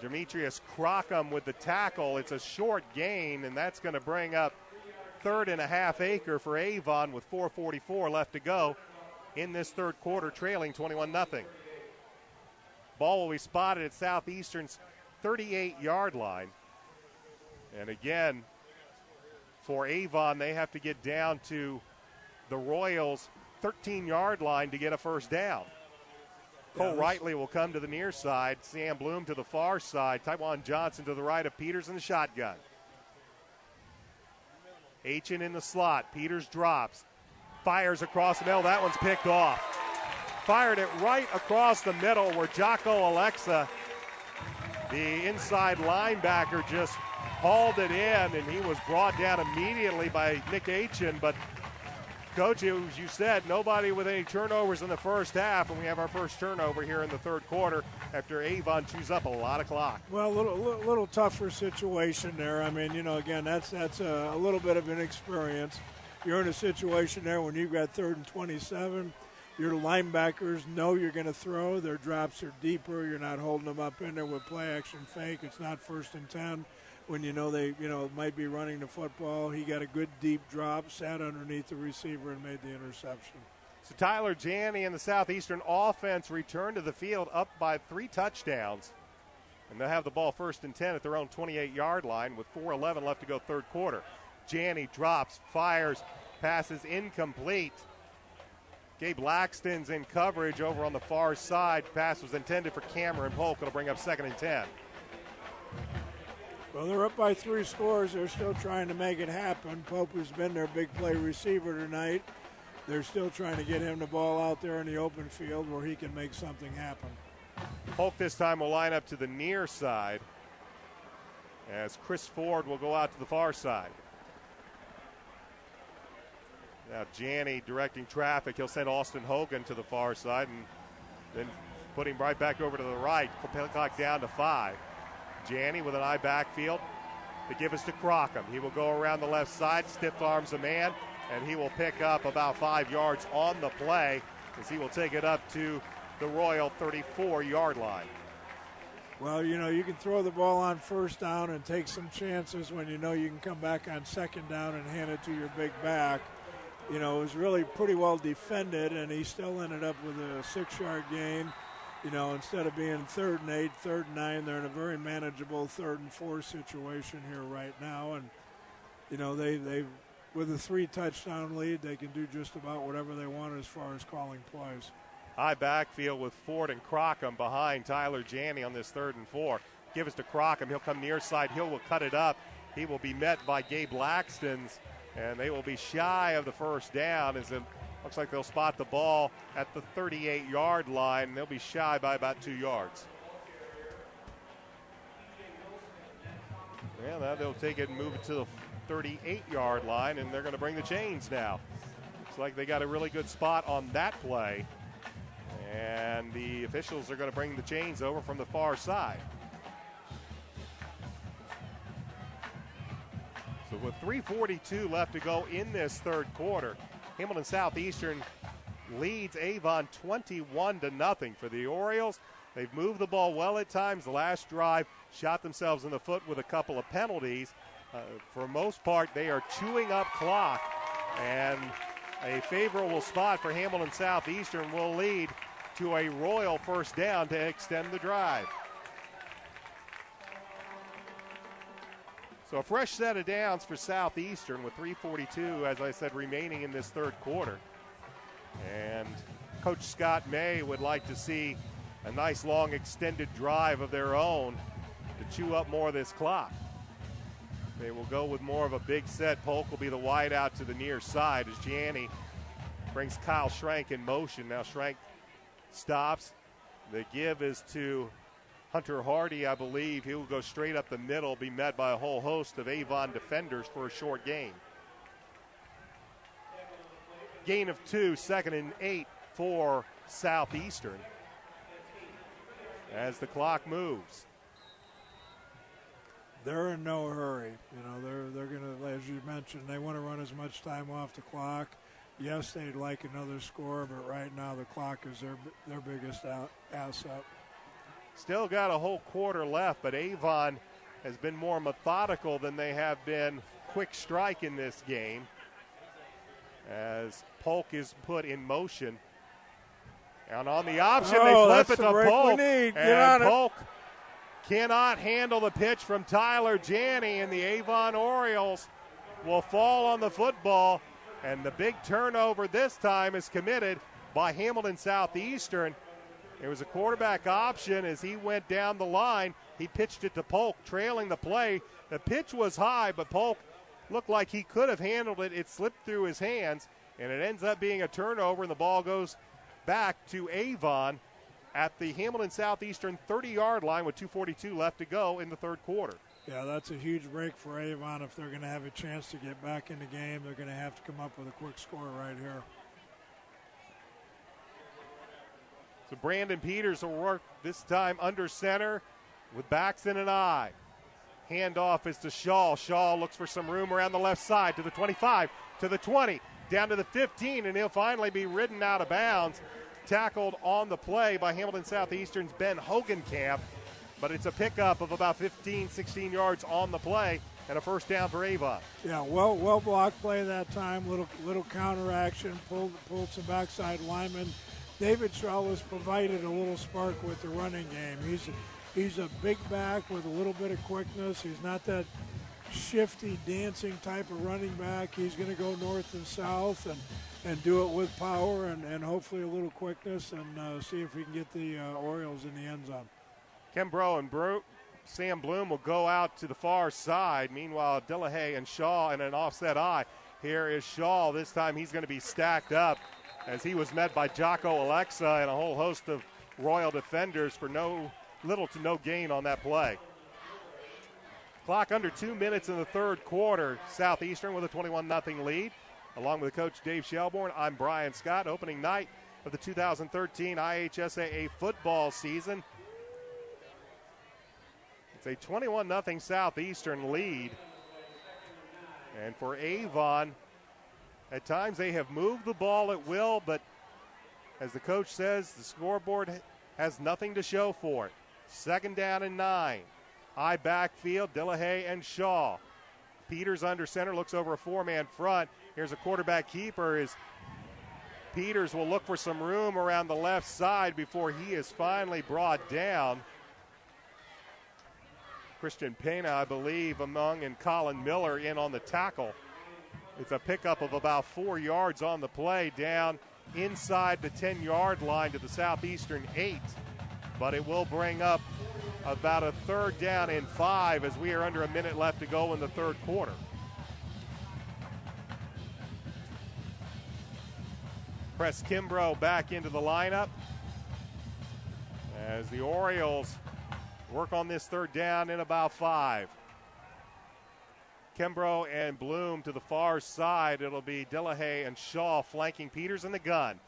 Demetrius Crockham with the tackle. It's a short gain, and that's going to bring up 3rd and a half acre for Avon with 4:44 left to go in this third quarter, trailing 21-0. Ball will be spotted at Southeastern's 38-yard line. And again, for Avon, they have to get down to the Royals' 13-yard line to get a first down. Cole Rightly will come to the near side. Sam Bloom to the far side. Tywan Johnson to the right of Peters in the shotgun. Aitchen in the slot. Peters drops. Fires across the middle. That one's picked off. Fired it right across the middle where Jocko Alexa, the inside linebacker, just hauled it in, and he was brought down immediately by Nick Aitchen. But, Coach, as you said, nobody with any turnovers in the first half, and we have our first turnover here in the third quarter after Avon chews up a lot of clock. Well, a little tougher situation there. I mean, again, that's a little bit of inexperience. You're in a situation there when you've got 3rd and 27. Your linebackers know you're going to throw. Their drops are deeper. You're not holding them up in there with play action fake. It's not 1st and 10 when they might be running the football. He got a good deep drop, sat underneath the receiver, and made the interception. So Tyler Janney and the Southeastern offense return to the field up by 3 touchdowns. And they'll have the ball 1st and 10 at their own 28-yard line with 4:11 left to go third quarter. Janney drops, fires, passes incomplete. Gabe Laxton's in coverage over on the far side. Pass was intended for Cameron Polk. It'll bring up 2nd and 10. Well, they're up by 3 scores. They're still trying to make it happen. Pope has been their big play receiver tonight. They're still trying to get him the ball out there in the open field where he can make something happen. Polk this time will line up to the near side as Chris Ford will go out to the far side. Now Janney directing traffic. He'll send Austin Hogan to the far side and then put him right back over to the right. Clock down to 5. Janney with an eye backfield to give us to Crockham. He will go around the left side, stiff arms a man, and he will pick up about 5 yards on the play as he will take it up to the Royal 34-yard line. Well, you can throw the ball on 1st down and take some chances when you can come back on 2nd down and hand it to your big back. It was really pretty well defended, and he still ended up with a 6-yard gain. instead of being 3rd and 8, 3rd and 9, they're in a very manageable 3rd and 4 situation here right now. And, they with a 3-touchdown lead, they can do just about whatever they want as far as calling plays. High backfield with Ford and Crockham behind Tyler Janney on this 3rd and 4. Give us to Crockham. He'll come near side. Hill will cut it up. He will be met by Gabe Laxton's, and they will be shy of the first down as it looks like they'll spot the ball at the 38-yard line. They'll be shy by about 2 yards. Well, now they'll take it and move it to the 38-yard line, and they're going to bring the chains now. Looks like they got a really good spot on that play, and the officials are going to bring the chains over from the far side. So with 3:42 left to go in this 3rd quarter, Hamilton Southeastern leads Avon 21-0 for the Orioles. They've moved the ball well at times. The last drive shot themselves in the foot with a couple of penalties. For the most part, they are chewing up clock, and a favorable spot for Hamilton Southeastern will lead to a Royal first down to extend the drive. So a fresh set of downs for Southeastern with 3:42, as I said, remaining in this 3rd quarter. And Coach Scott May would like to see a nice long extended drive of their own to chew up more of this clock. They will go with more of a big set. Polk will be the wide out to the near side as Janney brings Kyle Schrank in motion. Now Schrank stops. The give is to Hunter Hardy, I believe. He will go straight up the middle, be met by a whole host of Avon defenders for a short gain. Gain of 2, 2nd and 8 for Southeastern as the clock moves. They're in no hurry. They're going to, as you mentioned, they want to run as much time off the clock. Yes, they'd like another score, but right now the clock is their biggest asset. Still got a whole quarter left, but Avon has been more methodical than they have been quick strike in this game as Polk is put in motion. And on the option, they flip it to Polk. And Polk cannot handle the pitch from Tyler Janney, and the Avon Orioles will fall on the football. And the big turnover this time is committed by Hamilton Southeastern. It was a quarterback option as he went down the line. He pitched it to Polk, trailing the play. The pitch was high, but Polk looked like he could have handled it. It slipped through his hands, and it ends up being a turnover, and the ball goes back to Avon at the Hamilton Southeastern 30-yard line with 2:42 left to go in the 3rd quarter. Yeah, that's a huge break for Avon. If they're going to have a chance to get back in the game, they're going to have to come up with a quick score right here. So Brandon Peters will work this time under center with backs in an eye. Handoff is to Schall. Schall looks for some room around the left side to the 25, to the 20, down to the 15, and he'll finally be ridden out of bounds. Tackled on the play by Hamilton Southeastern's Ben Hogenkamp, but it's a pickup of about 15, 16 yards on the play and a first down for Avon. Yeah, well blocked play that time. Little counter action, pulled some backside linemen. David Schall has provided a little spark with the running game. He's a big back with a little bit of quickness. He's not that shifty, dancing type of running back. He's going to go north and south and do it with power and hopefully a little quickness and see if we can get the Orioles in the end zone. Kimbrough and Sam Bloom will go out to the far side. Meanwhile, Delahaye and Shaw in an offset eye. Here is Shaw. This time he's going to be stacked up as he was met by Jocko Alexa and a whole host of Royal defenders for little to no gain on that play. Clock under 2 minutes in the 3rd quarter. Southeastern with a 21-0 lead. Along with Coach Dave Shelbourne, I'm Brian Scott. Opening night of the 2013 IHSAA football season. It's a 21-0 Southeastern lead. And for Avon, at times they have moved the ball at will, but as the coach says, the scoreboard has nothing to show for it. 2nd down and 9. High backfield, Delahaye and Shaw. Peters under center, looks over a 4-man front. Here's a quarterback keeper as Peters will look for some room around the left side before he is finally brought down. Christian Pena, I believe, and Colin Miller in on the tackle. It's a pickup of about 4 yards on the play down inside the 10-yard line to the Southeastern 8. But it will bring up about a 3rd down and 5 as we are under a minute left to go in the third quarter. Press Kimbrough back into the lineup as the Orioles work on this 3rd down in about 5. Kimbrough and Bloom to the far side. It'll be Delahaye and Schall flanking Peters in the gun.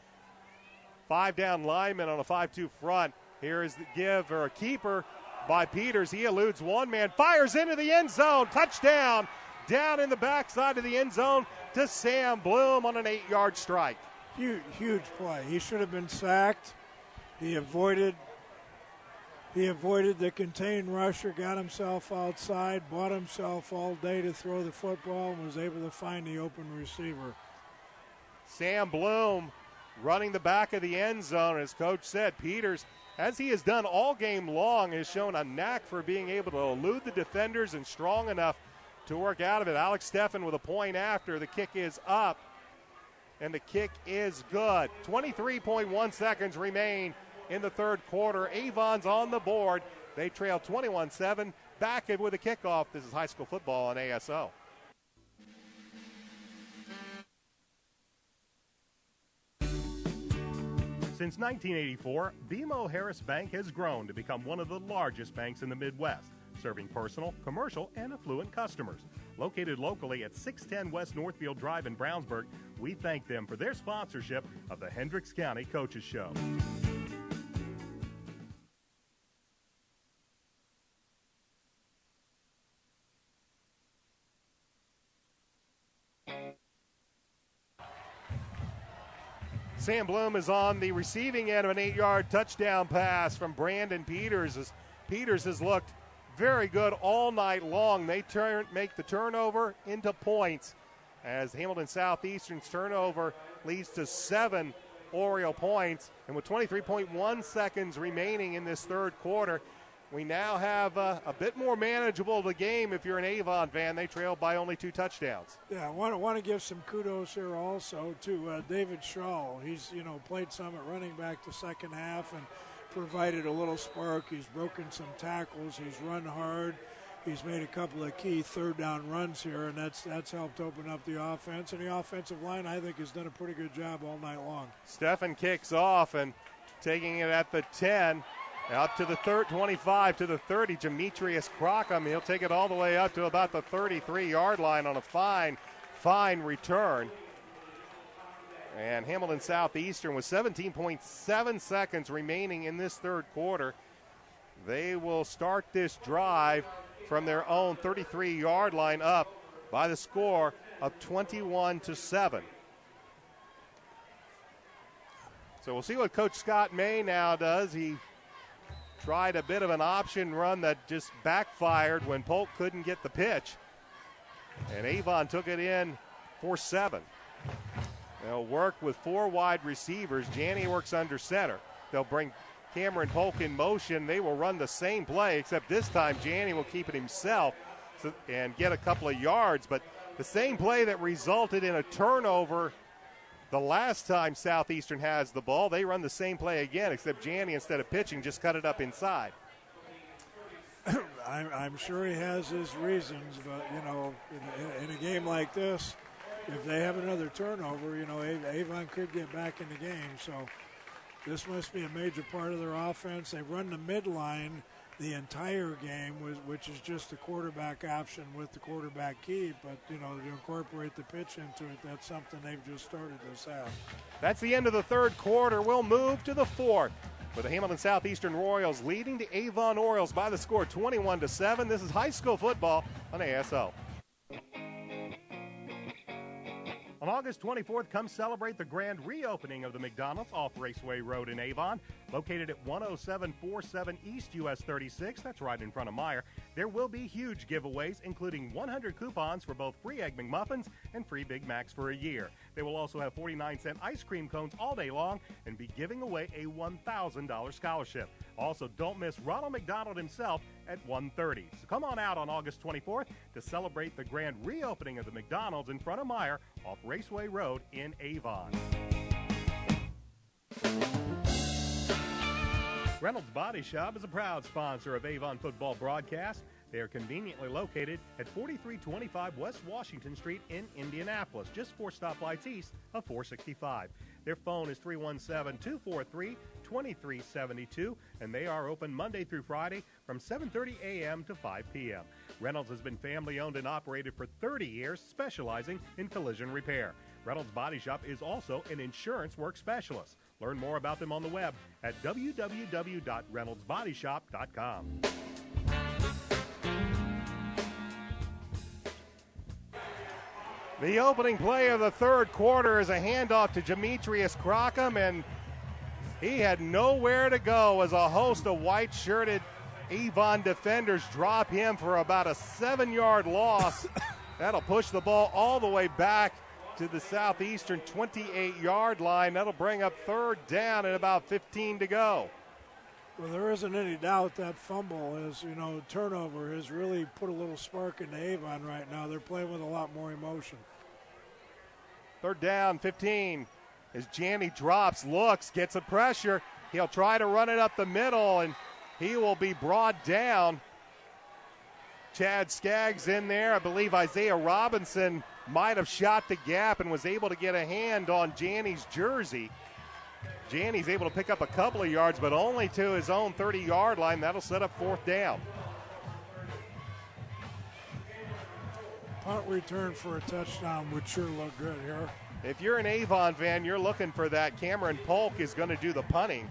5 down linemen on a 5-2 front. Here is the give or a keeper by Peters. He eludes one man, fires into the end zone. Touchdown down in the backside of the end zone to Sam Bloom on an 8-yard strike. Huge play. He should have been sacked. He avoided the contained rusher, got himself outside, bought himself all day to throw the football, and was able to find the open receiver. Sam Bloom running the back of the end zone. As Coach said, Peters, as he has done all game long, has shown a knack for being able to elude the defenders and strong enough to work out of it. Alex Steffen with a point after. The kick is up, and the kick is good. 23.1 seconds remain in the third quarter. Avon's on the board. They trail 21-7. Back with a kickoff. This is high school football on ASO. Since 1984, BMO Harris Bank has grown to become one of the largest banks in the Midwest, serving personal, commercial, and affluent customers. Located locally at 610 West Northfield Drive in Brownsburg, we thank them for their sponsorship of the Hendricks County Coaches Show. Sam Bloom is on the receiving end of an 8-yard touchdown pass from Brandon Peters. As Peters has looked very good all night long. They make the turnover into points as Hamilton Southeastern's turnover leads to 7 Oriole points. And with 23.1 seconds remaining in this third quarter, we now have a bit more manageable the game if you're an Avon fan. They trail by only 2 touchdowns. Yeah, I want to give some kudos here also to David Schall. He's, played some at running back the second half and provided a little spark. He's broken some tackles. He's run hard. He's made a couple of key third down runs here, and that's helped open up the offense. And the offensive line, I think, has done a pretty good job all night long. Steffen kicks off and taking it at the 10. Up to the 25 to the 30, Demetrius Crockham. He'll take it all the way up to about the 33-yard line on a fine return. And Hamilton Southeastern with 17.7 seconds remaining in this third quarter. They will start this drive from their own 33-yard line up by the score of 21-7. So we'll see what Coach Scott May now does. He tried a bit of an option run that just backfired when Polk couldn't get the pitch. And Avon took it in for 7. They'll work with 4 wide receivers. Janney works under center. They'll bring Cameron Polk in motion. They will run the same play, except this time Janney will keep it himself and get a couple of yards. But the same play that resulted in a turnover the last time Southeastern has the ball, they run the same play again, except Janney, instead of pitching, just cut it up inside. I'm sure he has his reasons, but, in a game like this, if they have another turnover, Avon could get back in the game. So this must be a major part of their offense. They run the midline the entire game, which is just a quarterback option with the quarterback keep. But, to incorporate the pitch into it, that's something they've just started this half. That's the end of the third quarter. We'll move to the fourth with the Hamilton Southeastern Royals leading the Avon Orioles by the score 21-7. This is high school football on ASO. On August 24th, come celebrate the grand reopening of the McDonald's off Raceway Road in Avon, located at 10747 East US 36. That's right in front of Meyer. There will be huge giveaways, including 100 coupons for both free Egg McMuffins and free Big Macs for a year. They will also have 49-cent ice cream cones all day long and be giving away a $1,000 scholarship. Also, don't miss Ronald McDonald himself at 1:30. So come on out on August 24th to celebrate the grand reopening of the McDonald's in front of Meyer off Raceway Road in Avon. Reynolds Body Shop is a proud sponsor of Avon football broadcast. They are conveniently located at 4325 West Washington Street in Indianapolis, just 4 stoplights east of 465. Their phone is 317-243-2372, and they are open Monday through Friday from 7:30 a.m. to 5 p.m. Reynolds has been family-owned and operated for 30 years, specializing in collision repair. Reynolds Body Shop is also an insurance work specialist. Learn more about them on the web at www.reynoldsbodyshop.com. The opening play of the third quarter is a handoff to Demetrius Crockham, and he had nowhere to go as a host of white-shirted Avon defenders drop him for about a 7-yard loss. That'll push the ball all the way back to the Southeastern 28-yard line. That'll bring up third down and about 15 to go. Well, there isn't any doubt that fumble is, turnover has really put a little spark into Avon right now. They're playing with a lot more emotion. Third down, 15. As Janney drops, looks, gets a pressure. He'll try to run it up the middle, and he will be brought down. Chad Skaggs in there. I believe Isaiah Robinson might have shot the gap and was able to get a hand on Janney's jersey. Janney's able to pick up a couple of yards, but only to his own 30-yard line. That'll set up fourth down. Punt return for a touchdown would sure look good here. If you're an Avon fan, you're looking for that. Cameron Polk is going to do the punting.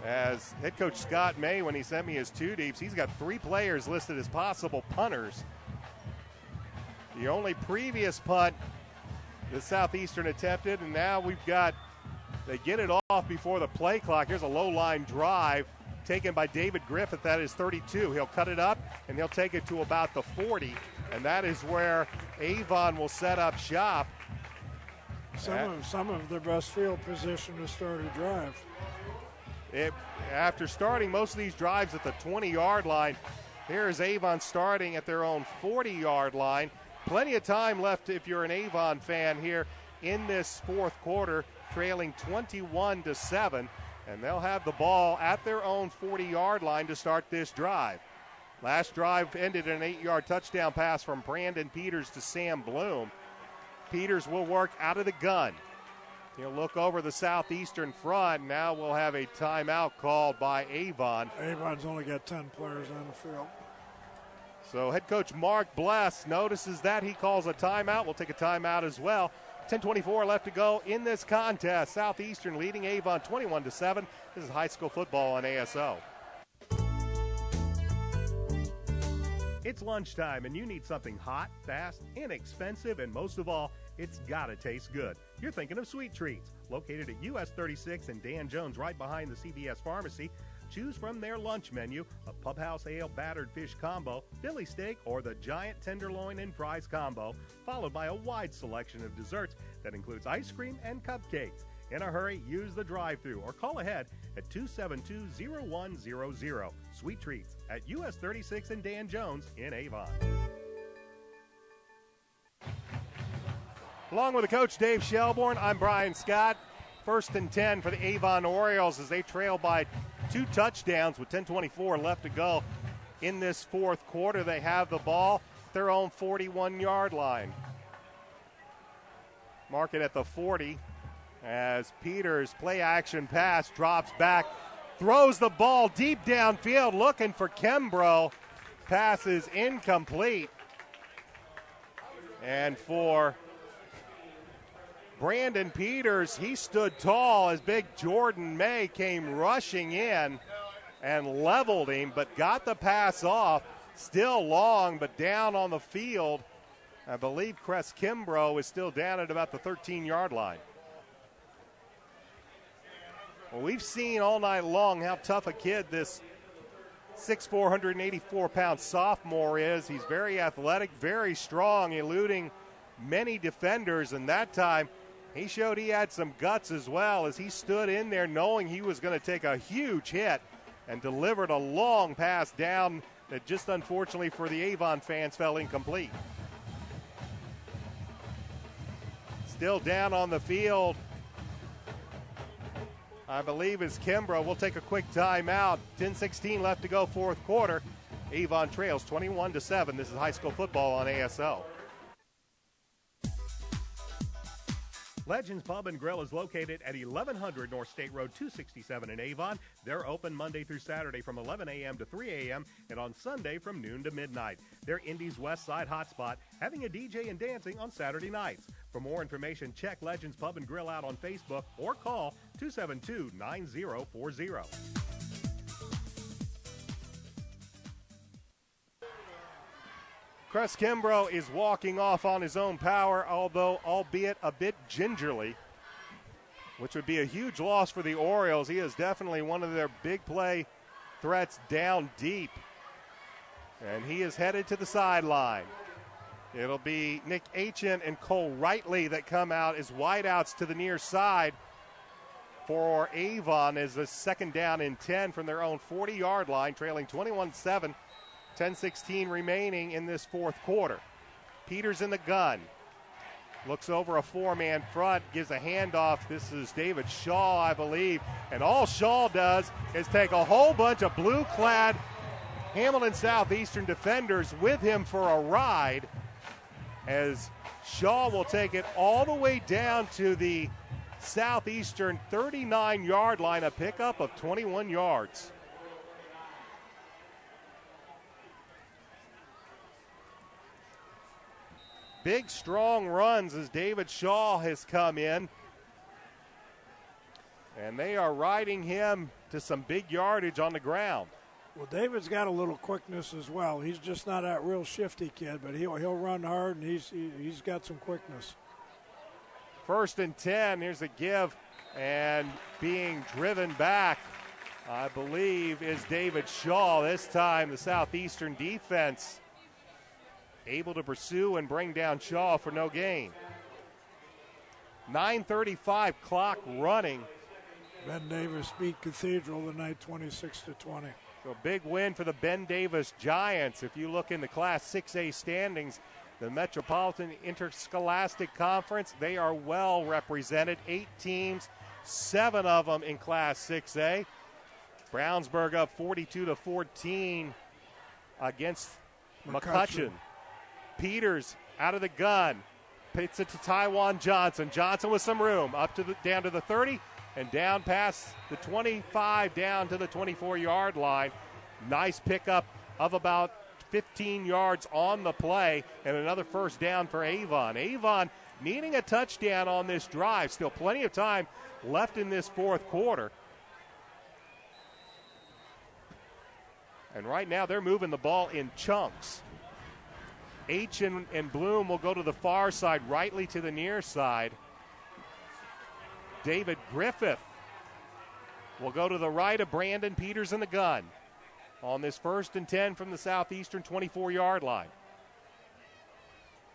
As head coach Scott May, when he sent me his two deeps, he's got 3 players listed as possible punters. The only previous punt the Southeastern attempted, and now they get it off before the play clock. Here's a low-line drive taken by David Griffith. That is 32. He'll cut it up, and he'll take it to about the 40, and that is where Avon will set up shop. Some of their best field position to start a drive. After starting most of these drives at the 20-yard line, here is Avon starting at their own 40-yard line. Plenty of time left if you're an Avon fan here in this fourth quarter, trailing 21-7, and they'll have the ball at their own 40-yard line to start this drive. Last drive ended in an 8-yard touchdown pass from Brandon Peters to Sam Bloom. Peters will work out of the gun. He'll look over the Southeastern front. Now we'll have a timeout called by Avon. Avon's only got 10 players on the field. So head coach Mark Bless notices that. He calls a timeout. We'll take a timeout as well. 10:24 left to go in this contest. Southeastern leading Avon 21-7. This is high school football on ASO. It's lunchtime, and you need something hot, fast, inexpensive, and most of all, it's gotta taste good. You're thinking of Sweet Treats, located at US 36 and Dan Jones, right behind the CVS Pharmacy. Choose from their lunch menu a Pub House Ale battered fish combo, Philly steak, or the giant tenderloin and fries combo, followed by a wide selection of desserts that includes ice cream and cupcakes. In a hurry, use the drive-thru or call ahead at 272-0100. Sweet Treats at US 36 and Dan Jones in Avon. Along with the coach Dave Shelbourne, I'm Brian Scott. 1st and 10 for the Avon Orioles as they trail by 2 touchdowns with 10:24 left to go in this fourth quarter. They have the ball at their own 41-yard line. Mark it at the 40 as Peters, play action pass, drops back, throws the ball deep downfield looking for Kimbrough. Pass is incomplete. And for Brandon Peters, he stood tall as big Jordan May came rushing in and leveled him, but got the pass off. Still long, but down on the field I believe Crest Kimbrough is still down at about the 13-yard line. Well, we've seen all night long how tough a kid this 6'4", 184-pound sophomore is. He's very athletic, very strong, eluding many defenders, and that time he showed he had some guts as well as he stood in there knowing he was going to take a huge hit and delivered a long pass down that just unfortunately for the Avon fans fell incomplete. Still down on the field, I believe, is Kimbrough. We'll take a quick timeout. 10:16 left to go, fourth quarter. Avon trails 21-7. This is high school football on ASL. Legends Pub and Grill is located at 1100 North State Road 267 in Avon. They're open Monday through Saturday from 11 a.m. to 3 a.m. and on Sunday from noon to midnight. They're Indy's West Side hotspot, having a DJ and dancing on Saturday nights. For more information, check Legends Pub and Grill out on Facebook or call 272-9040. Crest Kimbrough is walking off on his own power, although albeit a bit gingerly, which would be a huge loss for the Orioles. He is definitely one of their big play threats down deep. And he is headed to the sideline. It'll be Nick Aitchen and Cole Wrightley that come out as wideouts to the near side for Avon as a second down and 10 from their own 40-yard line, trailing 21-7. 10:16 remaining in this fourth quarter. Peters in the gun. Looks over a four-man front, gives a handoff. This is David Schall, I believe. And all Schall does is take a whole bunch of blue-clad Hamilton Southeastern defenders with him for a ride, as Schall will take it all the way down to the Southeastern 39-yard line, a pickup of 21 yards. Big, strong runs as David Schall has come in. And they are riding him to some big yardage on the ground. Well, David's got a little quickness as well. He's just not that real shifty kid, but he'll run hard, and he's got some quickness. First and 10, here's a give, and being driven back, I believe, is David Schall. This time the Southeastern defense able to pursue and bring down Schall for no gain. 9:35 clock running. Ben Davis beat Cathedral tonight 26-20. So big win for the Ben Davis Giants. If you look in the Class 6A standings, the Metropolitan Interscholastic Conference, they are well represented. 8 teams, 7 of them in Class 6A. Brownsburg up 42-14 against McCutcheon. Peters out of the gun, pits it to Tywan Johnson. Johnson with some room, down to the 30, and down past the 25, down to the 24-yard line. Nice pickup of about 15 yards on the play, and another first down for Avon. Avon needing a touchdown on this drive. Still plenty of time left in this fourth quarter. And right now they're moving the ball in chunks. H and Bloom will go to the far side, Wrightley to the near side. David Griffith will go to the right of Brandon Peters in the gun on this first and 10 from the Southeastern 24-yard line.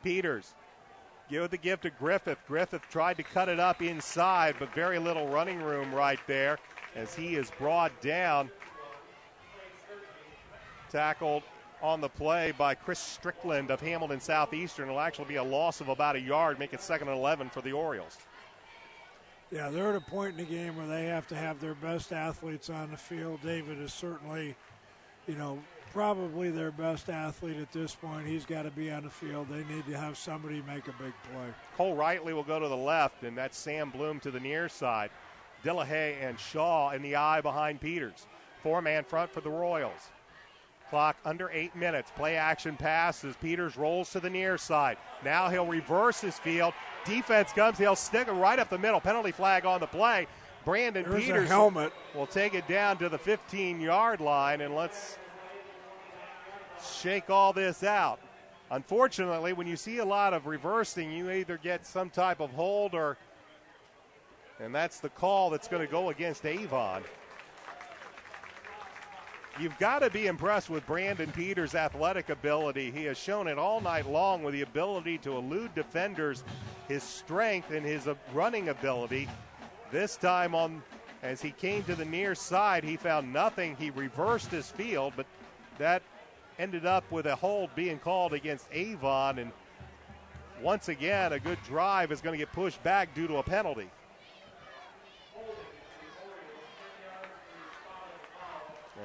Peters give the give to Griffith. Griffith tried to cut it up inside, but very little running room right there as he is brought down. Tackled on the play by Chris Strickland of Hamilton Southeastern. It'll actually be a loss of about a yard, make it 2nd and 11 for the Orioles. Yeah, they're at a point in the game where they have to have their best athletes on the field. David is certainly, probably their best athlete at this point. He's got to be on the field. They need to have somebody make a big play. Cole Wrightley will go to the left, and that's Sam Bloom to the near side. Dillahay and Shaw in the eye behind Peters. 4-man front for the Royals. Clock under 8 minutes. Play action pass as Peters rolls to the near side. Now he'll reverse his field. Defense comes. He'll stick it right up the middle. Penalty flag on the play. Brandon Peters will take it down to the 15-yard line, and let's shake all this out. Unfortunately, when you see a lot of reversing, you either get some type of hold and that's the call that's going to go against Avon. You've got to be impressed with Brandon Peters' athletic ability. He has shown it all night long with the ability to elude defenders, his strength and his running ability. This time as he came to the near side, he found nothing. He reversed his field, but that ended up with a hold being called against Avon. And once again, a good drive is going to get pushed back due to a penalty.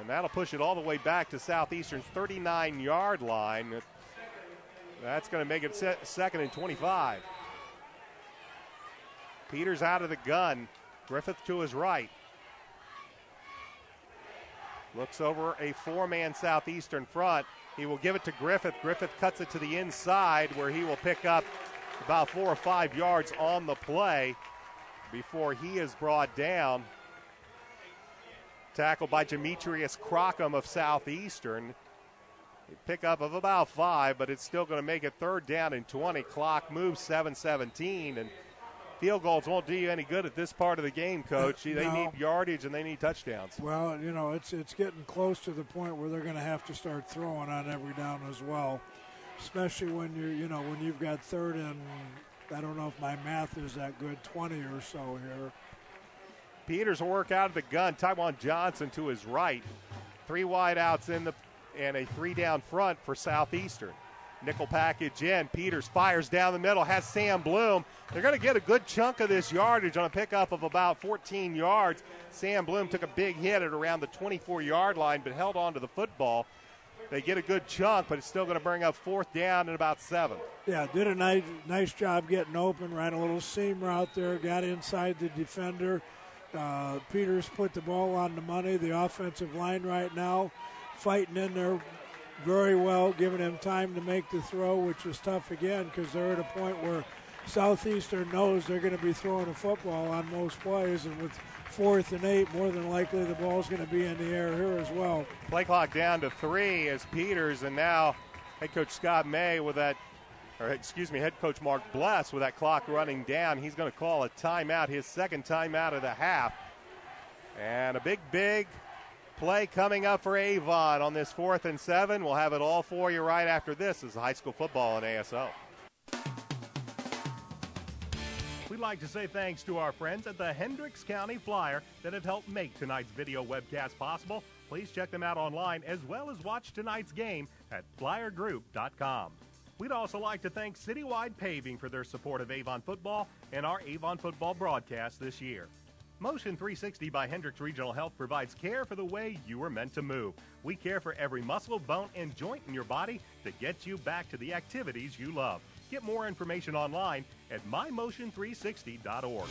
And that'll push it all the way back to Southeastern's 39-yard line. That's going to make it second and 25. Peters out of the gun. Griffith to his right. Looks over a four-man Southeastern front. He will give it to Griffith. Griffith cuts it to the inside where he will pick up about 4 or 5 yards on the play before he is brought down. Tackled by Demetrius Crockham of Southeastern. A pickup of about 5, but it's still going to make it third down and 20. Clock moves 7:17, and field goals won't do you any good at this part of the game, Coach. They need yardage and they need touchdowns. Well, it's getting close to the point where they're going to have to start throwing on every down as well, especially when when you've got third and, I don't know if my math is that good, 20 or so here. Peters will work out of the gun. Tywan Johnson to his right. 3 wide outs and a 3 down front for Southeastern. Nickel package in. Peters fires down the middle, has Sam Bloom. They're going to get a good chunk of this yardage on a pickup of about 14 yards. Sam Bloom took a big hit at around the 24-yard line, but held on to the football. They get a good chunk, but it's still going to bring up fourth down and about 7. Yeah, did a nice job getting open, ran a little seam route there, got inside the defender. Peters put the ball on the money. The offensive line right now fighting in there very well, giving him time to make the throw, which is tough again because they're at a point where Southeastern knows they're going to be throwing the football on most plays, and with 4th and 8, more than likely the ball's going to be in the air here as well. Play clock down to 3 as Peters, and now head coach Scott May head coach Mark Bless with that clock running down. He's going to call a timeout, his second timeout of the half. And a big play coming up for Avon on this 4th and 7. We'll have it all for you right after this as high school football on ASO. We'd like to say thanks to our friends at the Hendricks County Flyer that have helped make tonight's video webcast possible. Please check them out online as well as watch tonight's game at flyergroup.com. We'd also like to thank Citywide Paving for their support of Avon football and our Avon football broadcast this year. Motion 360 by Hendricks Regional Health provides care for the way you were meant to move. We care for every muscle, bone, and joint in your body to get you back to the activities you love. Get more information online at mymotion360.org.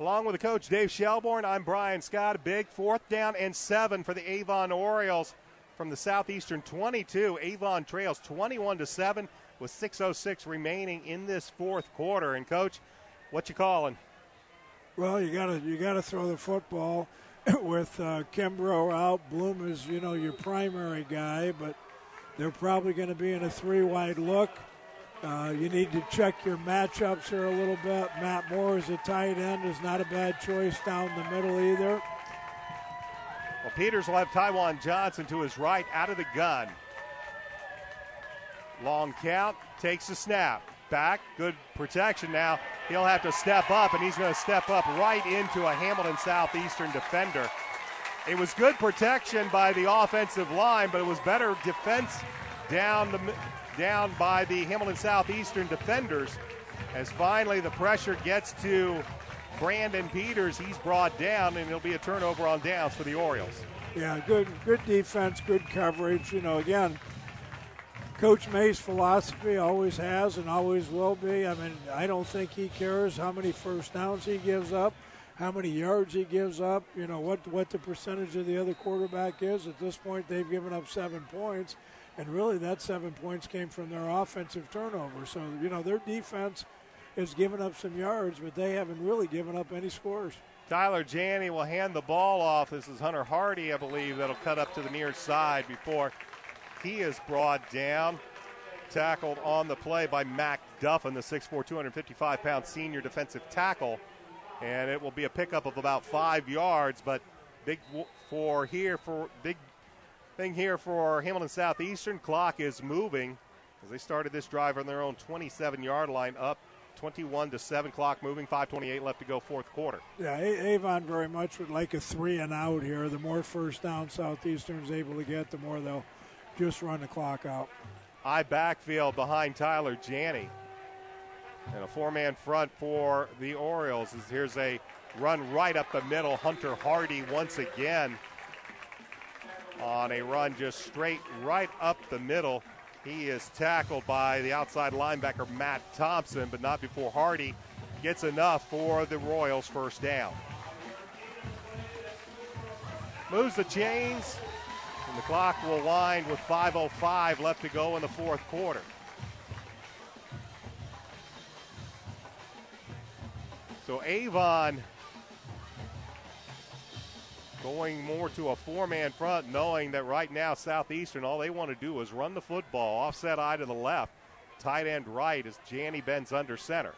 Along with the coach, Dave Shelbourne, I'm Brian Scott. A big 4th down and 7 for the Avon Orioles from the Southeastern 22. Avon trails 21-7 with 6:06 remaining in this 4th quarter. And, Coach, what you calling? Well, you gotta throw the football with Kimbrough out. Bloom is, your primary guy, but they're probably going to be in a 3-wide look. You need to check your matchups here a little bit. Matt Moore is a tight end, is not a bad choice down the middle either. Well, Peters will have Tywan Johnson to his right out of the gun. Long count, takes the snap. Back, good protection now. He'll have to step up, and he's going to step up right into a Hamilton Southeastern defender. It was good protection by the offensive line, but it was better defense down by the Hamilton Southeastern defenders. As finally the pressure gets to Brandon Peters, he's brought down, and it'll be a turnover on downs for the Orioles. Yeah, good defense, good coverage. Again, Coach May's philosophy always has and always will be. I mean, I don't think he cares how many first downs he gives up, how many yards he gives up, what the percentage of the other quarterback is. At this point, they've given up 7 points, and really that 7 points came from their offensive turnover. So, their defense has given up some yards, but they haven't really given up any scores. Tyler Janney will hand the ball off. This is Hunter Hardy, I believe, that'll cut up to the near side before he is brought down. Tackled on the play by Mac Duffin, the 6'4", 255-pound senior defensive tackle. And it will be a pickup of about 5 yards, but big thing here for Hamilton Southeastern. Clock is moving as they started this drive on their own 27-yard line, up 21-7. Clock moving, 5:28 left to go, fourth quarter. Yeah, Avon very much would like a 3-and-out here. The more first down Southeastern's able to get, the more they'll just run the clock out. High backfield behind Tyler Janney. And a four-man front for the Orioles. Here's a run right up the middle. Hunter Hardy once again on a run just straight right up the middle. He is tackled by the outside linebacker Matt Thompson, but not before Hardy gets enough for the Royals' first down. Moves the chains, and the clock will wind with 5:05 left to go in the fourth quarter. So Avon going more to a four-man front, knowing that right now Southeastern, all they want to do is run the football. Offset eye to the left, tight end right as Janney bends under center.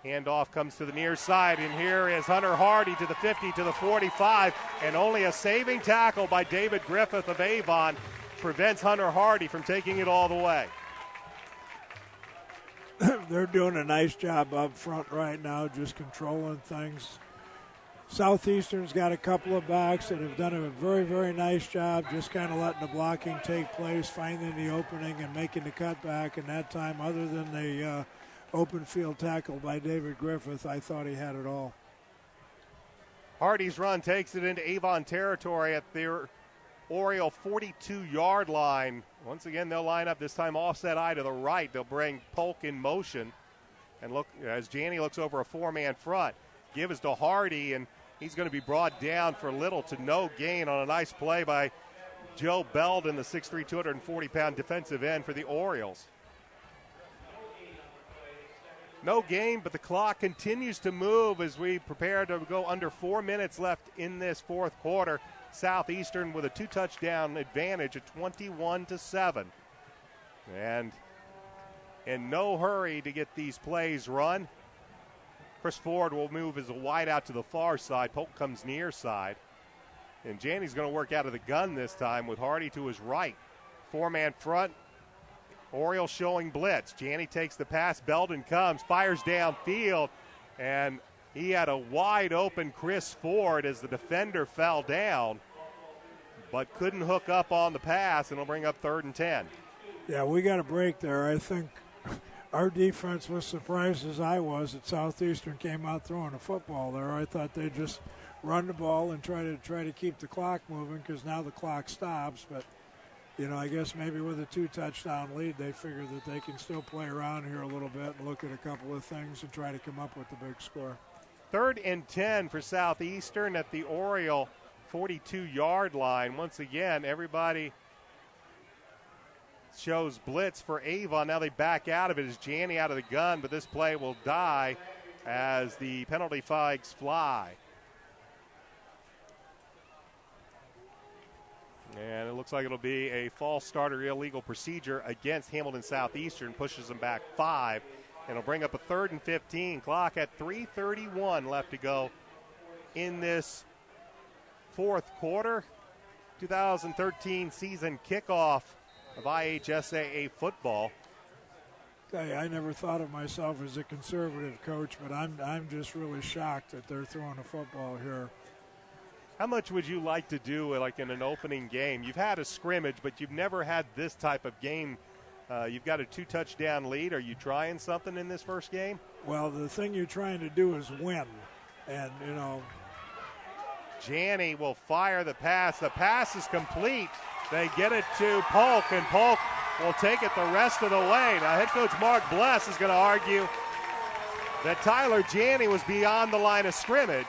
Handoff comes to the near side, and here is Hunter Hardy to the 50, to the 45, and only a saving tackle by David Griffith of Avon prevents Hunter Hardy from taking it all the way. They're doing a nice job up front right now, just controlling things. Southeastern's got a couple of backs that have done a very, very nice job just kind of letting the blocking take place, finding the opening and making the cutback. And that time, other than the open field tackle by David Griffith, I thought he had it all. Hardy's run takes it into Avon territory at their Oriole 42-yard line. Once again, they'll line up this time offset eye to the right. They'll bring Polk in motion. And look, as Janney looks over a four-man front, give is to Hardy, and he's going to be brought down for little to no gain on a nice play by Joe Belden, the 6'3", 240-pound defensive end for the Orioles. No gain, but the clock continues to move as we prepare to go under 4 minutes left in this fourth quarter. Southeastern with a two-touchdown advantage at 21-7. And in no hurry to get these plays run. Chris Ford will move as a wide out to the far side. Polk comes near side. And Janney's going to work out of the gun this time with Hardy to his right. Four-man front. Orioles showing blitz. Janney takes the pass. Belden comes, fires downfield, and he had a wide open Chris Ford as the defender fell down, but couldn't hook up on the pass, and it'll bring up 3rd and 10. Yeah, we got a break there. I think our defense was surprised as I was that Southeastern came out throwing a football there. I thought they'd just run the ball and try to keep the clock moving because now the clock stops, but you know, I guess maybe with a 2-touchdown lead, they figure that they can still play around here a little bit and look at a couple of things and try to come up with the big score. 3rd and 10 for Southeastern at the Oriole 42-yard line. Once again, everybody shows blitz for Avon. Now they back out of it as Janney out of the gun, but this play will die as the penalty flags fly. And it looks like it'll be a false start or illegal procedure against Hamilton Southeastern. Pushes them back 5. And it'll bring up a 3rd and 15. Clock at 3:31 left to go in this fourth quarter. 2013 season kickoff of IHSAA football. I never thought of myself as a conservative coach, but I'm just really shocked that they're throwing a football here. How much would you like to do like in an opening game? You've had a scrimmage, but you've never had this type of game. You've got a 2-touchdown lead. Are you trying something in this first game? Well, the thing you're trying to do is win. And, you know. Janney will fire the pass. The pass is complete. They get it to Polk, and Polk will take it the rest of the way. Now, head coach Mark Bless is going to argue that Tyler Janney was beyond the line of scrimmage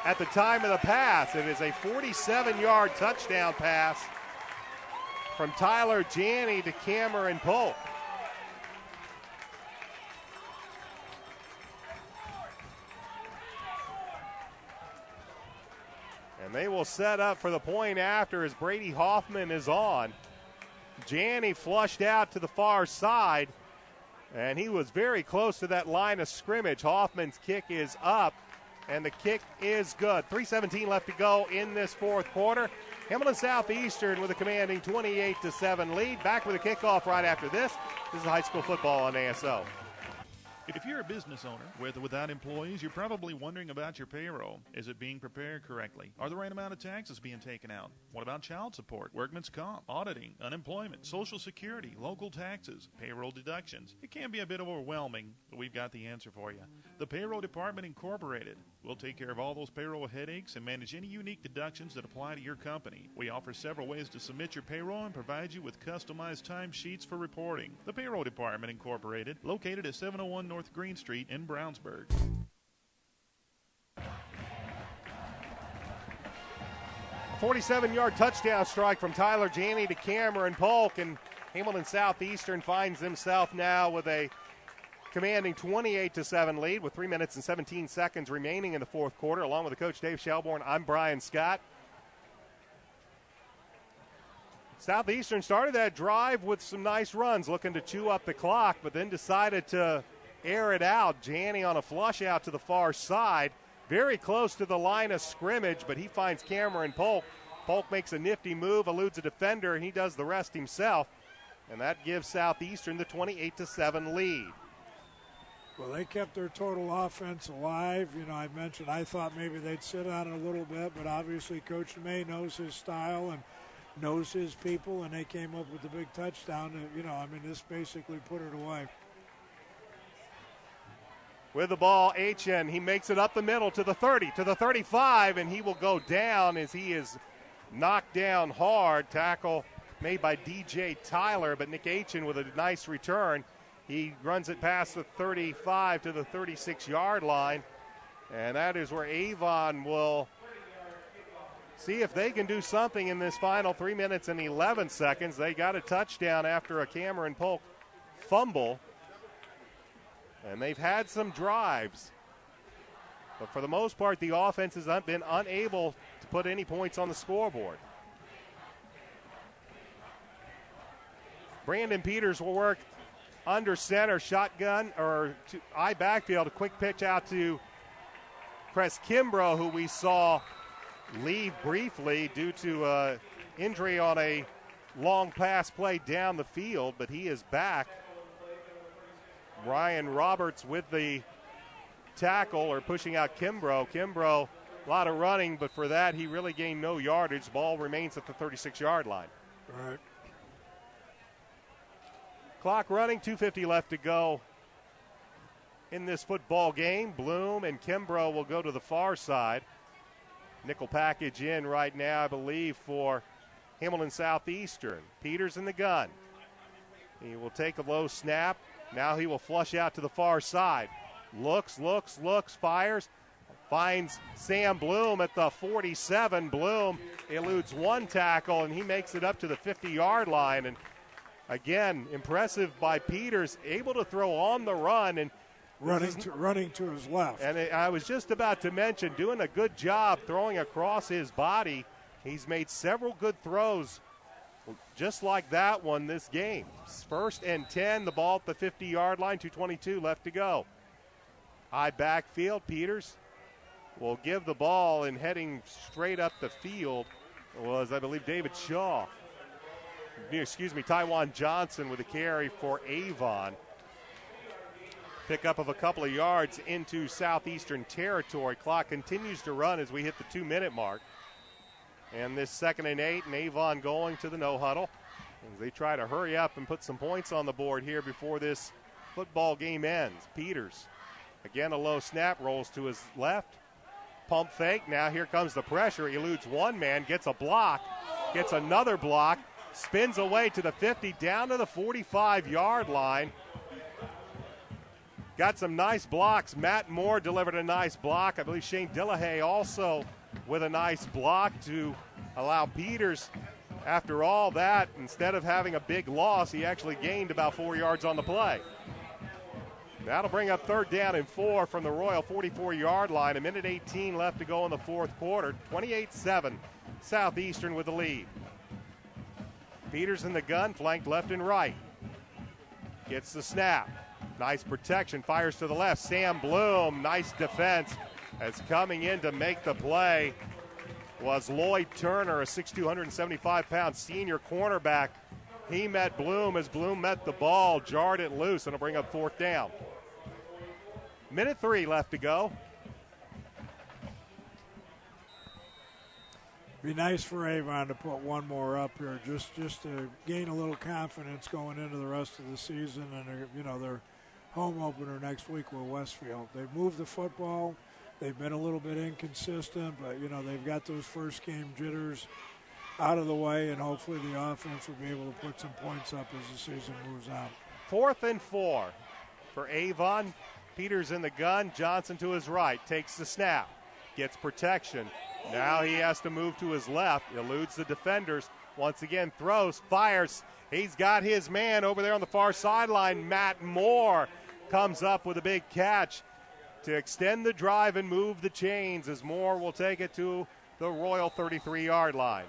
at the time of the pass. It is a 47-yard touchdown pass from Tyler Janney to Cameron Polk. And they will set up for the point after as Brady Hoffman is on. Janney flushed out to the far side, and he was very close to that line of scrimmage. Hoffman's kick is up, and the kick is good. 3:17 left to go in this fourth quarter. Hamilton Southeastern with a commanding 28-7 lead. Back with a kickoff right after this. This is high school football on ASO. If you're a business owner with or without employees, you're probably wondering about your payroll. Is it being prepared correctly? Are the right amount of taxes being taken out? What about child support, workman's comp, auditing, unemployment, Social Security, local taxes, payroll deductions? It can be a bit overwhelming, but we've got the answer for you. The Payroll Department Incorporated will take care of all those payroll headaches and manage any unique deductions that apply to your company. We offer several ways to submit your payroll and provide you with customized timesheets for reporting. The Payroll Department Incorporated, located at 701 North Green Street in Brownsburg. A 47-yard touchdown strike from Tyler Janney to Cameron Polk, and Hamilton Southeastern finds himself now with a commanding 28-7 lead with 3 minutes and 17 seconds remaining in the fourth quarter. Along with the coach Dave Shelbourne, I'm Brian Scott. Southeastern started that drive with some nice runs, looking to chew up the clock, but then decided to air it out. Janney on a flush out to the far side, very close to the line of scrimmage, but he finds Cameron Polk. Polk makes a nifty move, eludes a defender, and he does the rest himself, and that gives Southeastern the 28-7 lead. Well, they kept their total offense alive. You know, I mentioned I thought maybe they'd sit on it a little bit, but obviously Coach May knows his style and knows his people, and they came up with the big touchdown. You know, I mean, this basically put it away. With the ball, Achen, he makes it up the middle to the 30, to the 35, and he will go down as he is knocked down hard. Tackle made by DJ Tyler, but Nick Achen with a nice return. He runs it past the 35 to the 36-yard line, and that is where Avon will see if they can do something in this final 3 minutes and 11 seconds. They got a touchdown after a Cameron Polk fumble, and they've had some drives. But for the most part, the offense has been unable to put any points on the scoreboard. Brandon Peters will work under center, shotgun, or to I backfield, a quick pitch out to Cress Kimbrough, who we saw leave briefly due to injury on a long pass play down the field, but he is back. Ryan Roberts with the tackle, or pushing out Kimbrough. Kimbrough, a lot of running, but for that he really gained no yardage. Ball remains at the 36-yard line. All right. Clock running, 2:50 left to go in this football game. Bloom and Kimbrough will go to the far side. Nickel package in right now, I believe, for Hamilton Southeastern. Peters in the gun. He will take a low snap. Now he will flush out to the far side. Looks, fires. Finds Sam Bloom at the 47. Bloom eludes one tackle, and he makes it up to the 50-yard line. And again, impressive by Peters, able to throw on the run and running to his left. And I was just about to mention, doing a good job throwing across his body. He's made several good throws just like that one this game. First and 10, the ball at the 50-yard line, 2:22 left to go. High backfield, Peters will give the ball, and heading straight up the field was, I believe, David Schall. Taiwan Johnson with a carry for Avon. Pickup of a couple of yards into Southeastern territory. Clock continues to run as we hit the 2-minute mark. And this 2nd and 8, and Avon going to the no huddle as they try to hurry up and put some points on the board here before this football game ends. Peters, again a low snap, rolls to his left. Pump fake, now here comes the pressure. Eludes one man, gets a block, gets another block, spins away to the 50, down to the 45-yard line. Got some nice blocks. Matt Moore delivered a nice block. I believe Shane Dillahay also with a nice block to allow Peters, after all that, instead of having a big loss, he actually gained about 4 yards on the play. That'll bring up 3rd down and 4 from the Royal 44-yard line. 1:18 left to go in the fourth quarter. 28-7, Southeastern with the lead. Peters in the gun, flanked left and right. Gets the snap. Nice protection, fires to the left. Sam Bloom, nice defense. As coming in to make the play was Lloyd Turner, a 6'2", 175-pound senior cornerback. He met Bloom as Bloom met the ball, jarred it loose, and it'll bring up 4th down. 1:03 left to go. Be nice for Avon to put one more up here, just to gain a little confidence going into the rest of the season. And their home opener next week with Westfield. They've moved the football. They've been a little bit inconsistent, but they've got those first game jitters out of the way, and hopefully the offense will be able to put some points up as the season moves on. 4th and 4 for Avon. Peters in the gun. Johnson to his right. Takes the snap. Gets protection. Now he has to move to his left. Eludes the defenders. Once again throws. Fires. He's got his man over there on the far sideline. Matt Moore comes up with a big catch to extend the drive and move the chains as Moore will take it to the Royal 33-yard line.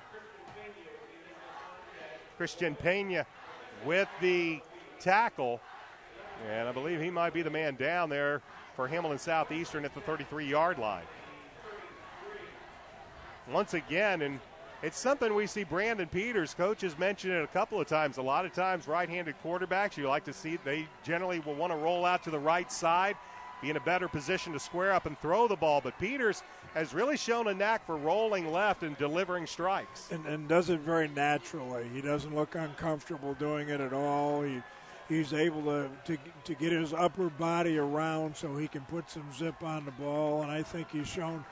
Christian Pena with the tackle, and I believe he might be the man down there for Hamilton Southeastern at the 33-yard line. Once again, and it's something we see Brandon Peters, coach has mentioned it a couple of times. A lot of times right-handed quarterbacks, you like to see, they generally will want to roll out to the right side, be in a better position to square up and throw the ball. But Peters has really shown a knack for rolling left and delivering strikes. And does it very naturally. He doesn't look uncomfortable doing it at all. He's able to get his upper body around so he can put some zip on the ball. And I think he's shown,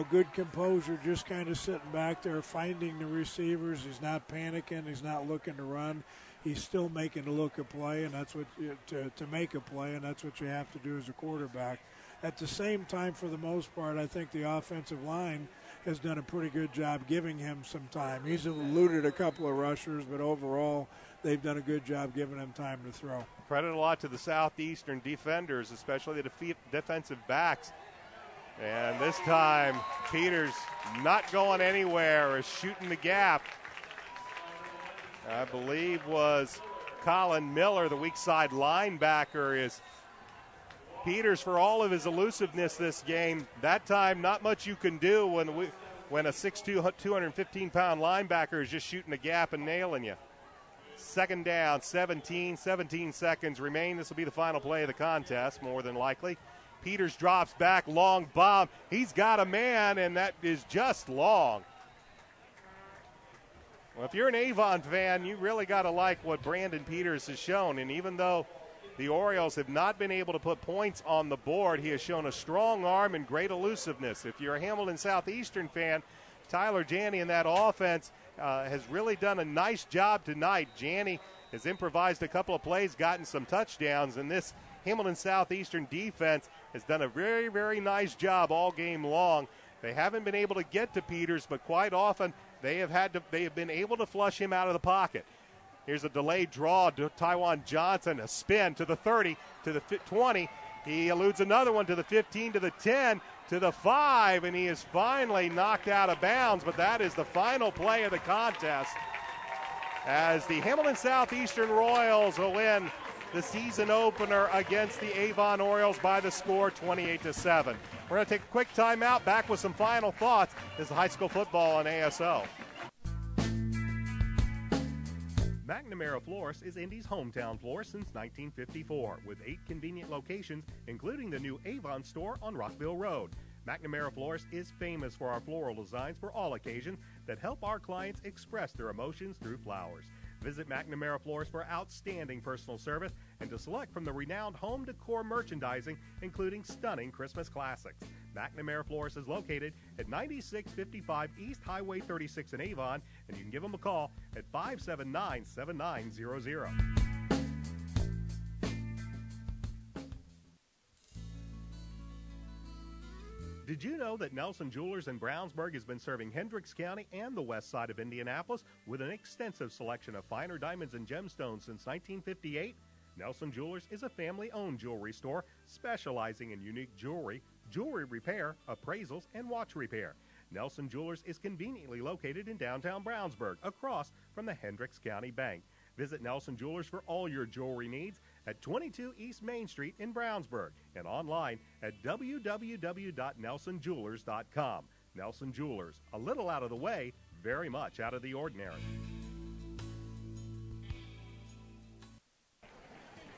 good composure, just kind of sitting back there, finding the receivers. He's not panicking. He's not looking to run. He's still making a look at play, and that's what to make a play, and that's what you have to do as a quarterback. At the same time, for the most part, I think the offensive line has done a pretty good job giving him some time. He's eluded a couple of rushers, but overall, they've done a good job giving him time to throw. Credit a lot to the Southeastern defenders, especially the defensive backs. And this time, Peters not going anywhere, is shooting the gap. I believe was Colin Miller, the weak side linebacker, is Peters for all of his elusiveness this game. That time, not much you can do when a 6'2", 215-pound linebacker is just shooting a gap and nailing you. 2nd down, 17 seconds remain. This will be the final play of the contest, more than likely. Peters drops back, long bomb. He's got a man, and that is just long. Well, if you're an Avon fan, you really got to like what Brandon Peters has shown. And even though the Orioles have not been able to put points on the board, he has shown a strong arm and great elusiveness. If you're a Hamilton Southeastern fan, Tyler Janney in that offense has really done a nice job tonight. Janney has improvised a couple of plays, gotten some touchdowns, and this Hamilton Southeastern defense has done a very, very nice job all game long. They haven't been able to get to Peters, but quite often they have been able to flush him out of the pocket. Here's a delayed draw to Tywan Johnson, a spin to the 30, to the 20. He eludes another one to the 15, to the 10, to the 5, and he is finally knocked out of bounds. But that is the final play of the contest as the Hamilton Southeastern Royals will win the season opener against the Avon Orioles by the score 28-7. We're going to take a quick timeout, back with some final thoughts as the high school football on ASO. McNamara Florist is Indy's hometown florist since 1954, with 8 convenient locations, including the new Avon store on Rockville Road. McNamara Florist is famous for our floral designs for all occasions that help our clients express their emotions through flowers. Visit McNamara Florist for outstanding personal service and to select from the renowned home decor merchandising, including stunning Christmas classics. McNamara Florist is located at 9655 East Highway 36 in Avon, and you can give them a call at 579-7900. Did you know that Nelson Jewelers in Brownsburg has been serving Hendricks County and the west side of Indianapolis with an extensive selection of finer diamonds and gemstones since 1958? Nelson Jewelers is a family-owned jewelry store specializing in unique jewelry, jewelry repair, appraisals, and watch repair. Nelson Jewelers is conveniently located in downtown Brownsburg, across from the Hendricks County Bank. Visit Nelson Jewelers for all your jewelry needs at 22 East Main Street in Brownsburg and online at www.nelsonjewelers.com. Nelson Jewelers, a little out of the way, very much out of the ordinary.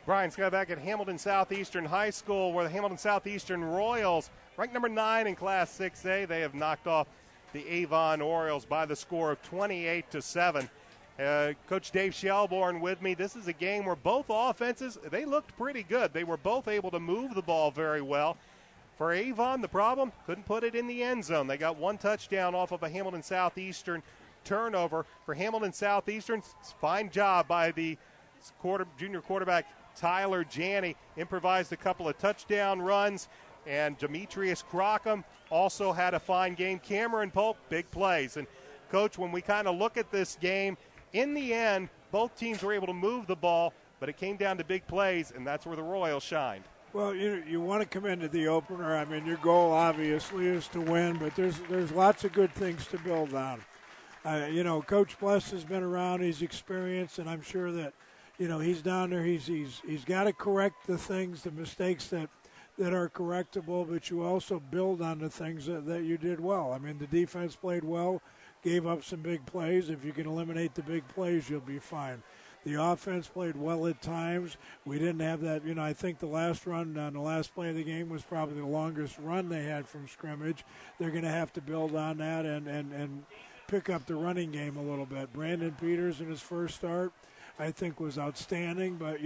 Brian Scott back at Hamilton Southeastern High School, where the Hamilton Southeastern Royals, ranked number 9 in Class 6A, they have knocked off the Avon Orioles by the score of 28-7. Coach Dave Schall with me. This is a game where both offenses, they looked pretty good. They were both able to move the ball very well. For Avon, the problem, couldn't put it in the end zone. They got one touchdown off of a Hamilton Southeastern turnover. For Hamilton Southeastern, fine job by the junior quarterback Tyler Janney. Improvised a couple of touchdown runs. And Demetrius Crockham also had a fine game. Cameron Polk, big plays. And, Coach, when we kind of look at this game, in the end, both teams were able to move the ball, but it came down to big plays, and that's where the Royals shined. Well, you want to come into the opener. I mean, your goal obviously is to win, but there's lots of good things to build on. Coach Bless has been around. He's experienced, and I'm sure that, he's down there. He's got to correct the things, the mistakes that are correctable, but you also build on the things that you did well. I mean, the defense played well, gave up some big plays. If you can eliminate the big plays, you'll be fine. The offense played well at times. We didn't have that. I think the last run on the last play of the game was probably the longest run they had from scrimmage. They're going to have to build on that and pick up the running game a little bit. Brandon Peters in his first start, I think, was outstanding. But,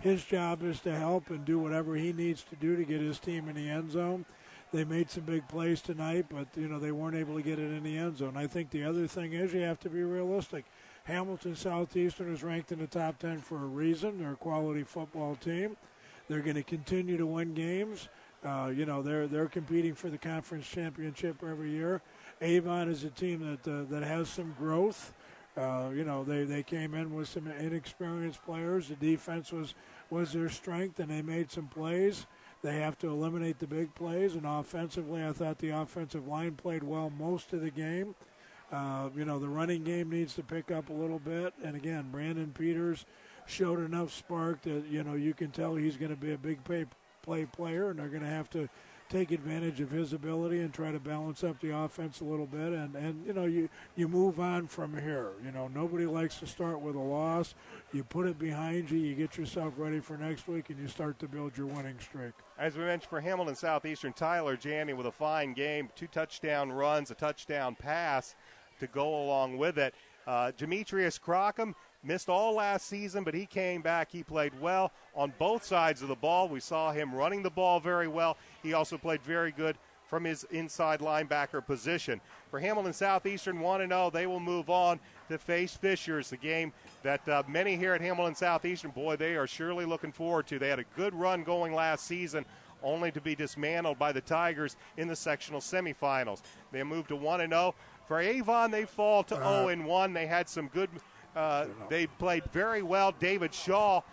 his job is to help and do whatever he needs to do to get his team in the end zone. They made some big plays tonight, but, they weren't able to get it in the end zone. I think the other thing is you have to be realistic. Hamilton Southeastern is ranked in the top 10 for a reason. They're a quality football team. They're going to continue to win games. They're competing for the conference championship every year. Avon is a team that has some growth. They came in with some inexperienced players. The defense was their strength, and they made some plays. They have to eliminate the big plays. And offensively, I thought the offensive line played well most of the game. The running game needs to pick up a little bit. And, again, Brandon Peters showed enough spark that, you can tell he's going to be a big play player, and they're going to have to take advantage of his ability and try to balance up the offense a little bit. And you move on from here. Nobody likes to start with a loss. You put it behind you, you get yourself ready for next week, and you start to build your winning streak. As we mentioned, for Hamilton Southeastern, Tyler Janney with a fine game, 2 touchdown runs, a touchdown pass to go along with it. Demetrius Crockham missed all last season, but he came back. He played well on both sides of the ball. We saw him running the ball very well. He also played very good from his inside linebacker position. For Hamilton Southeastern 1-0, they will move on to face Fishers, the game that many here at Hamilton Southeastern, boy, they are surely looking forward to. They had a good run going last season, only to be dismantled by the Tigers in the sectional semifinals. They moved to 1-0. For Avon, they fall to 0-1. They had some good they played very well. David Schall,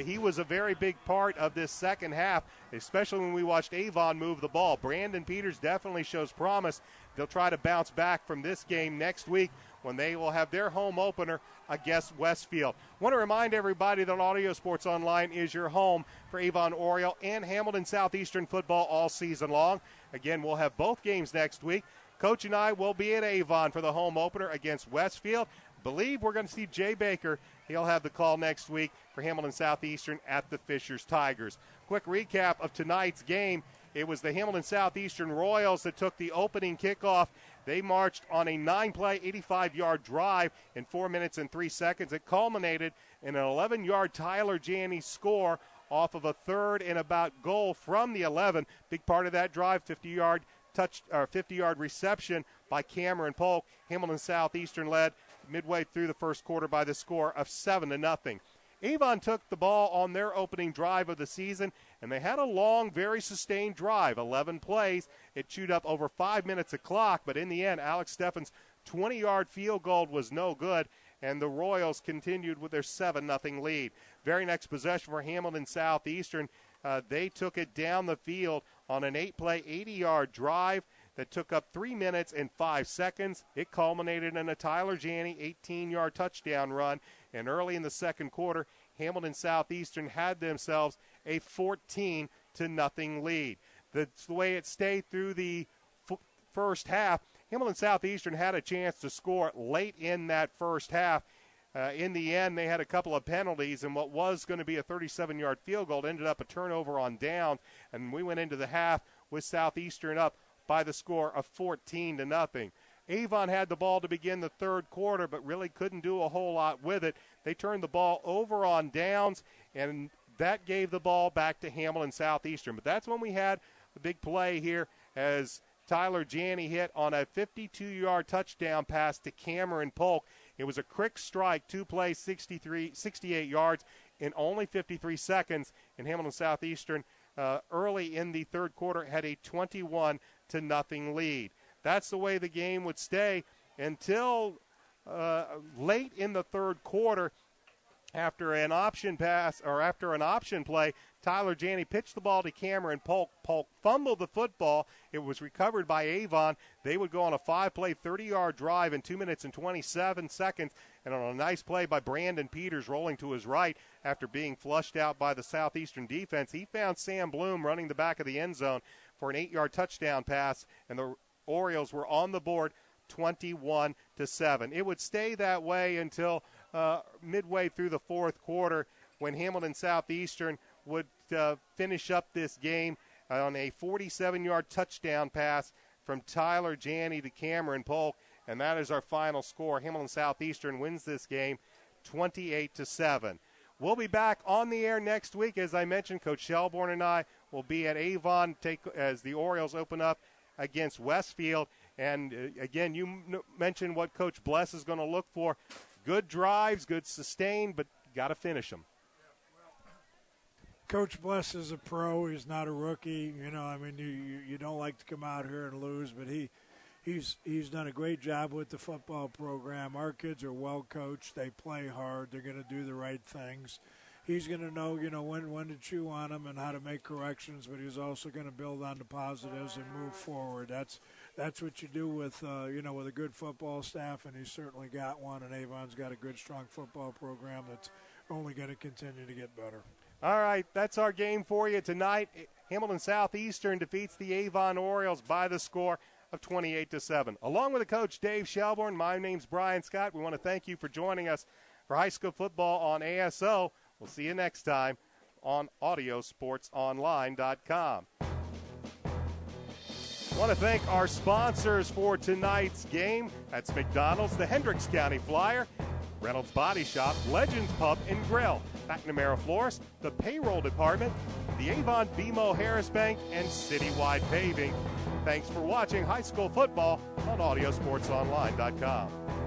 he was a very big part of this second half, especially when we watched Avon move the ball. Brandon Peters definitely shows promise. They'll try to bounce back from this game next week when they will have their home opener against Westfield. Want to remind everybody that Audio Sports Online is your home for Avon Oriole and Hamilton Southeastern football all season long. Again, we'll have both games next week. Coach and I will be at Avon for the home opener against Westfield. Believe we're going to see Jay Baker. He'll have the call next week for Hamilton Southeastern at the Fishers Tigers. Quick recap of tonight's game. It was the Hamilton Southeastern Royals that took the opening kickoff. They marched on a 9-play, 85-yard drive in 4 minutes and 3 seconds. It culminated in an 11-yard Tyler Janney score off of a 3rd and about goal from the 11. Big part of that drive, 50-yard reception by Cameron Polk. Hamilton Southeastern led midway through the first quarter by the score of 7-0. Avon took the ball on their opening drive of the season, and they had a long, very sustained drive, 11 plays. It chewed up over 5 minutes of clock, but in the end, Alex Steffen's 20-yard field goal was no good, and the Royals continued with their 7-0 lead. Very next possession for Hamilton Southeastern, they took it down the field on an 8-play, 80-yard drive that took up 3 minutes and 5 seconds. It culminated in a Tyler Janney 18-yard touchdown run, and early in the second quarter, Hamilton Southeastern had themselves a 14-0 lead. That's the way it stayed through the first half. Hamilton Southeastern had a chance to score late in that first half. In the end, they had a couple of penalties, and what was going to be a 37-yard field goal ended up a turnover on downs, and we went into the half with Southeastern up by the score of 14-0. Avon had the ball to begin the third quarter, but really couldn't do a whole lot with it. They turned the ball over on downs, and that gave the ball back to Hamilton Southeastern. But that's when we had the big play here as Tyler Janney hit on a 52-yard touchdown pass to Cameron Polk. It was a quick strike, 2 plays, 68 yards in only 53 seconds, and Hamilton Southeastern early in the third quarter had a 21-0 lead. That's the way the game would stay until late in the third quarter. After an option pass, or after an option play, Tyler Janney pitched the ball to Cameron Polk. Polk fumbled the football. It was recovered by Avon. They would go on a 5-play, 30-yard drive in 2 minutes and 27 seconds. And on a nice play by Brandon Peters rolling to his right after being flushed out by the Southeastern defense, he found Sam Bloom running the back of the end zone for an 8-yard touchdown pass, and the Orioles were on the board 21-7. It would stay that way until midway through the fourth quarter when Hamilton Southeastern would finish up this game on a 47-yard touchdown pass from Tyler Janney to Cameron Polk, and that is our final score. Hamilton Southeastern wins this game 28-7. We'll be back on the air next week. As I mentioned, Coach Shelbourne and I will be at Avon as the Orioles open up against Westfield. And, again, you mentioned what Coach Bless is going to look for. Good drives, good sustain, but got to finish them. Coach Bless is a pro. He's not a rookie. You don't like to come out here and lose, but he's done a great job with the football program. Our kids are well coached. They play hard. They're going to do the right things. He's going to know, when to chew on them and how to make corrections, but he's also going to build on the positives and move forward. That's what you do with, with a good football staff, and he's certainly got one, and Avon's got a good, strong football program that's only going to continue to get better. All right, that's our game for you tonight. Hamilton Southeastern defeats the Avon Orioles by the score of 28-7. Along with the coach, Dave Shelbourne, my name's Brian Scott. We want to thank you for joining us for high school football on ASO. We'll see you next time on audiosportsonline.com. I want to thank our sponsors for tonight's game. That's McDonald's, the Hendricks County Flyer, Reynolds Body Shop, Legends Pub and Grill, McNamara Florist, the Payroll Department, the Avon BMO Harris Bank, and Citywide Paving. Thanks for watching high school football on audiosportsonline.com.